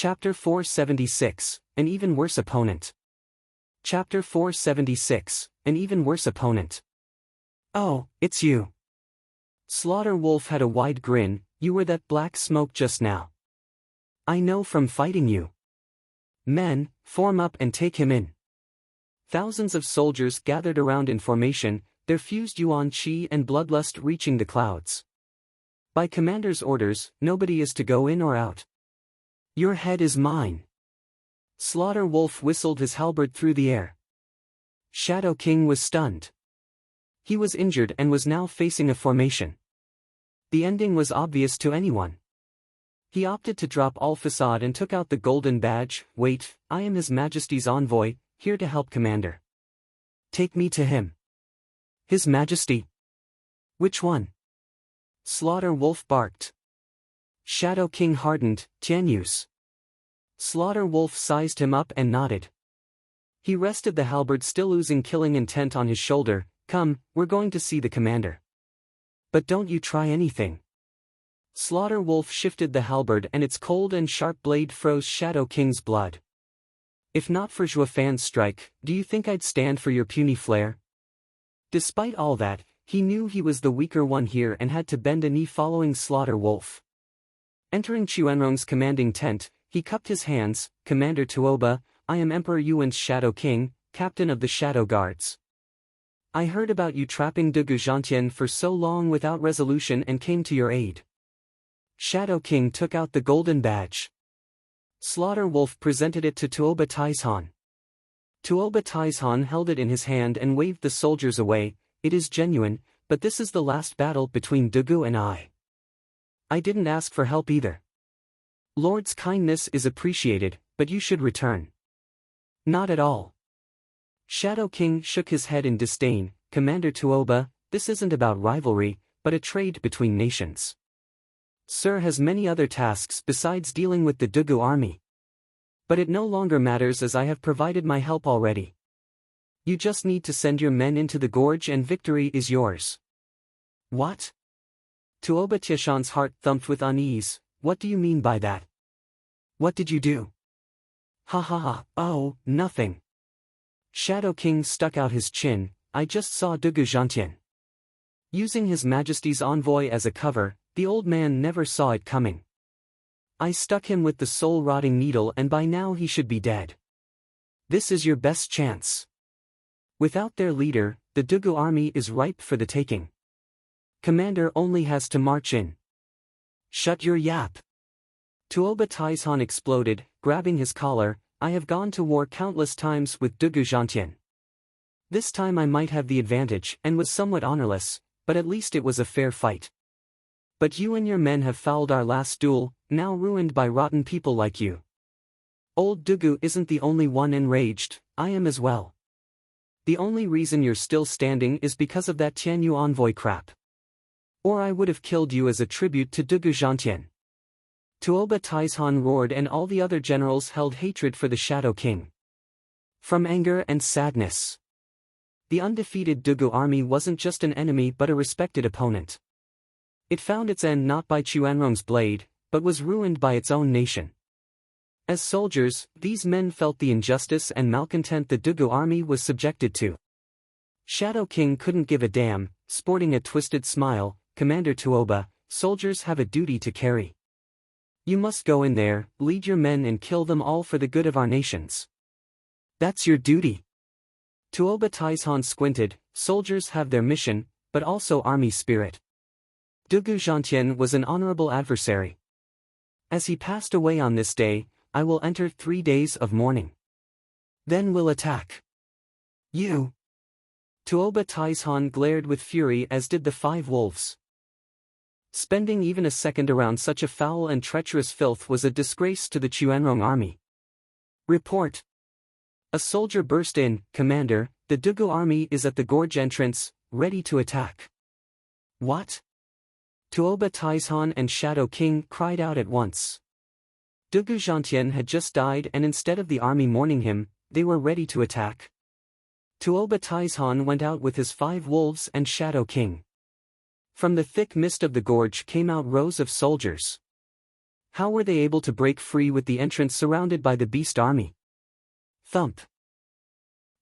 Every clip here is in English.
Chapter 476, An Even Worse Opponent. Chapter 476, An Even Worse Opponent. Oh, it's you. Slaughter Wolf had a wide grin. You were that black smoke just now. I know from fighting you. Men, form up and take him in. Thousands of soldiers gathered around in formation, their fused yuan qi and bloodlust reaching the clouds. By commander's orders, nobody is to go in or out. Your head is mine. Slaughter Wolf whistled his halberd through the air. Shadow King was stunned. He was injured and was now facing a formation. The ending was obvious to anyone. He opted to drop all facade and took out the golden badge. Wait, I am His Majesty's envoy, here to help Commander. Take me to him. His Majesty? Which one? Slaughter Wolf barked. Shadow King hardened. Tianyus. Slaughter Wolf sized him up and nodded. He rested the halberd still oozing killing intent on his shoulder. Come, we're going to see the commander. But don't you try anything. Slaughter Wolf shifted the halberd and its cold and sharp blade froze Shadow King's blood. If not for Zhuofan's strike, do you think I'd stand for your puny flare? Despite all that, he knew he was the weaker one here and had to bend a knee following Slaughter Wolf. Entering Chuanrong's commanding tent, he cupped his hands. Commander Tuoba, I am Emperor Yuan's Shadow King, captain of the Shadow Guards. I heard about you trapping Dugu Zhantian for so long without resolution and came to your aid. Shadow King took out the golden badge. Slaughter Wolf presented it to Tuoba Taizhan. Tuoba Taizhan held it in his hand and waved the soldiers away. It is genuine, but this is the last battle between Dugu and I. I didn't ask for help either. Lord's kindness is appreciated, but you should return. Not at all. Shadow King shook his head in disdain. Commander Tuoba, this isn't about rivalry, but a trade between nations. Sir has many other tasks besides dealing with the Dugu army. But it no longer matters as I have provided my help already. You just need to send your men into the gorge and victory is yours. What? Tuoba Tieshan's heart thumped with unease. What do you mean by that? What did you do? Ha ha ha, oh, nothing. Shadow King stuck out his chin. I just saw Dugu Zhantian. Using His Majesty's envoy as a cover, the old man never saw it coming. I stuck him with the soul-rotting needle and by now he should be dead. This is your best chance. Without their leader, the Dugu army is ripe for the taking. Commander only has to march in. Shut your yap. Tuoba Taizhan exploded, grabbing his collar. I have gone to war countless times with Dugu Zhantian. This time I might have the advantage and was somewhat honorless, but at least it was a fair fight. But you and your men have fouled our last duel, now ruined by rotten people like you. Old Dugu isn't the only one enraged, I am as well. The only reason you're still standing is because of that Tianyu envoy crap. Or I would have killed you as a tribute to Dugu Zhantian. Tuoba Taizhan roared and all the other generals held hatred for the Shadow King. From anger and sadness. The undefeated Dugu army wasn't just an enemy but a respected opponent. It found its end not by Chuanrong's blade, but was ruined by its own nation. As soldiers, these men felt the injustice and malcontent the Dugu army was subjected to. Shadow King couldn't give a damn, sporting a twisted smile. Commander Tuoba, soldiers have a duty to carry. You must go in there, lead your men and kill them all for the good of our nations. That's your duty. Tuoba Taizhan squinted. Soldiers have their mission, but also army spirit. Dugu Zhantian was an honorable adversary. As he passed away on this day, I will enter 3 days of mourning. Then we'll attack. You. Tuoba Taizhan glared with fury as did the 5 wolves. Spending even a second around such a foul and treacherous filth was a disgrace to the Chuanrong army. Report. A soldier burst in. Commander, the Dugu army is at the gorge entrance, ready to attack. What? Tuoba Taizhan and Shadow King cried out at once. Dugu Zhantian had just died and instead of the army mourning him, they were ready to attack. Tuoba Taizhan went out with his 5 wolves and Shadow King. From the thick mist of the gorge came out rows of soldiers. How were they able to break free with the entrance surrounded by the beast army? Thump.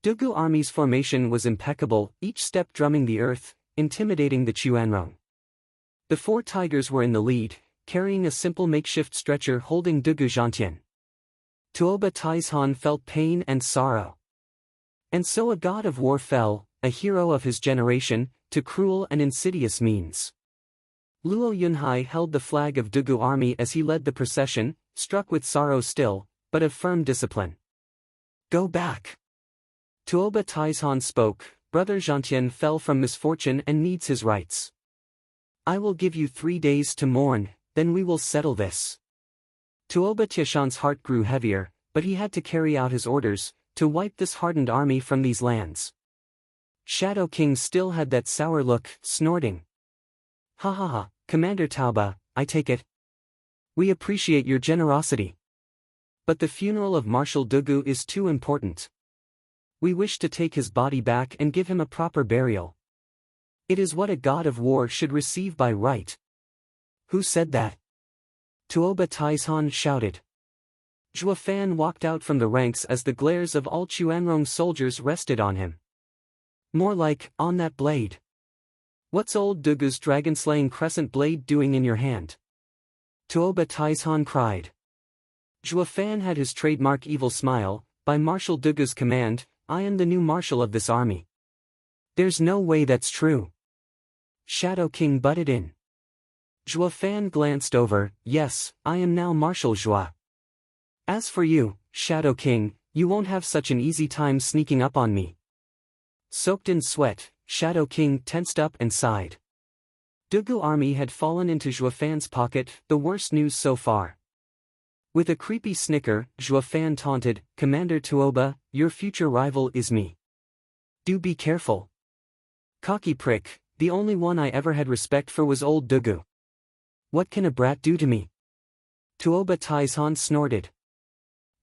Dugu army's formation was impeccable, each step drumming the earth, intimidating the Chuanrong. The 4 tigers were in the lead, carrying a simple makeshift stretcher holding Dugu Zhantian. Tuoba Taizhan felt pain and sorrow. And so a god of war fell, a hero of his generation, to cruel and insidious means. Luo Yunhai held the flag of Dugu army as he led the procession, struck with sorrow still, but of firm discipline. Go back. Tuoba Taizhan spoke, Brother Zhantian fell from misfortune and needs his rights. I will give you 3 days to mourn, then we will settle this. Tuoba Tieshan's heart grew heavier, but he had to carry out his orders, to wipe this hardened army from these lands. Shadow King still had that sour look, snorting. Ha ha ha, Commander Tauba, I take it. We appreciate your generosity. But the funeral of Marshal Dugu is too important. We wish to take his body back and give him a proper burial. It is what a god of war should receive by right. Who said that? Tuoba Taizhan shouted. Zhuo Fan walked out from the ranks as the glares of all Chuanrong soldiers rested on him. More like, on that blade. What's old Dugu's dragon-slaying crescent blade doing in your hand? Tuoba Taizhan cried. Zhuo Fan had his trademark evil smile, by Marshal Dugu's command, I am the new marshal of this army. There's no way that's true. Shadow King butted in. Zhuo Fan glanced over, yes, I am now Marshal Zhuo. As for you, Shadow King, you won't have such an easy time sneaking up on me. Soaked in sweat, Shadow King tensed up and sighed. Dugu army had fallen into Zhuo Fan's pocket, the worst news so far. With a creepy snicker, Zhuo Fan taunted, Commander Tuoba, your future rival is me. Do be careful. Cocky prick, the only one I ever had respect for was old Dugu. What can a brat do to me? Tuoba Taizhan snorted.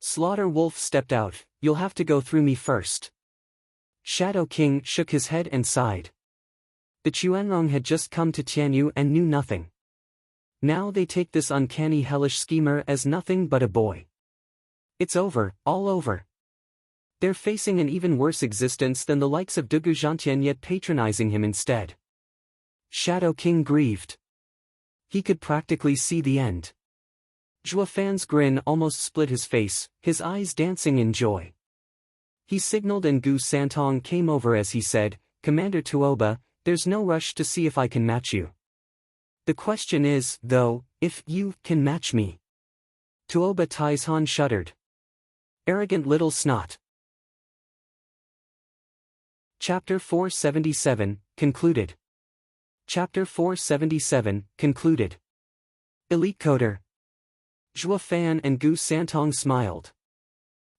Slaughter Wolf stepped out, you'll have to go through me first. Shadow King shook his head and sighed. The Chuanrong had just come to Tianyu and knew nothing. Now they take this uncanny hellish schemer as nothing but a boy. It's over, all over. They're facing an even worse existence than the likes of Dugu Zhantian, yet patronizing him instead. Shadow King grieved. He could practically see the end. Zhuo Fan's grin almost split his face, his eyes dancing in joy. He signaled and Gu Santong came over as he said, Commander Tuoba, there's no rush to see if I can match you. The question is, though, if you can match me. Tuoba Taizhan shuddered. Arrogant little snot. Chapter 477, concluded. Chapter 477, concluded. Elite Coder. Zhuo Fan and Gu Santong smiled.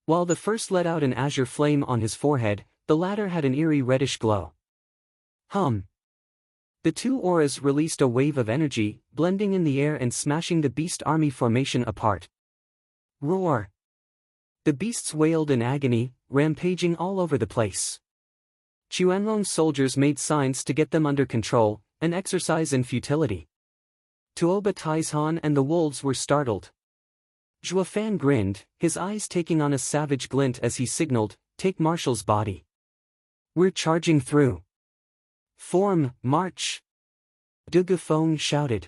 While the first let out an azure flame on his forehead, the latter had an eerie reddish glow. The 2 auras released a wave of energy, blending in the air and smashing the beast army formation apart. Roar! The beasts wailed in agony, rampaging all over the place. Chuanrong's soldiers made signs to get them under control, an exercise in futility. Tuoba Taizhan and the wolves were startled. Zhuo Fan grinned, his eyes taking on a savage glint as he signaled, take Marshal's body. We're charging through. Form, march! Dugu Feng shouted.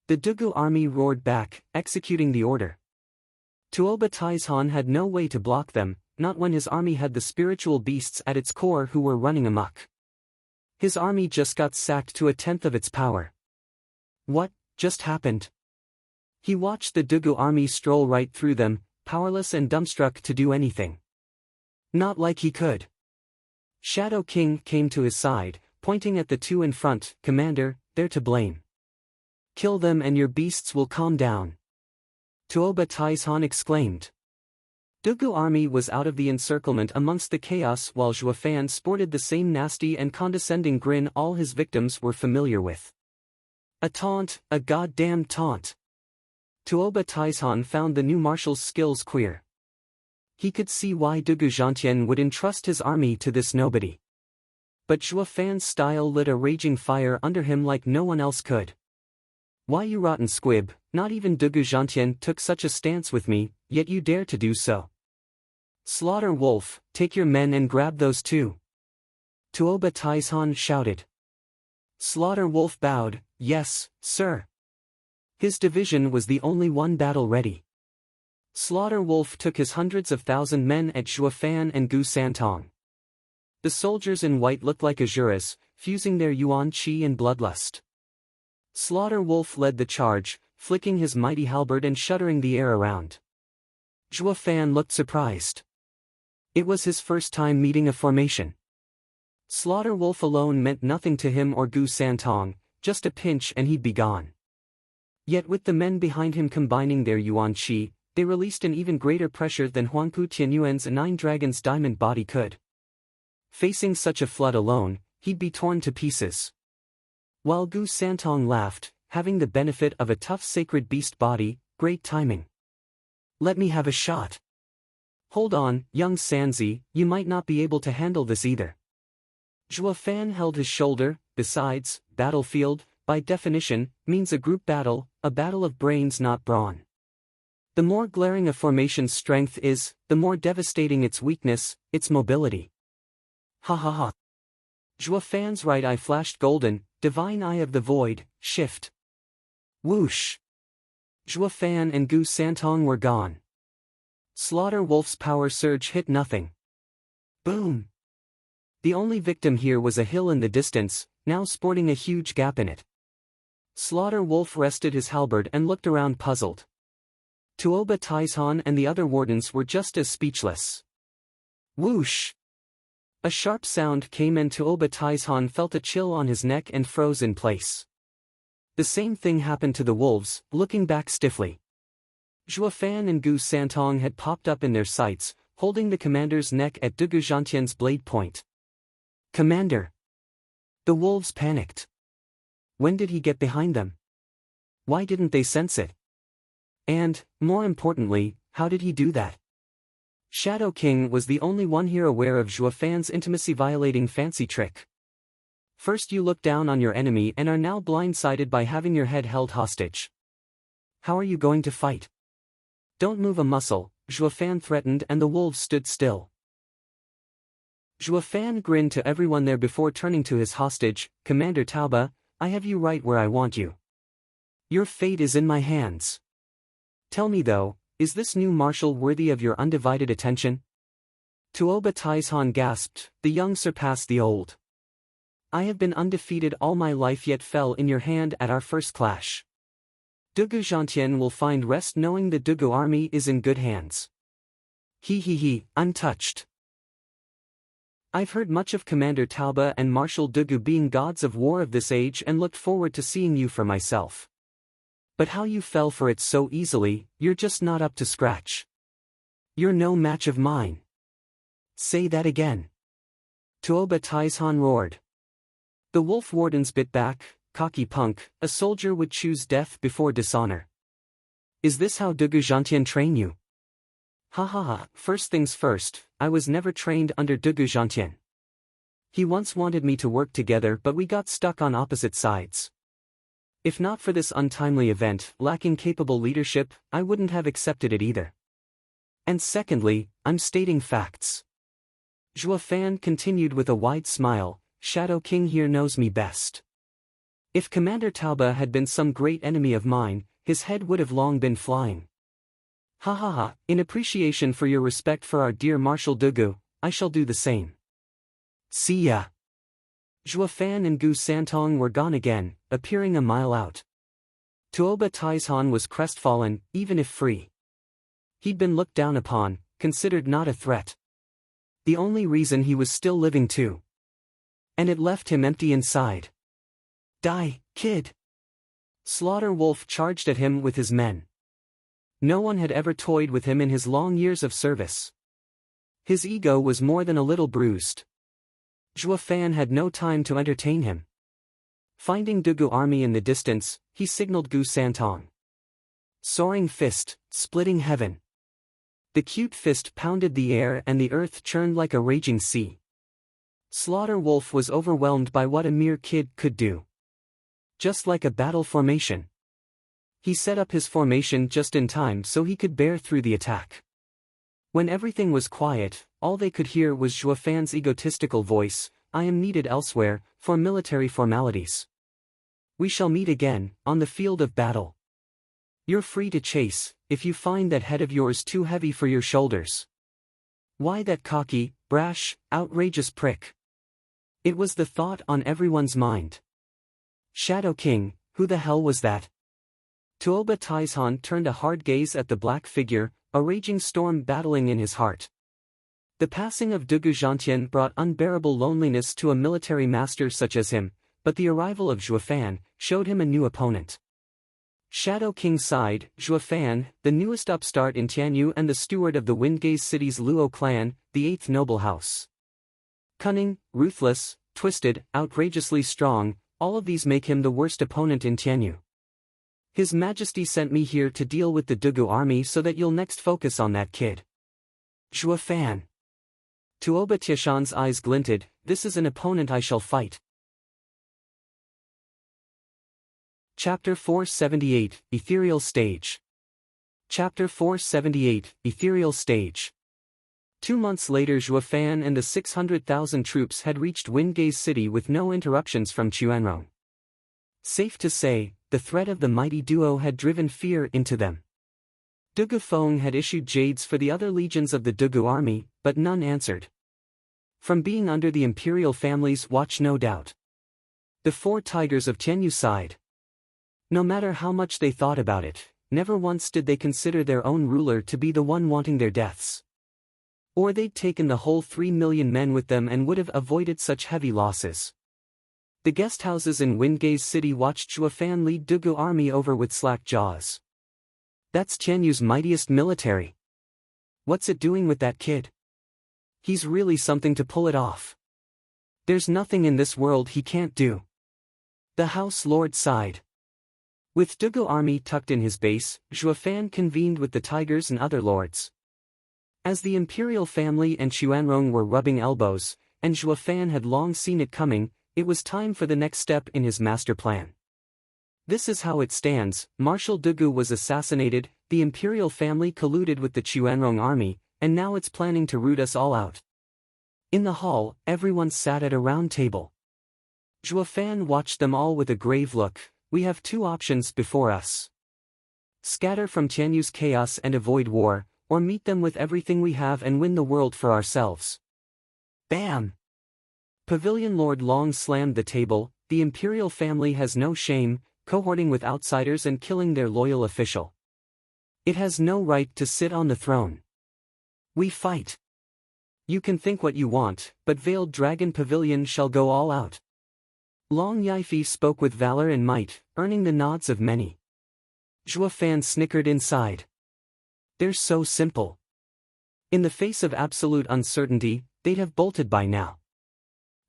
The Dugu army roared back, executing the order. Tuoba Taizhan had no way to block them, not when his army had the spiritual beasts at its core who were running amok. His army just got sacked to 1/10 of its power. What just happened? He watched the Dugu army stroll right through them, powerless and dumbstruck to do anything. Not like he could. Shadow King came to his side, pointing at the 2 in front, Commander, they're to blame. Kill them and your beasts will calm down. Tuoba Taizhan exclaimed. Dugu army was out of the encirclement amongst the chaos while Zhuo Fan sported the same nasty and condescending grin all his victims were familiar with. A taunt, a goddamn taunt. Tuoba Taizhan found the new marshal's skills queer. He could see why Dugu Zhantian would entrust his army to this nobody. But Zhuo Fan's style lit a raging fire under him like no one else could. Why you rotten squib, not even Dugu Zhantien took such a stance with me, yet you dare to do so. Slaughter Wolf, take your men and grab those two. Tuoba Taizhan shouted. Slaughter Wolf bowed, yes, sir. His division was the only one battle ready. Slaughter Wolf took his hundreds of thousand men at Zhuofan and Gu Santong. The soldiers in white looked like Azuras, fusing their yuan qi and bloodlust. Slaughter Wolf led the charge, flicking his mighty halberd and shuddering the air around. Zhuofan looked surprised. It was his first time meeting a formation. Slaughter Wolf alone meant nothing to him or Gu Santong, just a pinch and he'd be gone. Yet with the men behind him combining their yuan qi, they released an even greater pressure than Huangpu Tianyuan's 9 Dragons diamond body could. Facing such a flood alone, he'd be torn to pieces. While Gu Santong laughed, having the benefit of a tough sacred beast body, great timing. Let me have a shot. Hold on, young Sanzi, you might not be able to handle this either. Zhuofan held his shoulder. Besides, battlefield, by definition, means a group battle, a battle of brains not brawn. The more glaring a formation's strength is, the more devastating its weakness, its mobility. Ha ha ha. Zhuofan's right eye flashed golden, divine eye of the void, shift. Whoosh. Zhuofan and Gu Santong were gone. Slaughter Wolf's power surge hit nothing. Boom. The only victim here was a hill in the distance, now sporting a huge gap in it. Slaughter Wolf rested his halberd and looked around puzzled. Tuoba Taizhan and the other wardens were just as speechless. Whoosh! A sharp sound came and Tuoba Taizhan felt a chill on his neck and froze in place. The same thing happened to the wolves, looking back stiffly. Zhuofan and Gu Santong had popped up in their sights, holding the commander's neck at Dugu Zhantian's blade point. Commander! The wolves panicked. When did he get behind them? Why didn't they sense it? And, more importantly, how did he do that? Shadow King was the only one here aware of Zhuofan's intimacy-violating fancy trick. First you look down on your enemy and are now blindsided by having your head held hostage. How are you going to fight? Don't move a muscle, Zhuofan threatened, and the wolves stood still. Zhuofan grinned to everyone there before turning to his hostage, Commander Tauba, I have you right where I want you. Your fate is in my hands. Tell me though, is this new marshal worthy of your undivided attention? Tuoba Taizhan gasped, the young surpass the old. I have been undefeated all my life yet fell in your hand at our first clash. Dugu Zhantien will find rest knowing the Dugu army is in good hands. He, I'm touched. I've heard much of Commander Tauba and Marshal Dugu being gods of war of this age and looked forward to seeing you for myself. But how you fell for it so easily, you're just not up to scratch. You're no match of mine. Say that again. Tuoba Taizhan roared. The wolf wardens bit back, cocky punk, a soldier would choose death before dishonor. Is this how Dugu Zhantien train you? Ha ha ha, first things first, I was never trained under Dugu Zhantien. He once wanted me to work together but we got stuck on opposite sides. If not for this untimely event, lacking capable leadership, I wouldn't have accepted it either. And secondly, I'm stating facts. Zhuofan continued with a wide smile, Shadow King here knows me best. If Commander Tauba had been some great enemy of mine, his head would have long been flying. Ha ha ha, in appreciation for your respect for our dear Marshal Dugu, I shall do the same. See ya. Zhuofan and Gu Santong were gone again, appearing a mile out. Tuoba Taizhan was crestfallen, even if free. He'd been looked down upon, considered not a threat. The only reason he was still living too. And it left him empty inside. Die, kid! Slaughter Wolf charged at him with his men. No one had ever toyed with him in his long years of service. His ego was more than a little bruised. Zhuofan had no time to entertain him. Finding Dugu army in the distance, he signaled Gu Santong. Soaring fist, splitting heaven. The cute fist pounded the air and the earth churned like a raging sea. Slaughter Wolf was overwhelmed by what a mere kid could do. Just like a battle formation. He set up his formation just in time so he could bear through the attack. When everything was quiet, all they could hear was Zhuo Fan's egotistical voice, "I am needed elsewhere, for military formalities. We shall meet again, on the field of battle. You're free to chase, if you find that head of yours too heavy for your shoulders." Why that cocky, brash, outrageous prick? It was the thought on everyone's mind. Shadow King, who the hell was that? Tuoba Taizhan turned a hard gaze at the black figure, a raging storm battling in his heart. The passing of Dugu Zhantian brought unbearable loneliness to a military master such as him, but the arrival of Zhuo Fan showed him a new opponent. Shadow King sighed. Zhuo Fan, the newest upstart in Tianyu and the steward of the Windgaze City's Luo clan, the 8th noble house. Cunning, ruthless, twisted, outrageously strong, all of these make him the worst opponent in Tianyu. His Majesty sent me here to deal with the Dugu army so that you'll next focus on that kid. Zhuo Fan. Tuoba Tieshan's eyes glinted. This is an opponent I shall fight. Chapter 478, Ethereal Stage. Chapter 478, Ethereal Stage. 2 months later, Zhuo Fan and the 600,000 troops had reached Windgaze City with no interruptions from Chuanrong. Safe to say, the threat of the mighty duo had driven fear into them. Dugu Feng had issued jades for the other legions of the Dugu army, but none answered. From being under the imperial family's watch, no doubt. The 4 tigers of Tianyu sighed. No matter how much they thought about it, never once did they consider their own ruler to be the one wanting their deaths. Or they'd taken the whole 3 million men with them and would have avoided such heavy losses. The guest houses in Windgaze City watched Zhuo Fan lead Dugu army over with slack jaws. That's Tianyu's mightiest military. What's it doing with that kid? He's really something to pull it off. There's nothing in this world he can't do. The House Lord sighed. With Dugu army tucked in his base, Zhuo Fan convened with the tigers and other lords. As the imperial family and Chuanrong were rubbing elbows, and Zhuo Fan had long seen it coming, it was time for the next step in his master plan. This is how it stands: Marshal Dugu was assassinated, the imperial family colluded with the Chuanrong army, and now it's planning to root us all out. In the hall, everyone sat at a round table. Zhuo Fan watched them all with a grave look. We have 2 options before us. Scatter from Tianyu's chaos and avoid war, or meet them with everything we have and win the world for ourselves. Bam! Pavilion Lord Long slammed the table. The imperial family has no shame, cohorting with outsiders and killing their loyal official. It has no right to sit on the throne. We fight. You can think what you want, but Veiled Dragon Pavilion shall go all out. Long Yifi spoke with valor and might, earning the nods of many. Zhuo Fan snickered inside. They're so simple. In the face of absolute uncertainty, they'd have bolted by now.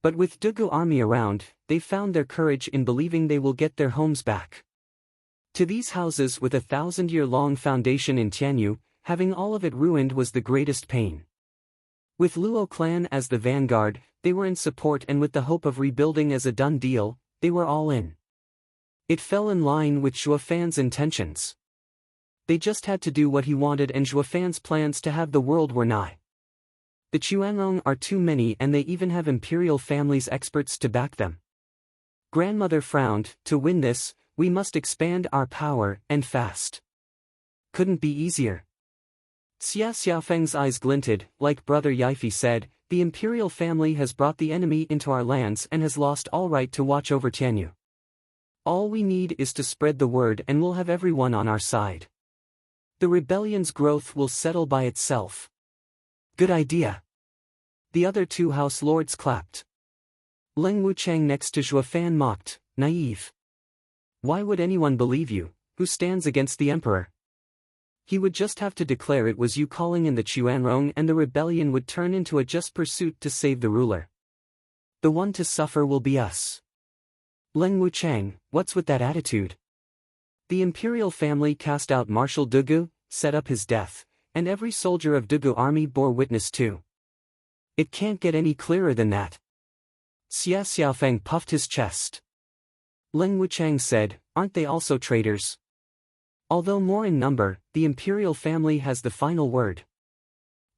But with Dugu army around, they found their courage in believing they will get their homes back. To these houses with a 1,000-year-long foundation in Tianyu, having all of it ruined was the greatest pain. With Luo clan as the vanguard, they were in support, and with the hope of rebuilding as a done deal, they were all in. It fell in line with Zhuo Fan's intentions. They just had to do what he wanted, and Zhuo Fan's plans to have the world were nigh. The Chuanrong are too many, and they even have imperial families' experts to back them. Grandmother frowned. To win this, we must expand our power, and fast. Couldn't be easier. Xia Xiaofeng's eyes glinted. Like Brother Yifi said, the imperial family has brought the enemy into our lands and has lost all right to watch over Tianyu. All we need is to spread the word, and we'll have everyone on our side. The rebellion's growth will settle by itself. Good idea. The other 2 house lords clapped. Leng Wuchang next to Zhuo Fan mocked, naive. Why would anyone believe you, who stands against the emperor? He would just have to declare it was you calling in the Chuanrong, and the rebellion would turn into a just pursuit to save the ruler. The one to suffer will be us. Leng Wuchang, what's with that attitude? The imperial family cast out Marshal Dugu, set up his death, and every soldier of Dugu army bore witness too. It can't get any clearer than that. Xia Xiaofeng puffed his chest. Leng Wuchang said, aren't they also traitors? Although more in number, the imperial family has the final word.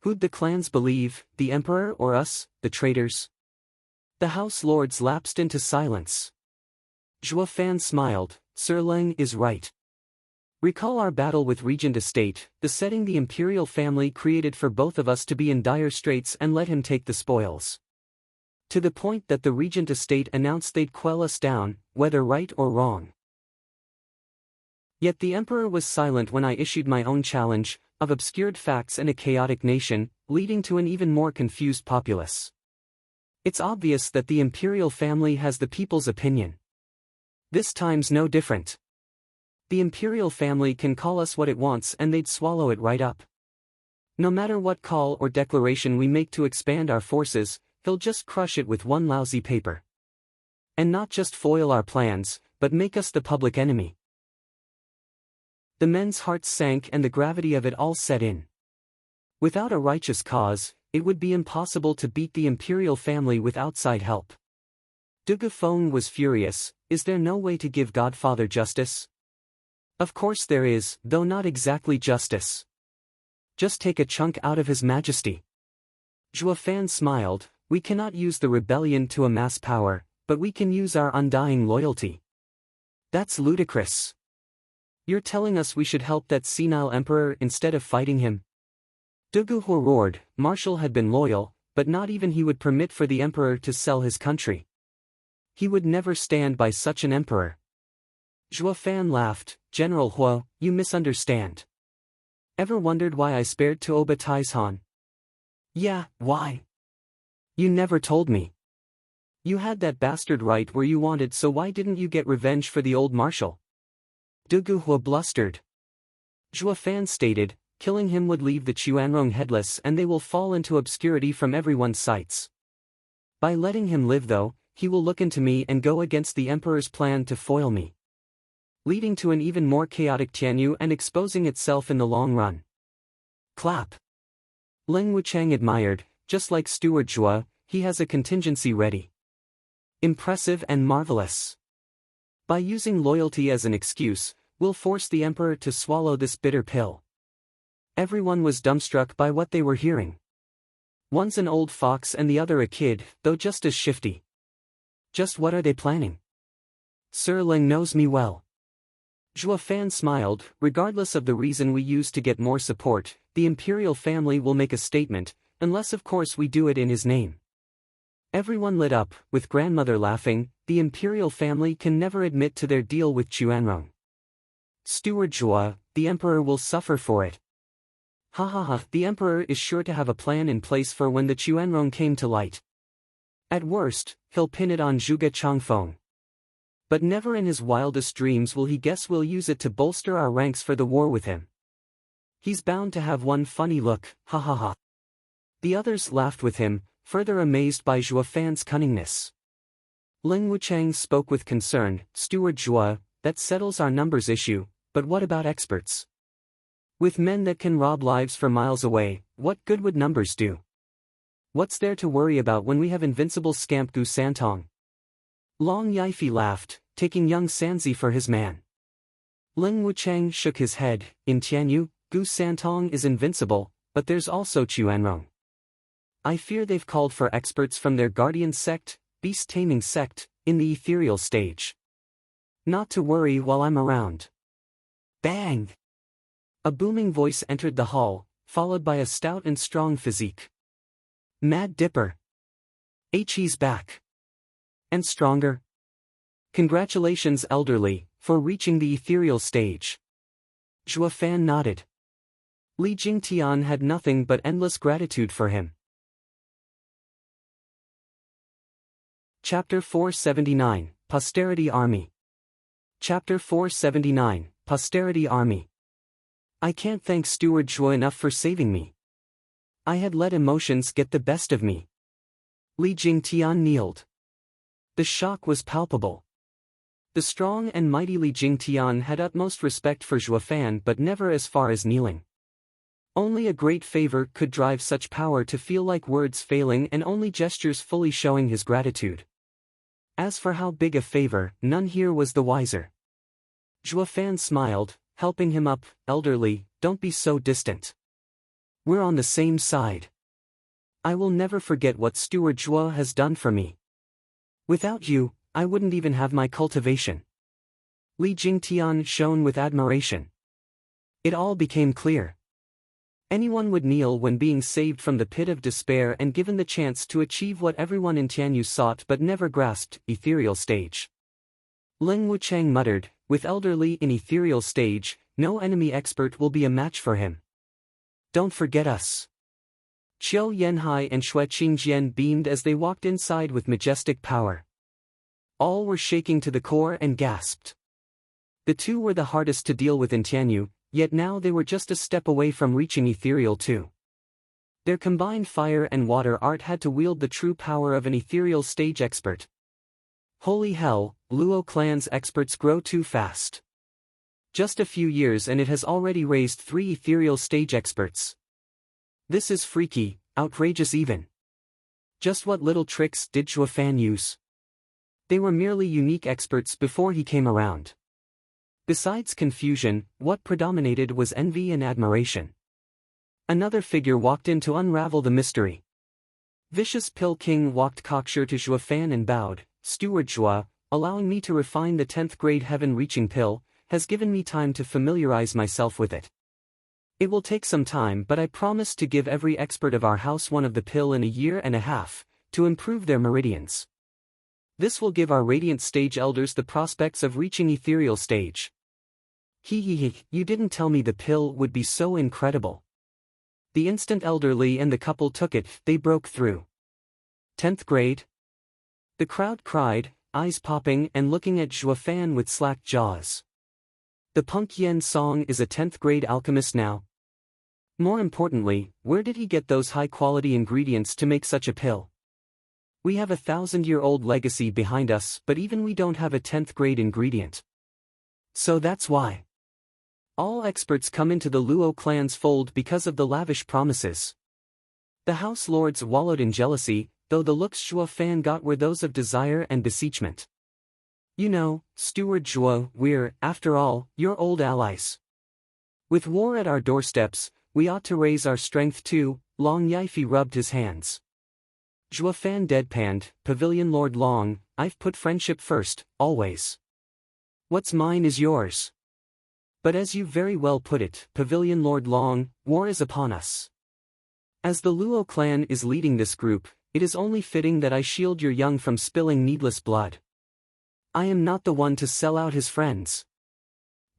Who'd the clans believe, the emperor or us, the traitors? The house lords lapsed into silence. Zhuo Fan smiled. Sir Leng is right. Recall our battle with Regent Estate, the setting the imperial family created for both of us to be in dire straits, and let him take the spoils. To the point that the Regent Estate announced they'd quell us down, whether right or wrong. Yet the emperor was silent when I issued my own challenge, of obscured facts and a chaotic nation, leading to an even more confused populace. It's obvious that the imperial family has the people's opinion. This time's no different. The imperial family can call us what it wants and they'd swallow it right up. No matter what call or declaration we make to expand our forces, he'll just crush it with one lousy paper. And not just foil our plans, but make us the public enemy. The men's hearts sank and the gravity of it all set in. Without a righteous cause, it would be impossible to beat the imperial family with outside help. Dugu Feng was furious. Is there no way to give Godfather justice? Of course there is, though not exactly justice. Just take a chunk out of His Majesty. Zhuo Fan smiled. We cannot use the rebellion to amass power, but we can use our undying loyalty. That's ludicrous. You're telling us we should help that senile emperor instead of fighting him? Dugu Huo roared. Marshal had been loyal, but not even he would permit for the emperor to sell his country. He would never stand by such an emperor. Zhuo Fan laughed. General Huo, you misunderstand. Ever wondered why I spared Tuoba Taishan? Yeah, why? You never told me. You had that bastard right where you wanted, so why didn't you get revenge for the old marshal? Dugu Huo blustered. Zhuo Fan stated, killing him would leave the Chuanrong headless and they will fall into obscurity from everyone's sights. By letting him live though, he will look into me and go against the emperor's plan to foil me, leading to an even more chaotic Tianyu and exposing itself in the long run. Clap. Leng Wuchang admired. Just like Steward Zhuo, he has a contingency ready. Impressive and marvelous. By using loyalty as an excuse, we'll force the emperor to swallow this bitter pill. Everyone was dumbstruck by what they were hearing. One's an old fox and the other a kid, though just as shifty. Just what are they planning? Sir Leng knows me well. Zhuo Fan smiled. Regardless of the reason we use to get more support, the imperial family will make a statement, unless of course we do it in his name. Everyone lit up, with grandmother laughing. The imperial family can never admit to their deal with Chuanrong. Steward Zhuo, the emperor will suffer for it. Ha ha ha, the emperor is sure to have a plan in place for when the Chuanrong came to light. At worst, he'll pin it on Zhuge Changfeng. But never in his wildest dreams will he guess we'll use it to bolster our ranks for the war with him. He's bound to have one funny look, ha ha ha. The others laughed with him, further amazed by Zhuo Fan's cunningness. Leng Wuchang spoke with concern. Steward Zhuo, that settles our numbers issue, but what about experts? With men that can rob lives for miles away, what good would numbers do? What's there to worry about when we have invincible scamp Gu Santong? Long Yifi laughed, taking young Sanzi for his man. Leng Wuchang shook his head. In Tianyu, Gu Santong is invincible, but there's also Chuanrong. I fear they've called for experts from their guardian sect, beast-taming sect, in the ethereal stage. Not to worry while I'm around. Bang! A booming voice entered the hall, followed by a stout and strong physique. Mad Dipper. He's back. And stronger. Congratulations, elderly, for reaching the ethereal stage. Zhuo Fan nodded. Li Jingtian had nothing but endless gratitude for him. Chapter 479, Posterity Army. Chapter 479, Posterity Army. I can't thank Steward Zhuo enough for saving me. I had let emotions get the best of me. Li Jingtian kneeled. The shock was palpable. The strong and mighty Li Jingtian had utmost respect for Zhuo Fan but never as far as kneeling. Only a great favor could drive such power to feel like words failing and only gestures fully showing his gratitude. As for how big a favor, none here was the wiser. Zhuo Fan smiled. helping him up. Elderly, don't be so distant. We're on the same side. I will never forget what Steward Zhuo has done for me. Without you, I wouldn't even have my cultivation. Li Jingtian shone with admiration. It all became clear. Anyone would kneel when being saved from the pit of despair and given the chance to achieve what everyone in Tianyu sought but never grasped, ethereal stage. Ling Wuchang muttered, with elderly in ethereal stage, no enemy expert will be a match for him. Don't forget us. Qiu Yanhai and Xue Qingjian beamed as they walked inside with majestic power. All were shaking to the core and gasped. The two were the hardest to deal with in Tianyu, yet now they were just a step away from reaching ethereal too. Their combined fire and water art had to wield the true power of an ethereal stage expert. Holy hell, Luo clan's experts grow too fast. Just a few years and it has already raised 3 ethereal stage experts. This is freaky, outrageous even. Just what little tricks did Zhuofan use? They were merely unique experts before he came around. Besides confusion, what predominated was envy and admiration. Another figure walked in to unravel the mystery. Vicious Pill King walked cocksure to Zhuofan and bowed. Steward Zhuo, allowing me to refine the 10th grade heaven-reaching pill, has given me time to familiarize myself with it. It will take some time, but I promise to give every expert of our house one of the pill in a year and a half, to improve their meridians. This will give our radiant stage elders the prospects of reaching ethereal stage. You didn't tell me the pill would be so incredible. The instant elderly and the couple took it, they broke through. 10th grade? The crowd cried, eyes popping and looking at Zhuofan with slack jaws. The Punk Yen Song is a 10th grade alchemist now. More importantly, where did he get those high-quality ingredients to make such a pill? We have a 1,000-year-old legacy behind us, but even we don't have a 10th grade ingredient. So that's why. All experts come into the Luo clan's fold because of the lavish promises. The house lords wallowed in jealousy, though the looks Zhuofan got were those of desire and beseechment. You know, Steward Zhuo, we're, after all, your old allies. With war at our doorsteps, we ought to raise our strength too. Long Yifi rubbed his hands. Zhuofan deadpanned, Pavilion Lord Long, I've put friendship first, always. What's mine is yours. But as you very well put it, Pavilion Lord Long, war is upon us. As the Luo clan is leading this group, it is only fitting that I shield your young from spilling needless blood. I am not the one to sell out his friends.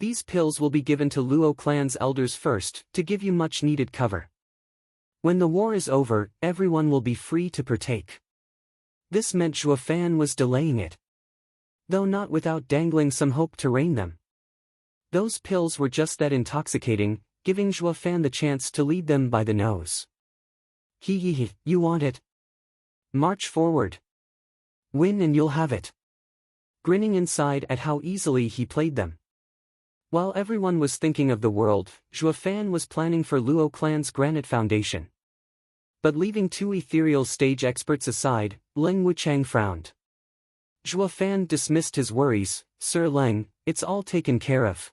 These pills will be given to Luo clan's elders first, to give you much needed cover. When the war is over, everyone will be free to partake. This meant Zhuofan was delaying it. Though not without dangling some hope to rein them. Those pills were just that intoxicating, giving Zhuofan the chance to lead them by the nose. You want it? March forward. Win and you'll have it. Grinning inside at how easily he played them. While everyone was thinking of the world, Zhuofan was planning for Luo clan's granite foundation. But leaving 2 ethereal stage experts aside, Ling Wuchang frowned. Zhuofan dismissed his worries. Sir Leng, it's all taken care of.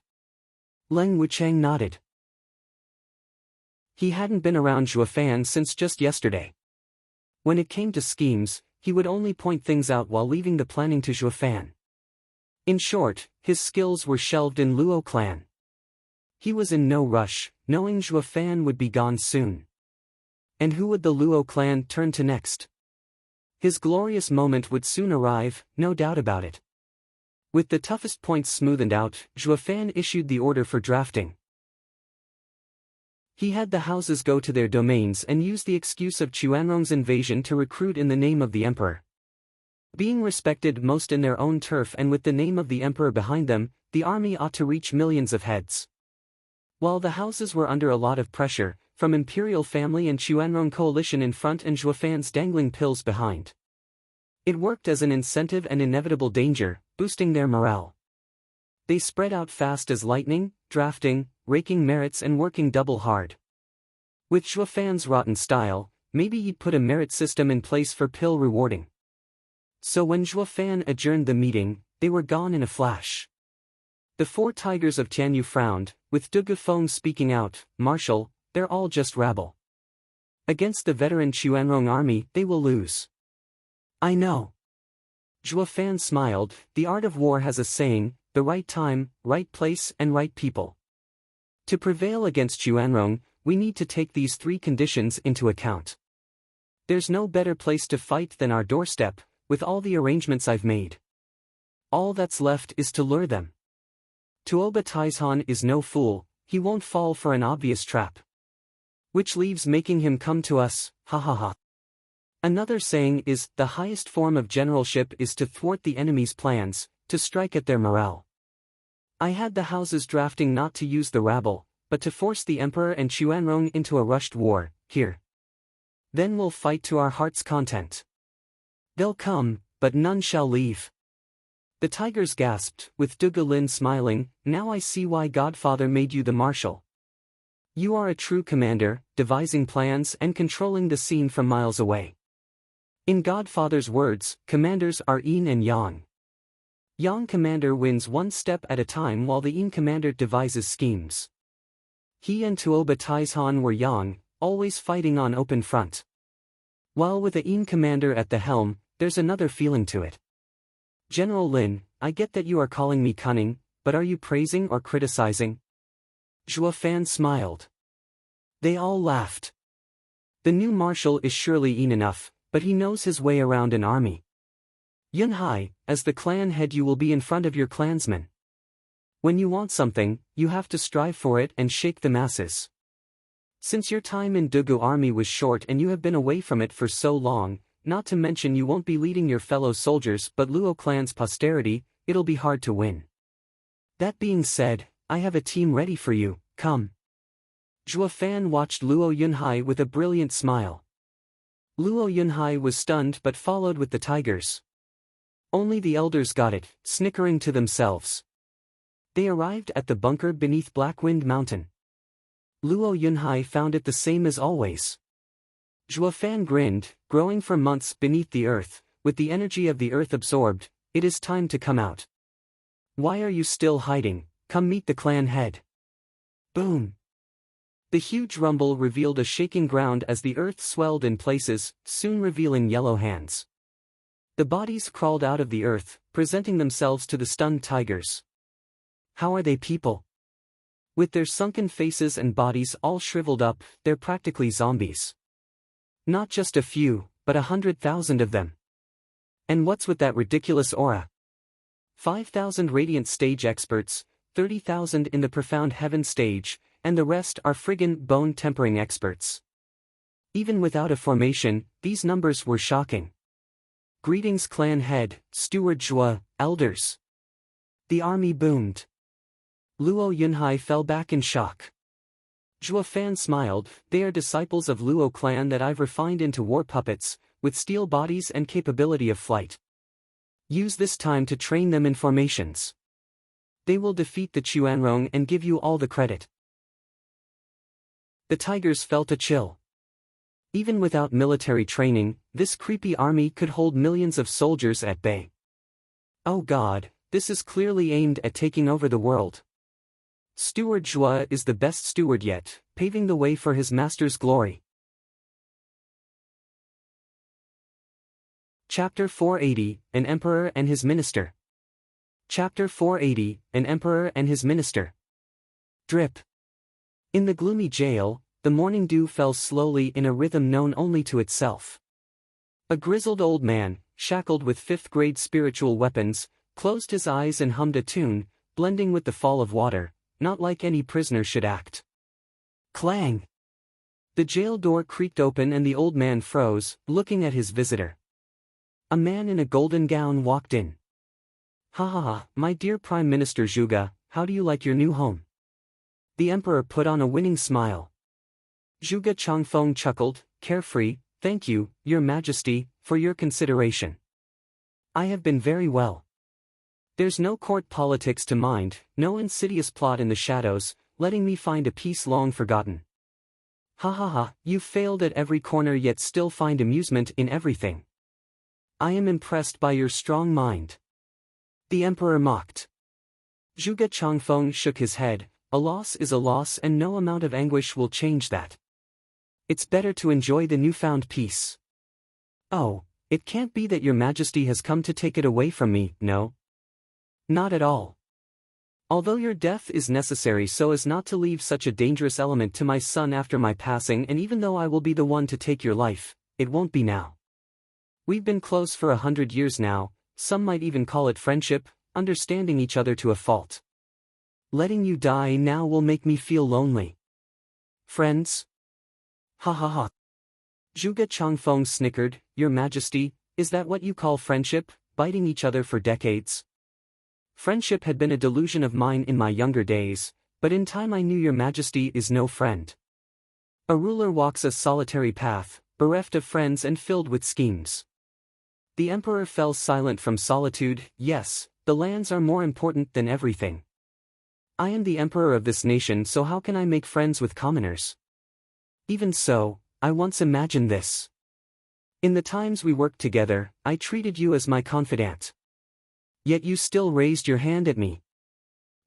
Ling Wuchang nodded. He hadn't been around Zhuofan since just yesterday. When it came to schemes, he would only point things out while leaving the planning to Zhuofan. In short, his skills were shelved in Luo clan. He was in no rush, knowing Zhuofan would be gone soon. And who would the Luo clan turn to next? His glorious moment would soon arrive, no doubt about it. With the toughest points smoothened out, Zhuofan issued the order for drafting. He had the houses go to their domains and use the excuse of Chuanrong's invasion to recruit in the name of the emperor. Being respected most in their own turf and with the name of the emperor behind them, the army ought to reach millions of heads. While the houses were under a lot of pressure, from imperial family and Chuanrong coalition in front and Zhuofan's dangling pills behind. It worked as an incentive and inevitable danger, boosting their morale. They spread out fast as lightning, drafting, raking merits and working double hard. With Zhuofan's rotten style, maybe he'd put a merit system in place for pill rewarding. So when Zhuofan adjourned the meeting, they were gone in a flash. The 4 tigers of Tianyu frowned, with Dugu Feng speaking out, "Marshal, they're all just rabble. Against the veteran Chuanrong army, they will lose." "I know." Zhuo Fan smiled. "The art of war has a saying, the right time, right place and right people. To prevail against Chuanrong, we need to take these 3 conditions into account. There's no better place to fight than our doorstep, with all the arrangements I've made. All that's left is to lure them. Tuoba Taizhan is no fool, he won't fall for an obvious trap. Which leaves making him come to us, ha ha ha. Another saying is, the highest form of generalship is to thwart the enemy's plans, to strike at their morale. I had the houses drafting not to use the rabble, but to force the emperor and Chuanrong into a rushed war, here. Then we'll fight to our heart's content. They'll come, but none shall leave." The tigers gasped, with Dugu Lin smiling. "Now I see why Godfather made you the marshal. You are a true commander, devising plans and controlling the scene from miles away. In Godfather's words, commanders are yin and yang. Yang commander wins one step at a time while the yin commander devises schemes. He and Tuoba Taizhan were yang, always fighting on open front. While with a yin commander at the helm, there's another feeling to it. General Lin, I get that you are calling me cunning, but are you praising or criticizing?" Zhuo Fan smiled. They all laughed. The new marshal is surely yin enough, but he knows his way around an army. "Yunhai, as the clan head you will be in front of your clansmen. When you want something, you have to strive for it and shake the masses. Since your time in Dugu army was short and you have been away from it for so long, not to mention you won't be leading your fellow soldiers but Luo clan's posterity, it'll be hard to win. That being said, I have a team ready for you, come." Zhuo Fan watched Luo Yunhai with a brilliant smile. Luo Yunhai was stunned but followed with the tigers. Only the elders got it, snickering to themselves. They arrived at the bunker beneath Blackwind Mountain. Luo Yunhai found it the same as always. Zhuo Fan grinned, growing for months beneath the earth, with the energy of the earth absorbed. "It is time to come out. Why are you still hiding? Come meet the clan head." Boom! The huge rumble revealed a shaking ground as the earth swelled in places, soon revealing yellow hands. The bodies crawled out of the earth, presenting themselves to the stunned tigers. How are they people? With their sunken faces and bodies all shriveled up, they're practically zombies. Not just a few, but 100,000 of them. And what's with that ridiculous aura? 5,000 radiant stage experts, 30,000 in the profound heaven stage, and the rest are friggin' bone-tempering experts. Even without a formation, these numbers were shocking. Greetings clan head, Steward Zhuo, elders. The army boomed. Luo Yunhai fell back in shock. Zhuo Fan smiled. They are disciples of Luo clan that I've refined into war puppets, with steel bodies and capability of flight. Use this time to train them in formations. They will defeat the Chuanrong and give you all the credit. The tigers felt a chill. Even without military training, this creepy army could hold millions of soldiers at bay. Oh God, this is clearly aimed at taking over the world. Steward Zhuo is the best steward yet, paving the way for his master's glory. Chapter 480, An Emperor and His Minister. Chapter 480, An Emperor and His Minister. Drip. In the gloomy jail, the morning dew fell slowly in a rhythm known only to itself. A grizzled old man, shackled with fifth-grade spiritual weapons, closed his eyes and hummed a tune, blending with the fall of water, not like any prisoner should act. Clang! The jail door creaked open and the old man froze, looking at his visitor. A man in a golden gown walked in. Ha ha ha, my dear Prime Minister Zhuge, how do you like your new home? The emperor put on a winning smile. Zhuge Changfeng chuckled, carefree, thank you, your majesty, for your consideration. I have been very well. There's no court politics to mind, no insidious plot in the shadows, letting me find a peace long forgotten. Ha ha ha, you failed at every corner yet still find amusement in everything. I am impressed by your strong mind. The emperor mocked. Zhuge Changfeng shook his head. A loss is a loss and no amount of anguish will change that. It's better to enjoy the newfound peace. Oh, it can't be that your majesty has come to take it away from me, no? Not at all. Although your death is necessary so as not to leave such a dangerous element to my son after my passing, and even though I will be the one to take your life, it won't be now. We've been close for 100 years now, some might even call it friendship, understanding each other to a fault. Letting you die now will make me feel lonely. Friends? Ha ha ha. Zhuge Changfeng snickered. Your Majesty, is that what you call friendship, biting each other for decades? Friendship had been a delusion of mine in my younger days, but in time I knew your Majesty is no friend. A ruler walks a solitary path, bereft of friends and filled with schemes. The emperor fell silent from solitude. Yes, the lands are more important than everything. I am the emperor of this nation, so how can I make friends with commoners? Even so, I once imagined this. In the times we worked together, I treated you as my confidant. Yet you still raised your hand at me.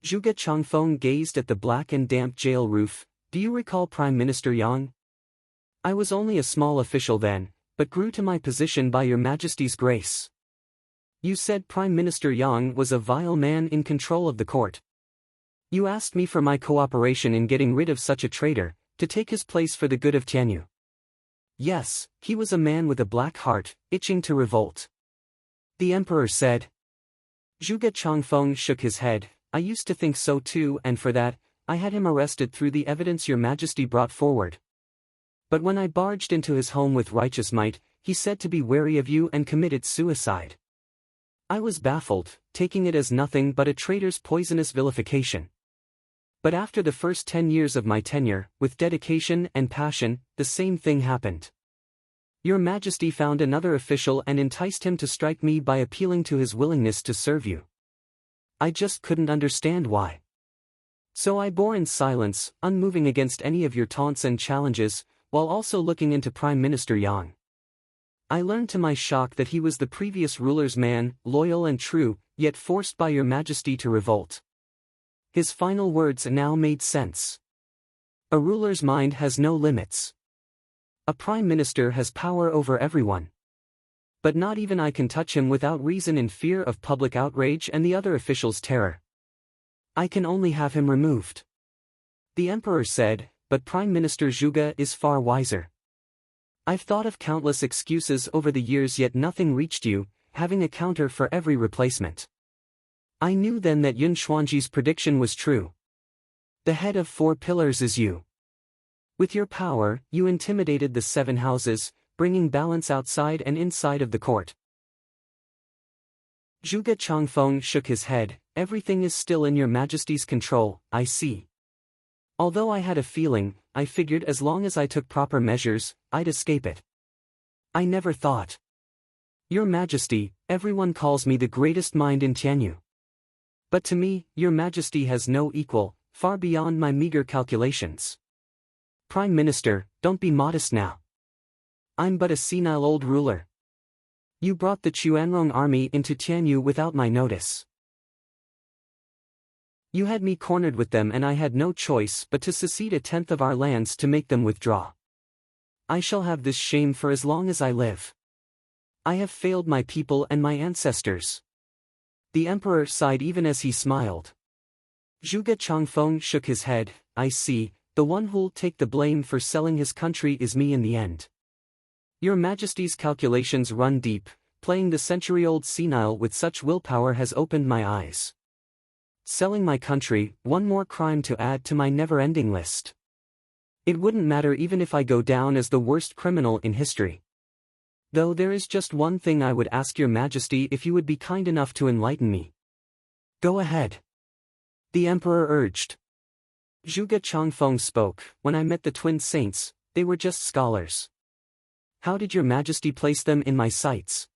Zhuge Changfeng gazed at the black and damp jail roof. Do you recall Prime Minister Yang? I was only a small official then, but grew to my position by your Majesty's grace. You said Prime Minister Yang was a vile man in control of the court. You asked me for my cooperation in getting rid of such a traitor, to take his place for the good of Tianyu. Yes, he was a man with a black heart, itching to revolt. The emperor said. Zhuge Changfeng shook his head. I used to think so too, and for that, I had him arrested through the evidence your Majesty brought forward. But when I barged into his home with righteous might, he said to be wary of you and committed suicide. I was baffled, taking it as nothing but a traitor's poisonous vilification. But after the first 10 years of my tenure, with dedication and passion, the same thing happened. Your Majesty found another official and enticed him to strike me by appealing to his willingness to serve you. I just couldn't understand why. So I bore in silence, unmoving against any of your taunts and challenges, while also looking into Prime Minister Yang. I learned to my shock that he was the previous ruler's man, loyal and true, yet forced by your Majesty to revolt. His final words now made sense. A ruler's mind has no limits. A prime minister has power over everyone. But not even I can touch him without reason in fear of public outrage and the other officials' terror. I can only have him removed. The emperor said, but Prime Minister Zhuge is far wiser. I've thought of countless excuses over the years, yet nothing reached you, having a counter for every replacement. I knew then that Yun Xuanji's prediction was true. The head of 4 pillars is you. With your power, you intimidated the 7 houses, bringing balance outside and inside of the court. Zhuge Changfeng shook his head. Everything is still in your Majesty's control, I see. Although I had a feeling, I figured as long as I took proper measures, I'd escape it. I never thought. Your Majesty, everyone calls me the greatest mind in Tianyu. But to me, your Majesty has no equal, far beyond my meager calculations. Prime Minister, don't be modest now. I'm but a senile old ruler. You brought the Chuanrong army into Tianyu without my notice. You had me cornered with them and I had no choice but to secede 1/10 of our lands to make them withdraw. I shall have this shame for as long as I live. I have failed my people and my ancestors. The emperor sighed even as he smiled. Zhuge Changfeng shook his head. I see, the one who'll take the blame for selling his country is me in the end. Your Majesty's calculations run deep. Playing the century-old senile with such willpower has opened my eyes. Selling my country, one more crime to add to my never-ending list. It wouldn't matter even if I go down as the worst criminal in history. Though there is just one thing I would ask your Majesty, if you would be kind enough to enlighten me. Go ahead. The emperor urged. Zhuge Changfeng spoke. When I met the twin saints, they were just scholars. How did your Majesty place them in my sights?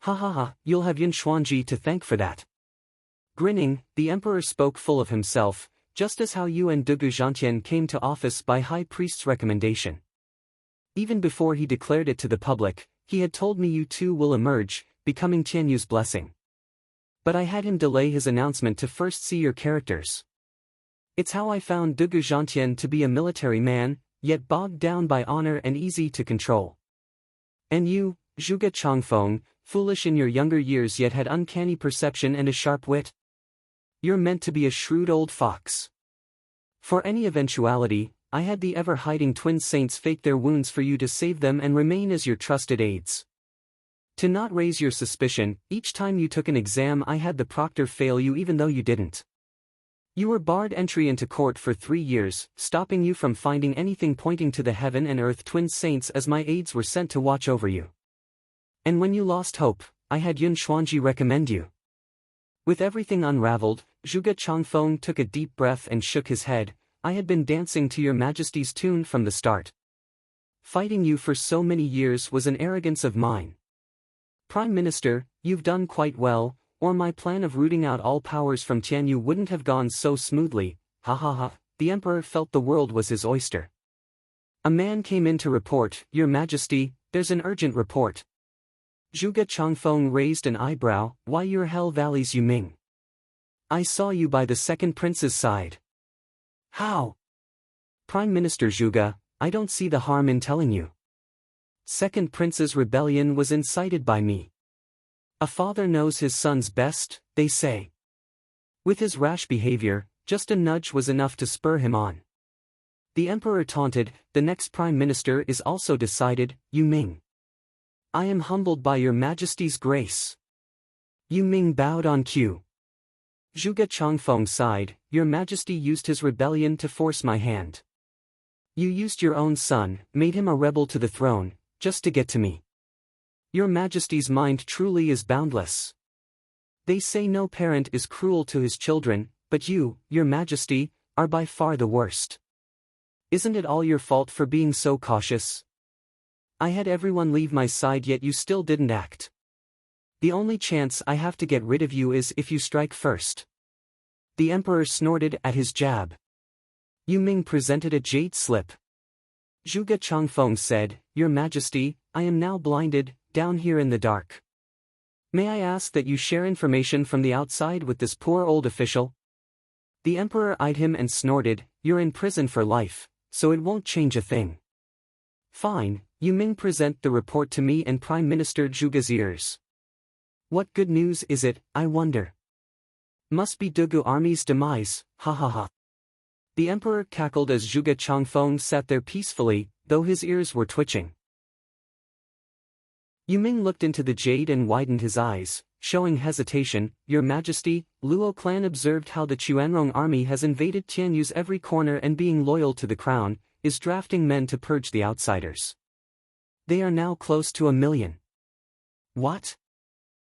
Ha ha ha, you'll have Yun Xuanji to thank for that. Grinning, the emperor spoke full of himself, just as how you and Dugu Zhantian came to office by high priest's recommendation. Even before he declared it to the public, he had told me you two will emerge, becoming Tianyu's blessing. But I had him delay his announcement to first see your characters. It's how I found Dugu Zhantian to be a military man, yet bogged down by honor and easy to control. And you, Zhuge Changfeng, foolish in your younger years yet had uncanny perception and a sharp wit? You're meant to be a shrewd old fox. For any eventuality, I had the ever-hiding twin saints fake their wounds for you to save them and remain as your trusted aides. To not raise your suspicion, each time you took an exam I had the proctor fail you even though you didn't. You were barred entry into court for 3 years, stopping you from finding anything pointing to the heaven and earth twin saints as my aides were sent to watch over you. And when you lost hope, I had Yun Xuanji recommend you. With everything unraveled, Zhuge Changfeng took a deep breath and shook his head. I had been dancing to your majesty's tune from the start. Fighting you for so many years was an arrogance of mine. Prime Minister, you've done quite well, or my plan of rooting out all powers from Tianyu wouldn't have gone so smoothly. Ha ha ha. The emperor felt the world was his oyster. A man came in to report, Your Majesty, there's an urgent report. Zhuge Changfeng raised an eyebrow. Why your Hell Valley's Yu Ming? I saw you by the second prince's side. How? Prime Minister Zhuge, I don't see the harm in telling you. Second prince's rebellion was incited by me. A father knows his son's best, they say. With his rash behavior, just a nudge was enough to spur him on. The emperor taunted, the next prime minister is also decided, Yu Ming. I am humbled by your majesty's grace. Yu Ming bowed on cue. Zhuge Changfeng sighed, Your Majesty used his rebellion to force my hand. You used your own son, made him a rebel to the throne, just to get to me. Your Majesty's mind truly is boundless. They say no parent is cruel to his children, but you, Your Majesty, are by far the worst. Isn't it all your fault for being so cautious? I had everyone leave my side yet you still didn't act. The only chance I have to get rid of you is if you strike first. The emperor snorted at his jab. Yu Ming presented a jade slip. Zhuge Changfeng said, Your Majesty, I am now blinded, down here in the dark. May I ask that you share information from the outside with this poor old official? The emperor eyed him and snorted, You're in prison for life, so it won't change a thing. Fine, Yu Ming, present the report to me and Prime Minister Zhuge's ears. What good news is it, I wonder? Must be Dugu army's demise, ha ha ha. The emperor cackled as Zhuge Changfeng sat there peacefully, though his ears were twitching. Yu Ming looked into the jade and widened his eyes, showing hesitation. Your Majesty, Luo clan observed how the Chuanrong army has invaded Tianyu's every corner and being loyal to the crown, is drafting men to purge the outsiders. They are now close to 1 million. What?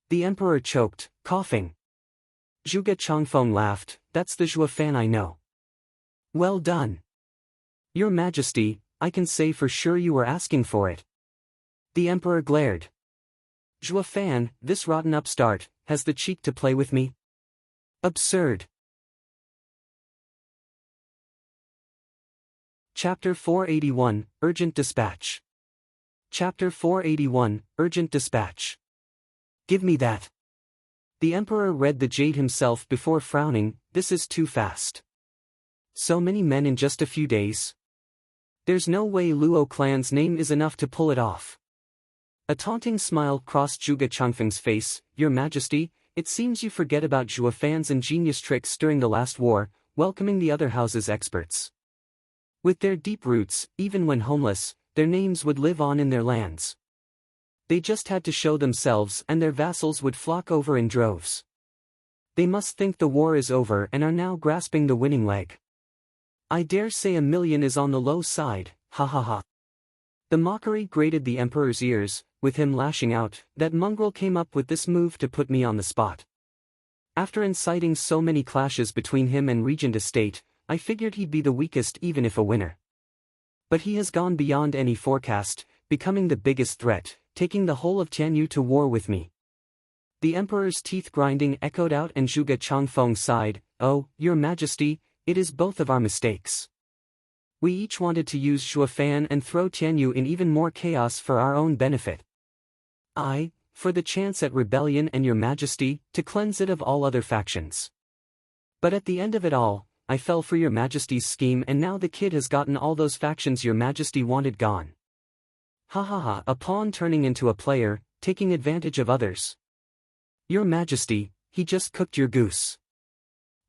The emperor choked, coughing. Zhuge Changfeng laughed, That's the Zhua fan I know. Well done. Your Majesty, I can say for sure you were asking for it. The emperor glared. Zhua fan, this rotten upstart, has the cheek to play with me? Absurd. Chapter 481, Urgent Dispatch. Chapter 481, Urgent Dispatch. Give me that. The emperor read the jade himself before frowning, This is too fast. So many men in just a few days? There's no way Luo clan's name is enough to pull it off. A taunting smile crossed Zhuge Changfeng's face. Your Majesty, it seems you forget about Zhua fan's ingenious tricks during the last war, welcoming the other house's experts. With their deep roots, even when homeless, their names would live on in their lands. They just had to show themselves and their vassals would flock over in droves. They must think the war is over and are now grasping the winning leg. I dare say 1 million is on the low side, ha ha ha. The mockery grated the emperor's ears, with him lashing out, That mongrel came up with this move to put me on the spot. After inciting so many clashes between him and Regent Estate, I figured he'd be the weakest even if a winner. But he has gone beyond any forecast, becoming the biggest threat, taking the whole of Tianyu to war with me. The emperor's teeth grinding echoed out and Zhuge Changfeng sighed, Oh, Your Majesty, it is both of our mistakes. We each wanted to use Zhua fan and throw Tianyu in even more chaos for our own benefit. I, for the chance at rebellion and your majesty, to cleanse it of all other factions. But at the end of it all, I fell for your majesty's scheme and now the kid has gotten all those factions your majesty wanted gone. Ha ha ha, a pawn turning into a player, taking advantage of others. Your majesty, he just cooked your goose.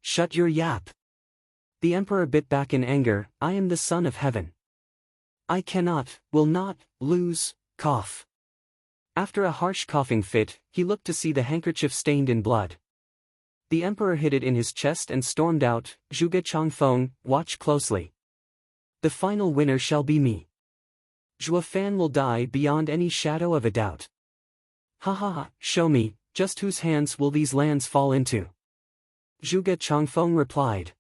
Shut your yap. The emperor bit back in anger, I am the son of heaven. I cannot, will not, lose, cough. After a harsh coughing fit, he looked to see the handkerchief stained in blood. The emperor hid it in his chest and stormed out, Zhuge Changfeng, watch closely. The final winner shall be me. Zhou Fan will die beyond any shadow of a doubt. Ha ha ha, show me, just whose hands will these lands fall into? Zhuge Changfeng replied.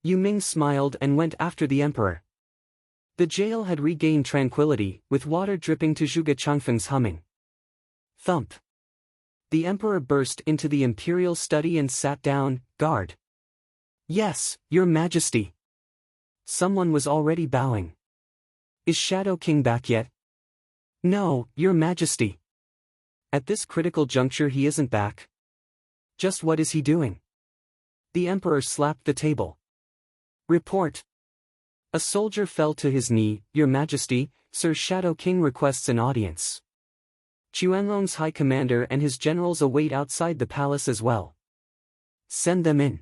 Yu Ming smiled and went after the emperor. The jail had regained tranquility, with water dripping to Zhuge Changfeng's humming. Thump. The emperor burst into the imperial study and sat down, guard. Yes, your majesty. Someone was already bowing. Is Shadow King back yet? No, your majesty. At this critical juncture he isn't back. Just what is he doing? The emperor slapped the table. Report. A soldier fell to his knee, Your Majesty, Sir Shadow King requests an audience. Chuanlong's high commander and his generals await outside the palace as well. Send them in.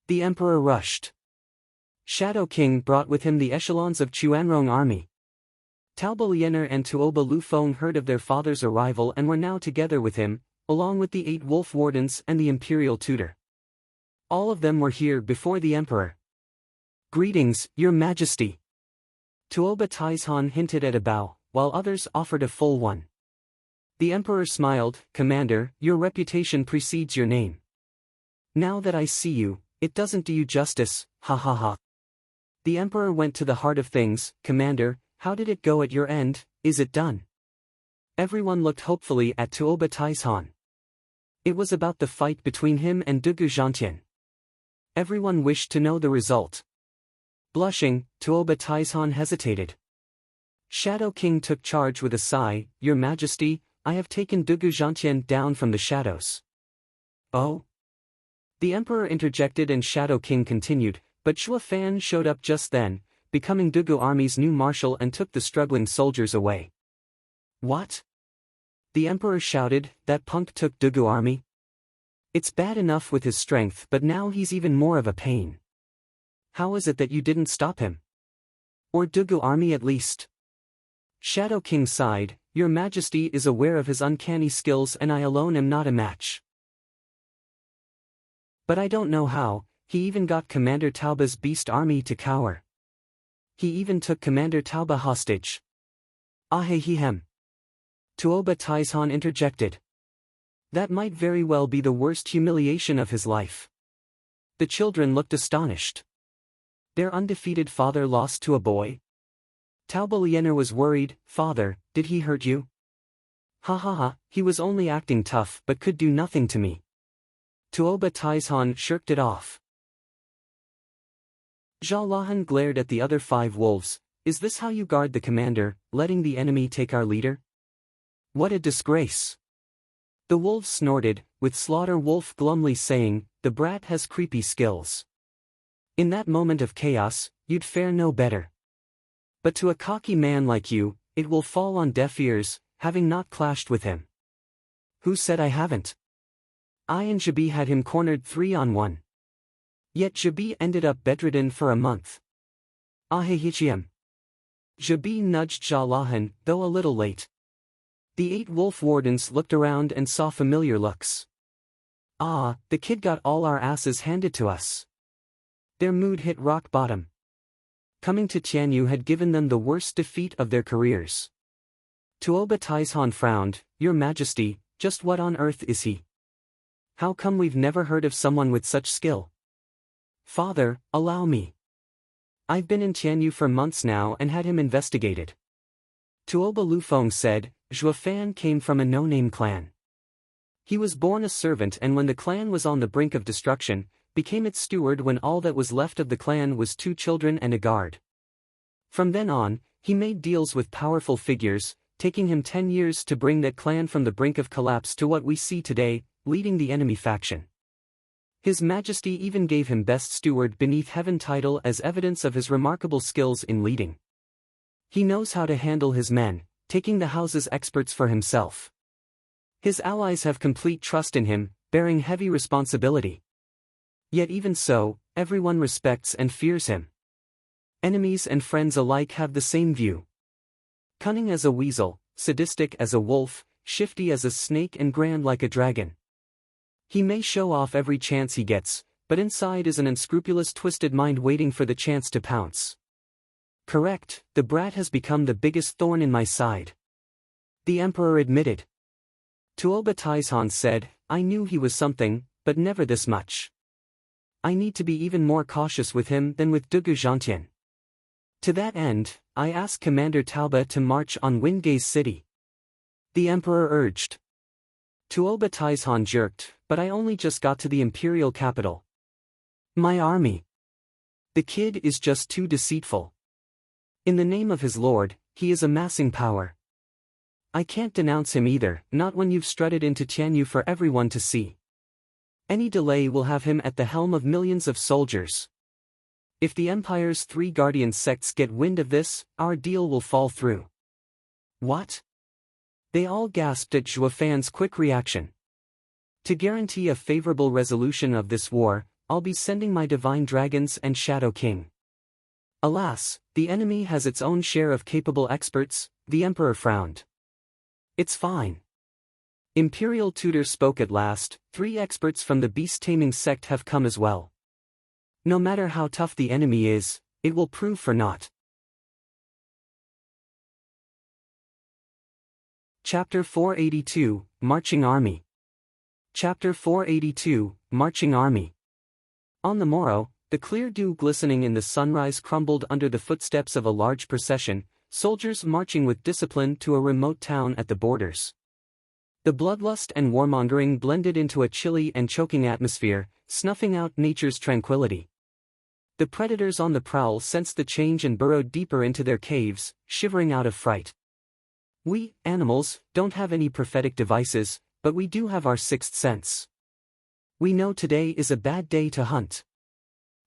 The emperor rushed. Shadow King brought with him the echelons of Chuanrong army. Taoba Lianer and Tuoba Lufeng heard of their father's arrival and were now together with him, along with the 8 wolf wardens and the imperial tutor. All of them were here before the emperor. Greetings, your majesty. Tuoba Taizhan hinted at a bow, while others offered a full one. The emperor smiled, Commander, your reputation precedes your name. Now that I see you, it doesn't do you justice, ha ha ha. The emperor went to the heart of things, Commander, how did it go at your end, is it done? Everyone looked hopefully at Tuoba Taizhan. It was about the fight between him and Dugu Zhantian. Everyone wished to know the result. Blushing, Tuoba Taizhan hesitated. Shadow King took charge with a sigh, Your Majesty, I have taken Dugu Zhantian down from the shadows. Oh? The emperor interjected and Shadow King continued, but Zhou Fan showed up just then, becoming Dugu army's new marshal and took the struggling soldiers away. What? The emperor shouted, that punk took Dugu army? It's bad enough with his strength but now he's even more of a pain. How is it that you didn't stop him? Or Dugu army at least? Shadow King sighed, Your Majesty is aware of his uncanny skills and I alone am not a match. But I don't know how, he even got Commander Taoba's beast army to cower. He even took Commander Taoba hostage. Ahehem. Tuoba Taizhan interjected. That might very well be the worst humiliation of his life. The children looked astonished. Their undefeated father lost to a boy? Taoba Lianer was worried, Father, did he hurt you? Ha ha ha, he was only acting tough but could do nothing to me. Tuoba Taizhan shirked it off. Zhao Lahan glared at the other 5 wolves, is this how you guard the commander, letting the enemy take our leader? What a disgrace. The wolves snorted, with Slaughter Wolf glumly saying, the brat has creepy skills. In that moment of chaos, you'd fare no better. But to a cocky man like you, it will fall on deaf ears, having not clashed with him. Who said I haven't? I and Jabi had him cornered 3-on-1. Yet Jabi ended up bedridden for a month. Ahehichiam. Jabi nudged Zhao Lahan, though a little late. The 8 wolf wardens looked around and saw familiar looks. Ah, the kid got all our asses handed to us. Their mood hit rock bottom. Coming to Tianyu had given them the worst defeat of their careers. Tuoba Taizhan frowned, Your Majesty, just what on earth is he? How come we've never heard of someone with such skill? Father, allow me. I've been in Tianyu for months now and had him investigated. Tuoba Lufeng said, Zhou Fan came from a no-name clan. He was born a servant and when the clan was on the brink of destruction, became its steward when all that was left of the clan was 2 children and a guard. From then on, he made deals with powerful figures, taking him 10 years to bring that clan from the brink of collapse to what we see today, leading the enemy faction. His Majesty even gave him Best Steward beneath Heaven title as evidence of his remarkable skills in leading. He knows how to handle his men, taking the house's experts for himself. His allies have complete trust in him, bearing heavy responsibility. Yet even so, everyone respects and fears him. Enemies and friends alike have the same view. Cunning as a weasel, sadistic as a wolf, shifty as a snake and grand like a dragon. He may show off every chance he gets, but inside is an unscrupulous twisted mind waiting for the chance to pounce. Correct, the brat has become the biggest thorn in my side. The emperor admitted. Tuoba Taizhan said, I knew he was something, but never this much. I need to be even more cautious with him than with Dugu Zhantian. To that end, I asked Commander Tauba to march on Wingay's city. The emperor urged. Tuoba Taizhan jerked, but I only just got to the imperial capital. My army. The kid is just too deceitful. In the name of his lord, he is amassing power. I can't denounce him either, not when you've strutted into Tianyu for everyone to see. Any delay will have him at the helm of millions of soldiers. If the Empire's 3 guardian sects get wind of this, our deal will fall through. What? They all gasped at Zhuo Fan's quick reaction. To guarantee a favorable resolution of this war, I'll be sending my divine dragons and Shadow King. Alas, the enemy has its own share of capable experts, the emperor frowned. It's fine. Imperial Tutor spoke at last, 3 experts from the beast-taming sect have come as well. No matter how tough the enemy is, it will prove for naught. Chapter 482, Marching Army. Chapter 482, Marching Army. On the morrow, the clear dew glistening in the sunrise crumbled under the footsteps of a large procession, soldiers marching with discipline to a remote town at the borders. The bloodlust and warmongering blended into a chilly and choking atmosphere, snuffing out nature's tranquility. The predators on the prowl sensed the change and burrowed deeper into their caves, shivering out of fright. We, animals, don't have any prophetic devices, but we do have our 6th sense. We know today is a bad day to hunt.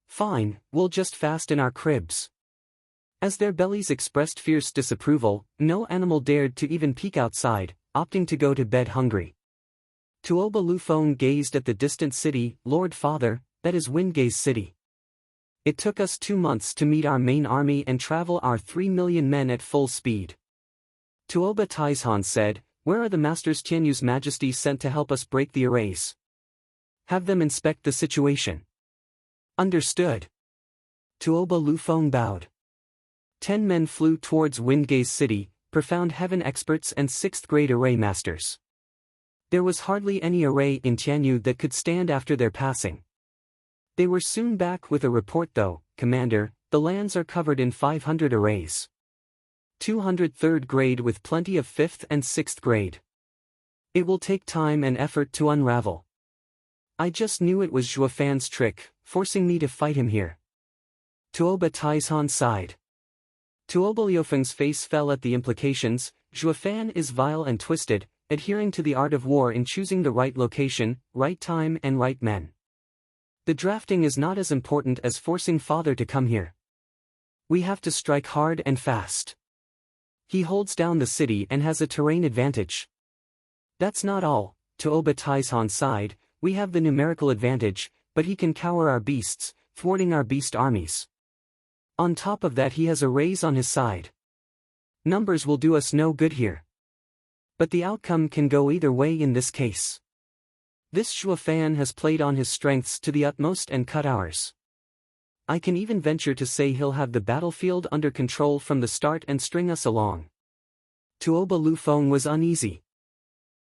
Fine, we'll just fast in our cribs. As their bellies expressed fierce disapproval, no animal dared to even peek outside, opting to go to bed hungry. Tuoba Lufeng gazed at the distant city. Lord Father, that is Wingay's city. It took us 2 months to meet our main army and travel our 3 million men at full speed. Tuoba Taizhan said, where are the masters Tianyu's Majesty sent to help us break the arrays? Have them inspect the situation. Understood. Tuoba Lufeng bowed. 10 men flew towards Wingay's city, profound heaven experts and 6th-grade array masters. There was hardly any array in Tianyu that could stand after their passing. They were soon back with a report though, Commander, the lands are covered in 500 arrays. 200 3rd grade with plenty of 5th and 6th grade. It will take time and effort to unravel. I just knew it was Zhuo Fan's trick, forcing me to fight him here. Tuoba Taizhan sighed. Tuoba Liufeng's face fell at the implications. Zhuo Fan is vile and twisted, adhering to the art of war in choosing the right location, right time and right men. The drafting is not as important as forcing father to come here. We have to strike hard and fast. He holds down the city and has a terrain advantage. That's not all, Tuoba Taizhan sighed, we have the numerical advantage, but he can cower our beasts, thwarting our beast armies. On top of that he has arrays on his side. Numbers will do us no good here. But the outcome can go either way in this case. This Zhuo Fan has played on his strengths to the utmost and cut ours. I can even venture to say he'll have the battlefield under control from the start and string us along. Tuoba Lufeng was uneasy.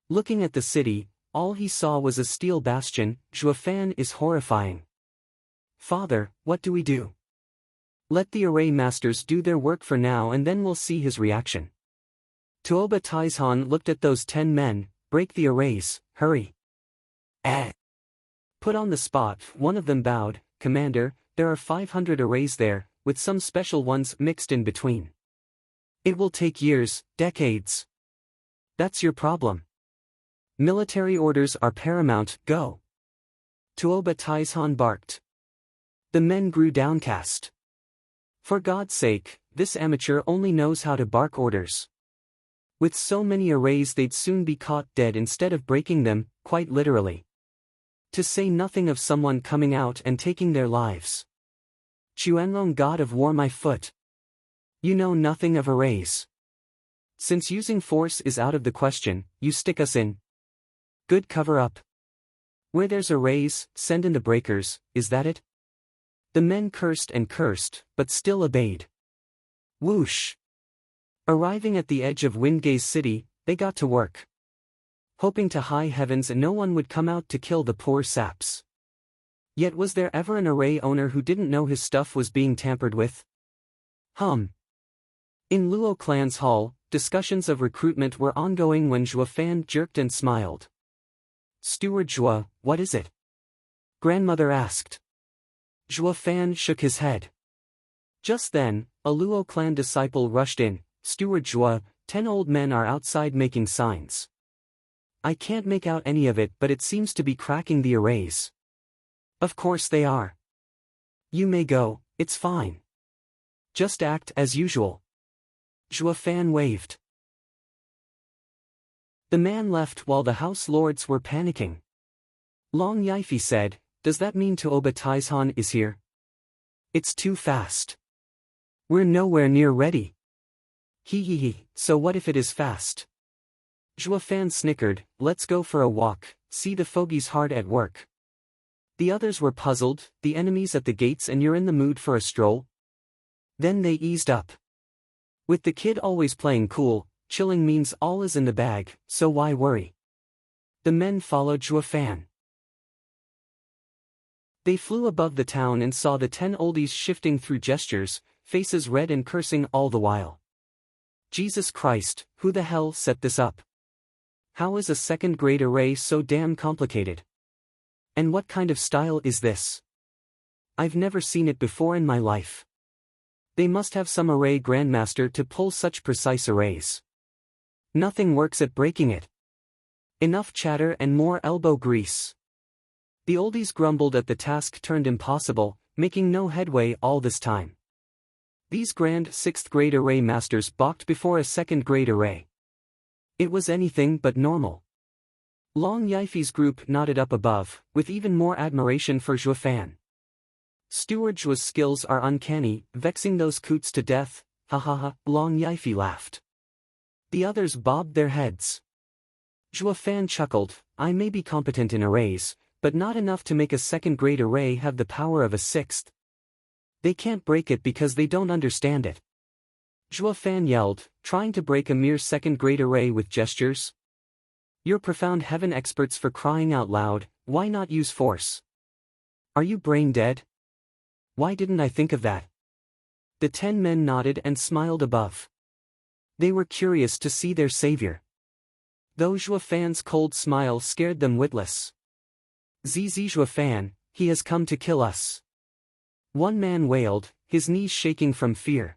Looking at the city, all he saw was a steel bastion. Zhuo Fan is horrifying. Father, what do we do? Let the array masters do their work for now and then we'll see his reaction. Tuoba Taizhan looked at those 10 men, break the arrays, hurry. Put on the spot, one of them bowed, Commander, there are 500 arrays there, with some special ones mixed in between. It will take years, decades. That's your problem. Military orders are paramount, go. Tuoba Taizhan barked. The men grew downcast. For God's sake, this amateur only knows how to bark orders. With so many arrays they'd soon be caught dead instead of breaking them, quite literally. To say nothing of someone coming out and taking their lives. Chuanlong, god of war, my foot. You know nothing of arrays. Since using force is out of the question, you stick us in. Good cover up. Where there's arrays, send in the breakers, is that it? The men cursed and cursed, but still obeyed. Whoosh! Arriving at the edge of Windgaze City, they got to work. Hoping to high heavens no one would come out to kill the poor saps. Yet was there ever an array owner who didn't know his stuff was being tampered with? In Luo Clan's hall, discussions of recruitment were ongoing when Zhuo Fan jerked and smiled. Steward Zhuo, what is it? Grandmother asked. Zhuo Fan shook his head. Just then, a Luo Clan disciple rushed in. Steward Zhuo, 10 old men are outside making signs. I can't make out any of it, but it seems to be cracking the arrays. Of course they are. You may go, it's fine. Just act as usual. Zhuo Fan waved. The man left while the house lords were panicking. Long Yifi said, does that mean Tuoba Taizhan is here? It's too fast. We're nowhere near ready. Hee, so what if it is fast? Zhuo Fan snickered, let's go for a walk, see the fogies hard at work. The others were puzzled, the enemies at the gates and you're in the mood for a stroll? Then they eased up. With the kid always playing cool, chilling means all is in the bag, so why worry? The men followed Zhuo Fan. They flew above the town and saw the 10 oldies shifting through gestures, faces red and cursing all the while. Jesus Christ, who the hell set this up? How is a second-grade array so damn complicated? And what kind of style is this? I've never seen it before in my life. They must have some array grandmaster to pull such precise arrays. Nothing works at breaking it. Enough chatter and more elbow grease. The oldies grumbled at the task turned impossible, making no headway all this time. These grand 6th-grade array masters balked before a 2nd-grade array. It was anything but normal. Long Yifi's group nodded up above, with even more admiration for Zhuo Fan. Steward Zhuo's skills are uncanny, vexing those coots to death, ha ha ha, Long Yifi laughed. The others bobbed their heads. Zhuo Fan chuckled, I may be competent in arrays, but not enough to make a 2nd-grade array have the power of a 6th. They can't break it because they don't understand it. Zhuo Fan yelled, trying to break a mere 2nd-grade array with gestures? You're profound heaven experts for crying out loud, why not use force? Are you brain dead? Why didn't I think of that? The 10 men nodded and smiled above. They were curious to see their savior. Though Zhuo Fan's cold smile scared them witless. ZZ Zhuo Fan, he has come to kill us. One man wailed, his knees shaking from fear.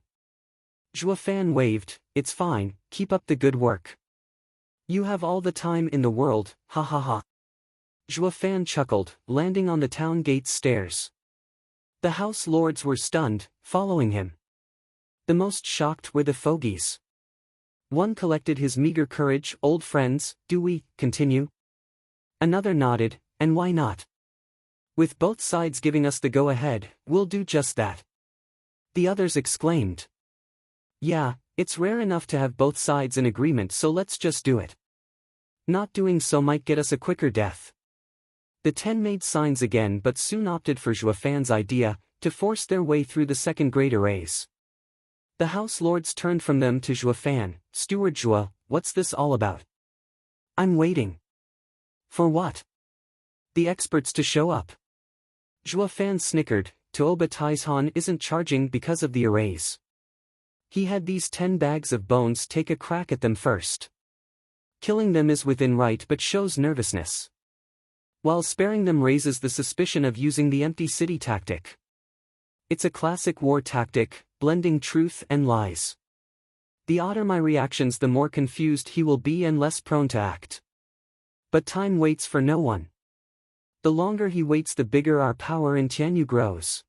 Zhuo Fan waved, it's fine, keep up the good work. You have all the time in the world, ha ha ha. Zhuo Fan chuckled, landing on the town gate's stairs. The house lords were stunned, following him. The most shocked were the fogies. One collected his meager courage, old friends, do we continue? Another nodded, and why not? With both sides giving us the go-ahead, we'll do just that. The others exclaimed. Yeah, it's rare enough to have both sides in agreement, so let's just do it. Not doing so might get us a quicker death. The 10 made signs again but soon opted for Zhuo Fan's idea, to force their way through the 2nd-grade arrays. The house lords turned from them to Zhuo Fan, Steward Zhuo, what's this all about? I'm waiting. For what? The experts to show up. Zhuo Fan snickered, Tuoba Taizhan isn't charging because of the arrays. He had these 10 bags of bones take a crack at them first. Killing them is within right but shows nervousness. While sparing them raises the suspicion of using the empty city tactic. It's a classic war tactic, blending truth and lies. The odder my reactions, the more confused he will be and less prone to act. But time waits for no one. The longer he waits, the bigger our power in Tianyu grows.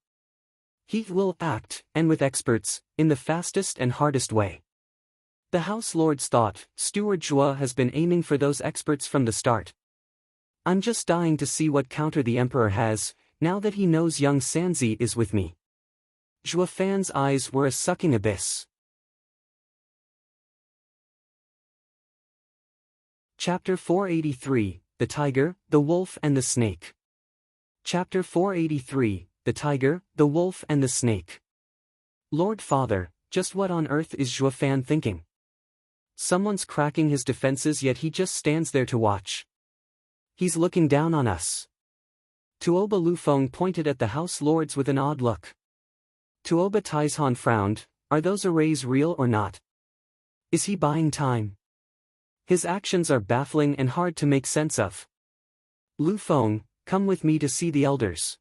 He will act, and with experts, in the fastest and hardest way. The House Lords thought, Steward Zhuo has been aiming for those experts from the start. I'm just dying to see what counter the Emperor has, now that he knows young Sanzi is with me. Zhuo Fan's eyes were a sucking abyss. Chapter 483, The Tiger, the Wolf and the Snake. Chapter 483, The Tiger, the Wolf and the Snake. Lord Father, just what on earth is Zhuo Fan thinking? Someone's cracking his defenses, yet he just stands there to watch. He's looking down on us. Tuoba Lufeng pointed at the House Lords with an odd look. Tuoba Taizhan frowned. Are those arrays real or not? Is he buying time? His actions are baffling and hard to make sense of. Lufeng, come with me to see the elders.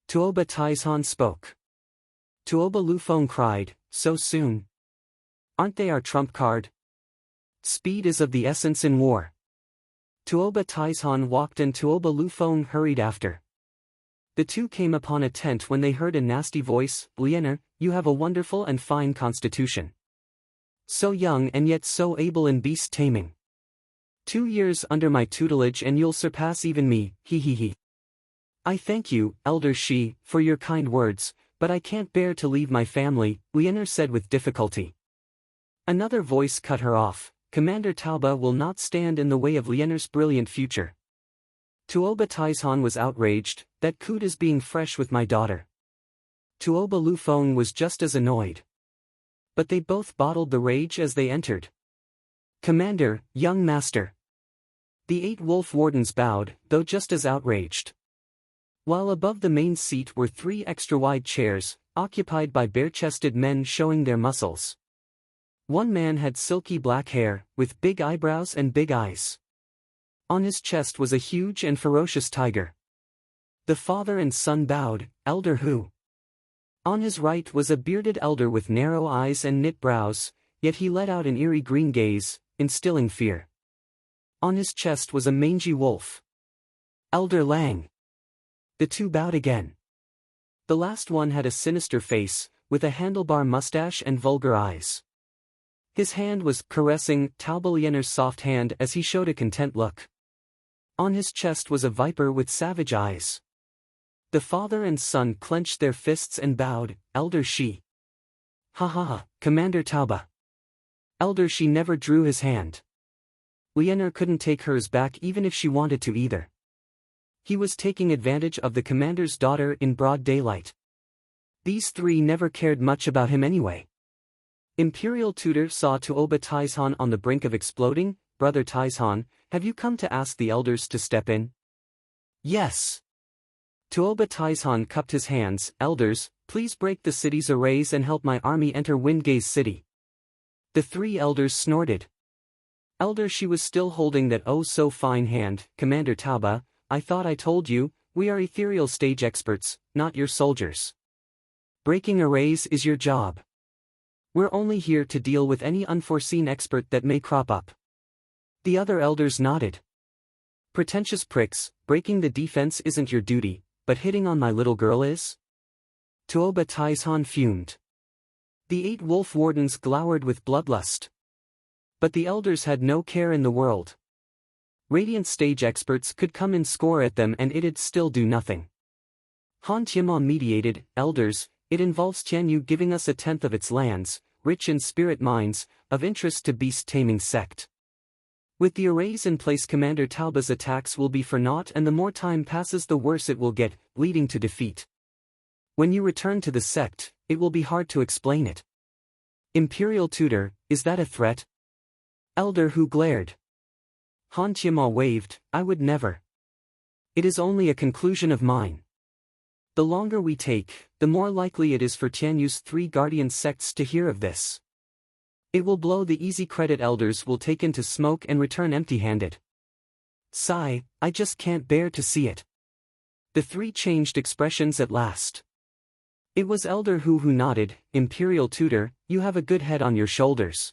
Tuoba Taizhan spoke. Tuoba Lufeng cried, so soon? Aren't they our trump card? Speed is of the essence in war. Tuoba Taizhan walked and Tuoba Lufeng hurried after. The two came upon a tent when they heard a nasty voice, Lianer, you have a wonderful and fine constitution. So young and yet so able in beast taming. 2 years under my tutelage and you'll surpass even me, he. I thank you, Elder Shi, for your kind words, but I can't bear to leave my family, Lianer said with difficulty. Another voice cut her off, Commander Tauba will not stand in the way of Lianer's brilliant future. Tuoba Taizhan was outraged, that coot is being fresh with my daughter. Tuoba Lufeng was just as annoyed. But they both bottled the rage as they entered. Commander, young master. The 8 wolf wardens bowed, though just as outraged. While above the main seat were 3 extra-wide chairs, occupied by bare-chested men showing their muscles. One man had silky black hair, with big eyebrows and big eyes. On his chest was a huge and ferocious tiger. The father and son bowed, Elder Hu. On his right was a bearded elder with narrow eyes and knit brows, yet he let out an eerie green gaze, instilling fear. On his chest was a mangy wolf. Elder Lang. The two bowed again. The last one had a sinister face, with a handlebar mustache and vulgar eyes. His hand was caressing Tauba Lianer's soft hand as he showed a content look. On his chest was a viper with savage eyes. The father and son clenched their fists and bowed, Elder Shi. Ha, Commander Tauba. Elder Shi never drew his hand. Lianer couldn't take hers back even if she wanted to either. He was taking advantage of the commander's daughter in broad daylight. These 3 never cared much about him anyway. Imperial Tutor saw Tuoba Taizhan on the brink of exploding. Brother Taizhan, have you come to ask the elders to step in? Yes. Tuoba Taizhan cupped his hands. Elders, please break the city's arrays and help my army enter Windgaze City. The 3 elders snorted. Elder Shi was still holding that oh-so-fine hand. Commander Tauba, I thought I told you, we are ethereal stage experts, not your soldiers. Breaking arrays is your job. We're only here to deal with any unforeseen expert that may crop up. The other elders nodded. Pretentious pricks, breaking the defense isn't your duty, but hitting on my little girl is? Tuoba Taizhan fumed. The 8 wolf wardens glowered with bloodlust. But the elders had no care in the world. Radiant stage experts could come and score at them and it'd still do nothing. Han Tianma mediated, elders, it involves Tianyu giving us 1/10 of its lands, rich in spirit mines, of interest to beast-taming sect. With the arrays in place, Commander Tauba's attacks will be for naught, and the more time passes the worse it will get, leading to defeat. When you return to the sect, it will be hard to explain it. Imperial Tutor, is that a threat? Elder Hu glared. Han Tianma waved, I would never. It is only a conclusion of mine. The longer we take, the more likely it is for Tianyu's 3 guardian sects to hear of this. It will blow the easy credit elders will take into smoke and return empty-handed. Sigh, I just can't bear to see it. The 3 changed expressions at last. It was Elder who nodded. Imperial tutor, you have a good head on your shoulders.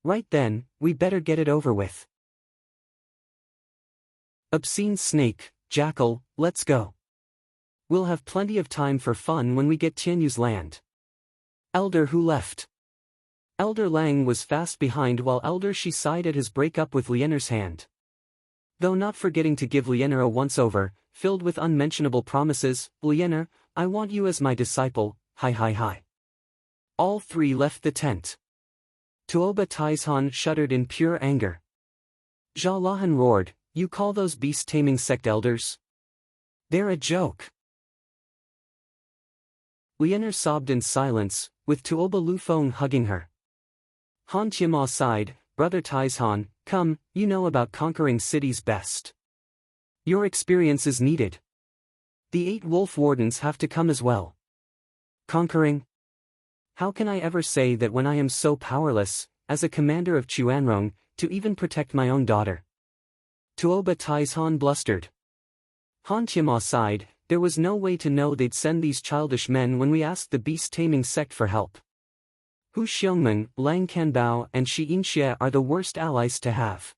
Right then, we better get it over with. Obscene snake, jackal, let's go. We'll have plenty of time for fun when we get Tianyu's land. Elder who left. Elder Lang was fast behind while Elder Shi sighed at his breakup with Lienner's hand. Though not forgetting to give Lienner a once-over, filled with unmentionable promises, Lienner, I want you as my disciple, hi. All three left the tent. Tuoba Taizhan shuddered in pure anger. Jia Lahan roared, you call those beast-taming sect elders? They're a joke. Lienner sobbed in silence, with Tuoba Lufeng hugging her. Han Qianma sighed, Brother Taizhan, come, you know about conquering cities best. Your experience is needed. The 8 wolf wardens have to come as well. Conquering? How can I ever say that when I am so powerless, as a commander of Chuanrong, to even protect my own daughter? Tuoba Taizhan blustered. Han Qianma sighed, there was no way to know they'd send these childish men when we asked the beast-taming sect for help. Hu Xiongmeng, Lang Canbao and Shi Yinxie are the worst allies to have.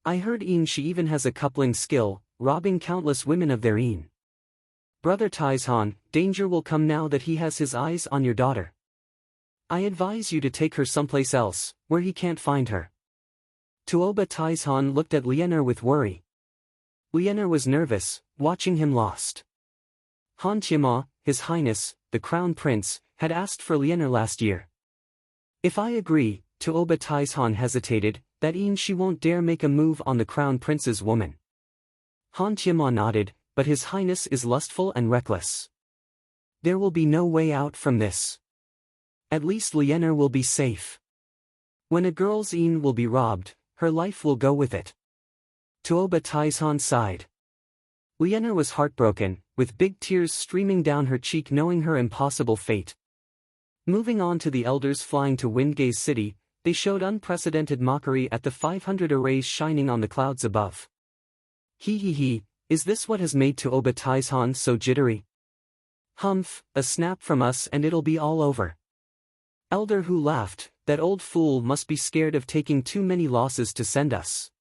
I heard Yinxie even has a coupling skill, robbing countless women of their yin. Brother Taizhan, danger will come now that he has his eyes on your daughter. I advise you to take her someplace else, where he can't find her. Tuoba Taizhan looked at Lienner with worry. Lienner was nervous, watching him lost. Han Qianma, His Highness, the Crown Prince, had asked for Lienner last year. If I agree, Tuoba Taizhan hesitated, that means she won't dare make a move on the Crown Prince's woman. Han Qianma nodded, but His Highness is lustful and reckless. There will be no way out from this. At least Lienner will be safe. When a girl's yin will be robbed, her life will go with it. Tuoba Taizhan sighed. Lienner was heartbroken, with big tears streaming down her cheek knowing her impossible fate. Moving on to the elders flying to Windgaze City, they showed unprecedented mockery at the 500 arrays shining on the clouds above. He, is this what has made Tuoba Taizhan so jittery? Humph, a snap from us and it'll be all over. Elder Hu laughed, that old fool must be scared of taking too many losses to send us.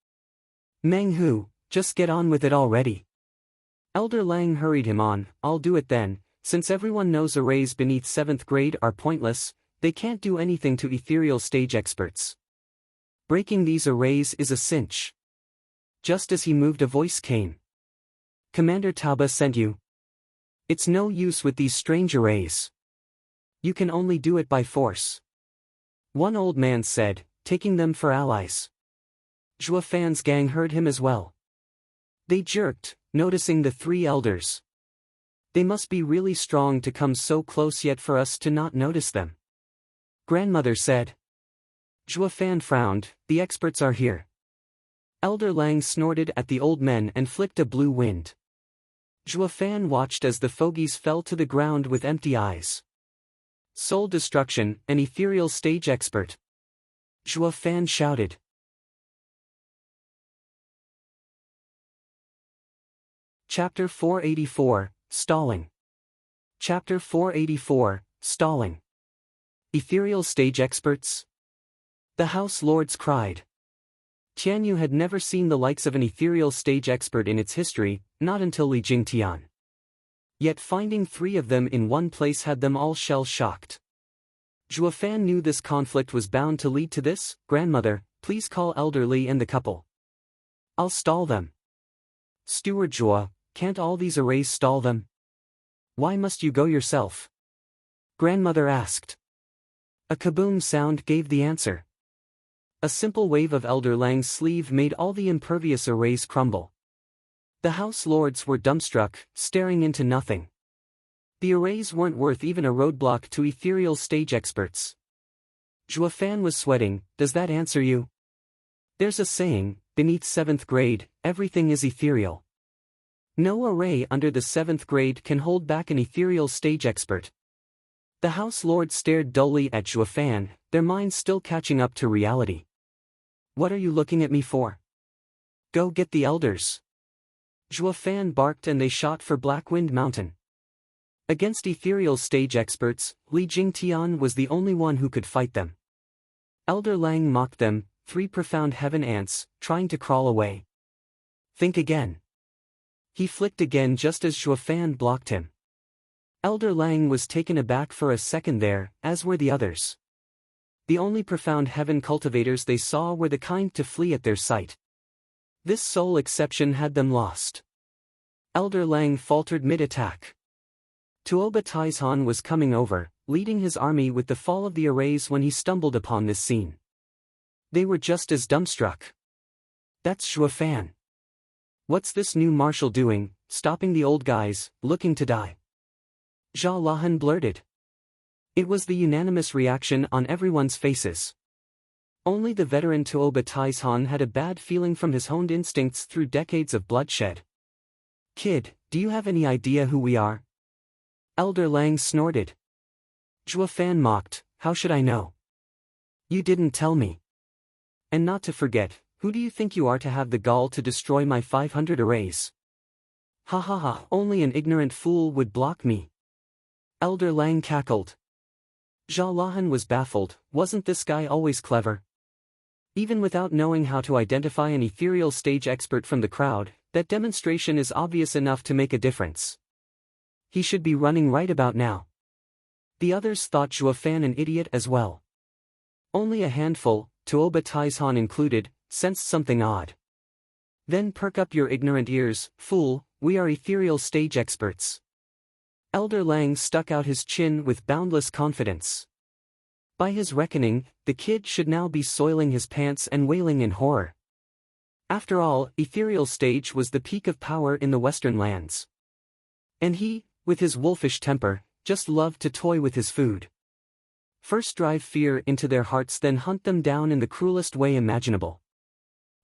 Meng Hu, just get on with it already. Elder Lang hurried him on, I'll do it then, since everyone knows arrays beneath 7th grade are pointless, they can't do anything to ethereal stage experts. Breaking these arrays is a cinch. Just as he moved a voice came. Commander Tauba sent you. It's no use with these strange arrays. You can only do it by force. One old man said, taking them for allies. Zhua Fan's gang heard him as well. They jerked, noticing the 3 elders. They must be really strong to come so close yet for us to not notice them. Grandmother said. Zhua Fan frowned, the experts are here. Elder Lang snorted at the old men and flicked a blue wind. Zhua Fan watched as the fogies fell to the ground with empty eyes. Soul destruction, an ethereal stage expert. Zhua Fan shouted. Chapter 484, Stalling. Chapter 484, Stalling. Ethereal stage experts? The House Lords cried. Tianyu had never seen the likes of an ethereal stage expert in its history, not until Li Jingtian. Yet finding 3 of them in one place had them all shell-shocked. Zhua Fan knew this conflict was bound to lead to this. Grandmother, please call Elder Li and the couple. I'll stall them. Steward Zhua, can't all these arrays stall them? Why must you go yourself? Grandmother asked. A kaboom sound gave the answer. A simple wave of Elder Lang's sleeve made all the impervious arrays crumble. The House Lords were dumbstruck, staring into nothing. The arrays weren't worth even a roadblock to ethereal stage experts. Zhua Fan was sweating, does that answer you? There's a saying, beneath 7th grade, everything is ethereal. No array under the 7th grade can hold back an ethereal stage expert. The House Lords stared dully at Zhua Fan, their minds still catching up to reality. What are you looking at me for? Go get the elders. Zhua Fan barked and they shot for Blackwind Mountain. Against ethereal stage experts, Li Jingtian was the only one who could fight them. Elder Lang mocked them, 3 profound heaven ants, trying to crawl away. Think again. He flicked again just as Zhuofan blocked him. Elder Lang was taken aback for a second there, as were the others. The only profound heaven cultivators they saw were the kind to flee at their sight. This sole exception had them lost. Elder Lang faltered mid-attack. Tuoba Taizhan was coming over, leading his army with the fall of the arrays when he stumbled upon this scene. They were just as dumbstruck. That's Zhuofan. What's this new marshal doing, stopping the old guys, looking to die? Zhao Lahan blurted. It was the unanimous reaction on everyone's faces. Only the veteran Tuoba Taizhan had a bad feeling from his honed instincts through decades of bloodshed. Kid, do you have any idea who we are? Elder Lang snorted. Zhuofan mocked, how should I know? You didn't tell me. And not to forget, who do you think you are to have the gall to destroy my 500 arrays? Ha ha ha, only an ignorant fool would block me. Elder Lang cackled. Zhao Lahan was baffled, wasn't this guy always clever? Even without knowing how to identify an ethereal stage expert from the crowd, that demonstration is obvious enough to make a difference. He should be running right about now. The others thought Zhuofan an idiot as well. Only a handful, Tuoba Taizhan included, sensed something odd. Then perk up your ignorant ears, fool, we are ethereal stage experts. Elder Lang stuck out his chin with boundless confidence. By his reckoning, the kid should now be soiling his pants and wailing in horror. After all, ethereal stage was the peak of power in the Western lands. And he, with his wolfish temper, just loved to toy with his food. First drive fear into their hearts, then hunt them down in the cruelest way imaginable.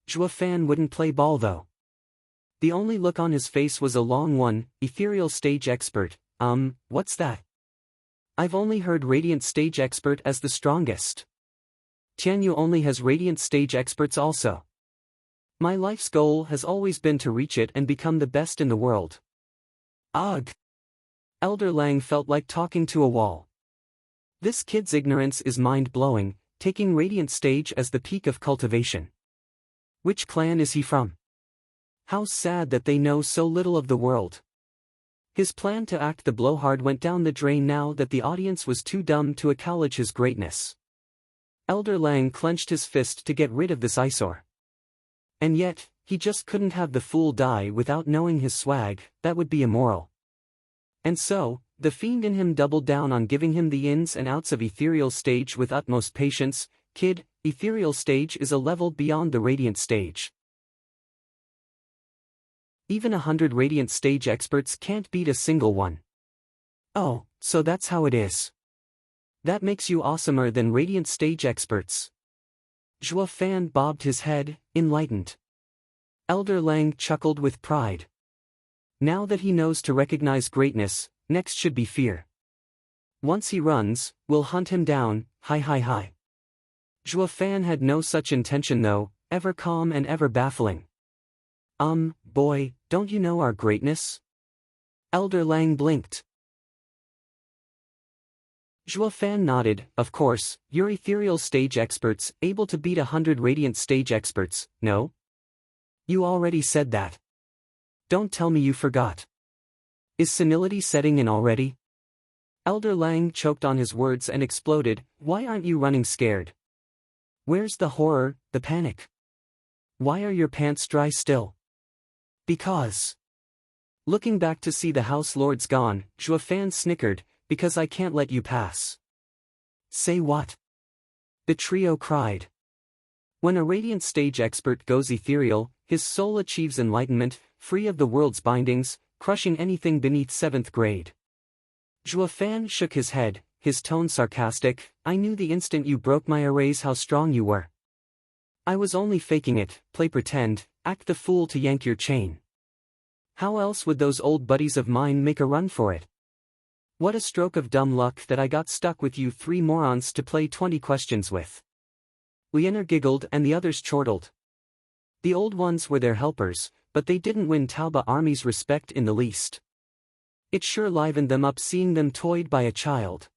Zhuofan wouldn't play ball though. The only look on his face was a long one, ethereal stage expert, what's that? I've only heard radiant stage expert as the strongest. Tianyu only has radiant stage experts also. My life's goal has always been to reach it and become the best in the world. Ugh! Elder Lang felt like talking to a wall. This kid's ignorance is mind-blowing, taking radiant stage as the peak of cultivation. Which clan is he from? How sad that they know so little of the world. His plan to act the blowhard went down the drain now that the audience was too dumb to acknowledge his greatness. Elder Lang clenched his fist to get rid of this eyesore. And yet, he just couldn't have the fool die without knowing his swag, that would be immoral. And so, the fiend in him doubled down on giving him the ins and outs of ethereal stage with utmost patience. Kid, ethereal stage is a level beyond the radiant stage. Even 100 radiant stage experts can't beat a single one. Oh, so that's how it is. That makes you awesomer than radiant stage experts. Zhuofan bobbed his head, enlightened. Elder Lang chuckled with pride. Now that he knows to recognize greatness, next should be fear. Once he runs, we'll hunt him down, hi. Zhuofan had no such intention though, ever calm and ever baffling. Boy, don't you know our greatness? Elder Lang blinked. Zhuofan nodded, of course, you're ethereal stage experts, able to beat 100 radiant stage experts, no? You already said that. Don't tell me you forgot. Is senility setting in already? Elder Lang choked on his words and exploded, why aren't you running scared? Where's the horror, the panic? Why are your pants dry still? Because. Looking back to see the house lords gone, Zhuofan snickered, because I can't let you pass. Say what? The trio cried. When a radiant stage expert goes ethereal, his soul achieves enlightenment, free of the world's bindings, crushing anything beneath 7th grade. Zhuofan shook his head, his tone sarcastic, I knew the instant you broke my arrays how strong you were. I was only faking it, play pretend, act the fool to yank your chain. How else would those old buddies of mine make a run for it? What a stroke of dumb luck that I got stuck with you 3 morons to play 20 questions with. Lianer giggled and the others chortled. The old ones were their helpers, but they didn't win Tauba Army's respect in the least. It sure livened them up seeing them toyed by a child.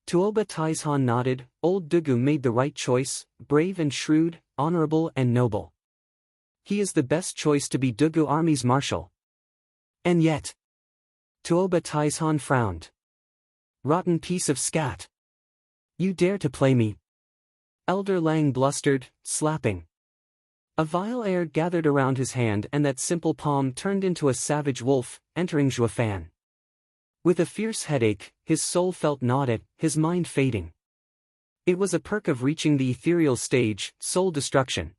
Tuoba Taizhan nodded. Old Dugu made the right choice, brave and shrewd, honorable and noble. He is the best choice to be Dugu army's marshal. And yet. Tuoba Taizhan frowned. Rotten piece of scat. You dare to play me? Elder Lang blustered, slapping. A vile air gathered around his hand and that simple palm turned into a savage wolf, entering Zhuofan. With a fierce headache, his soul felt gnawed, his mind fading. It was a perk of reaching the ethereal stage, soul destruction.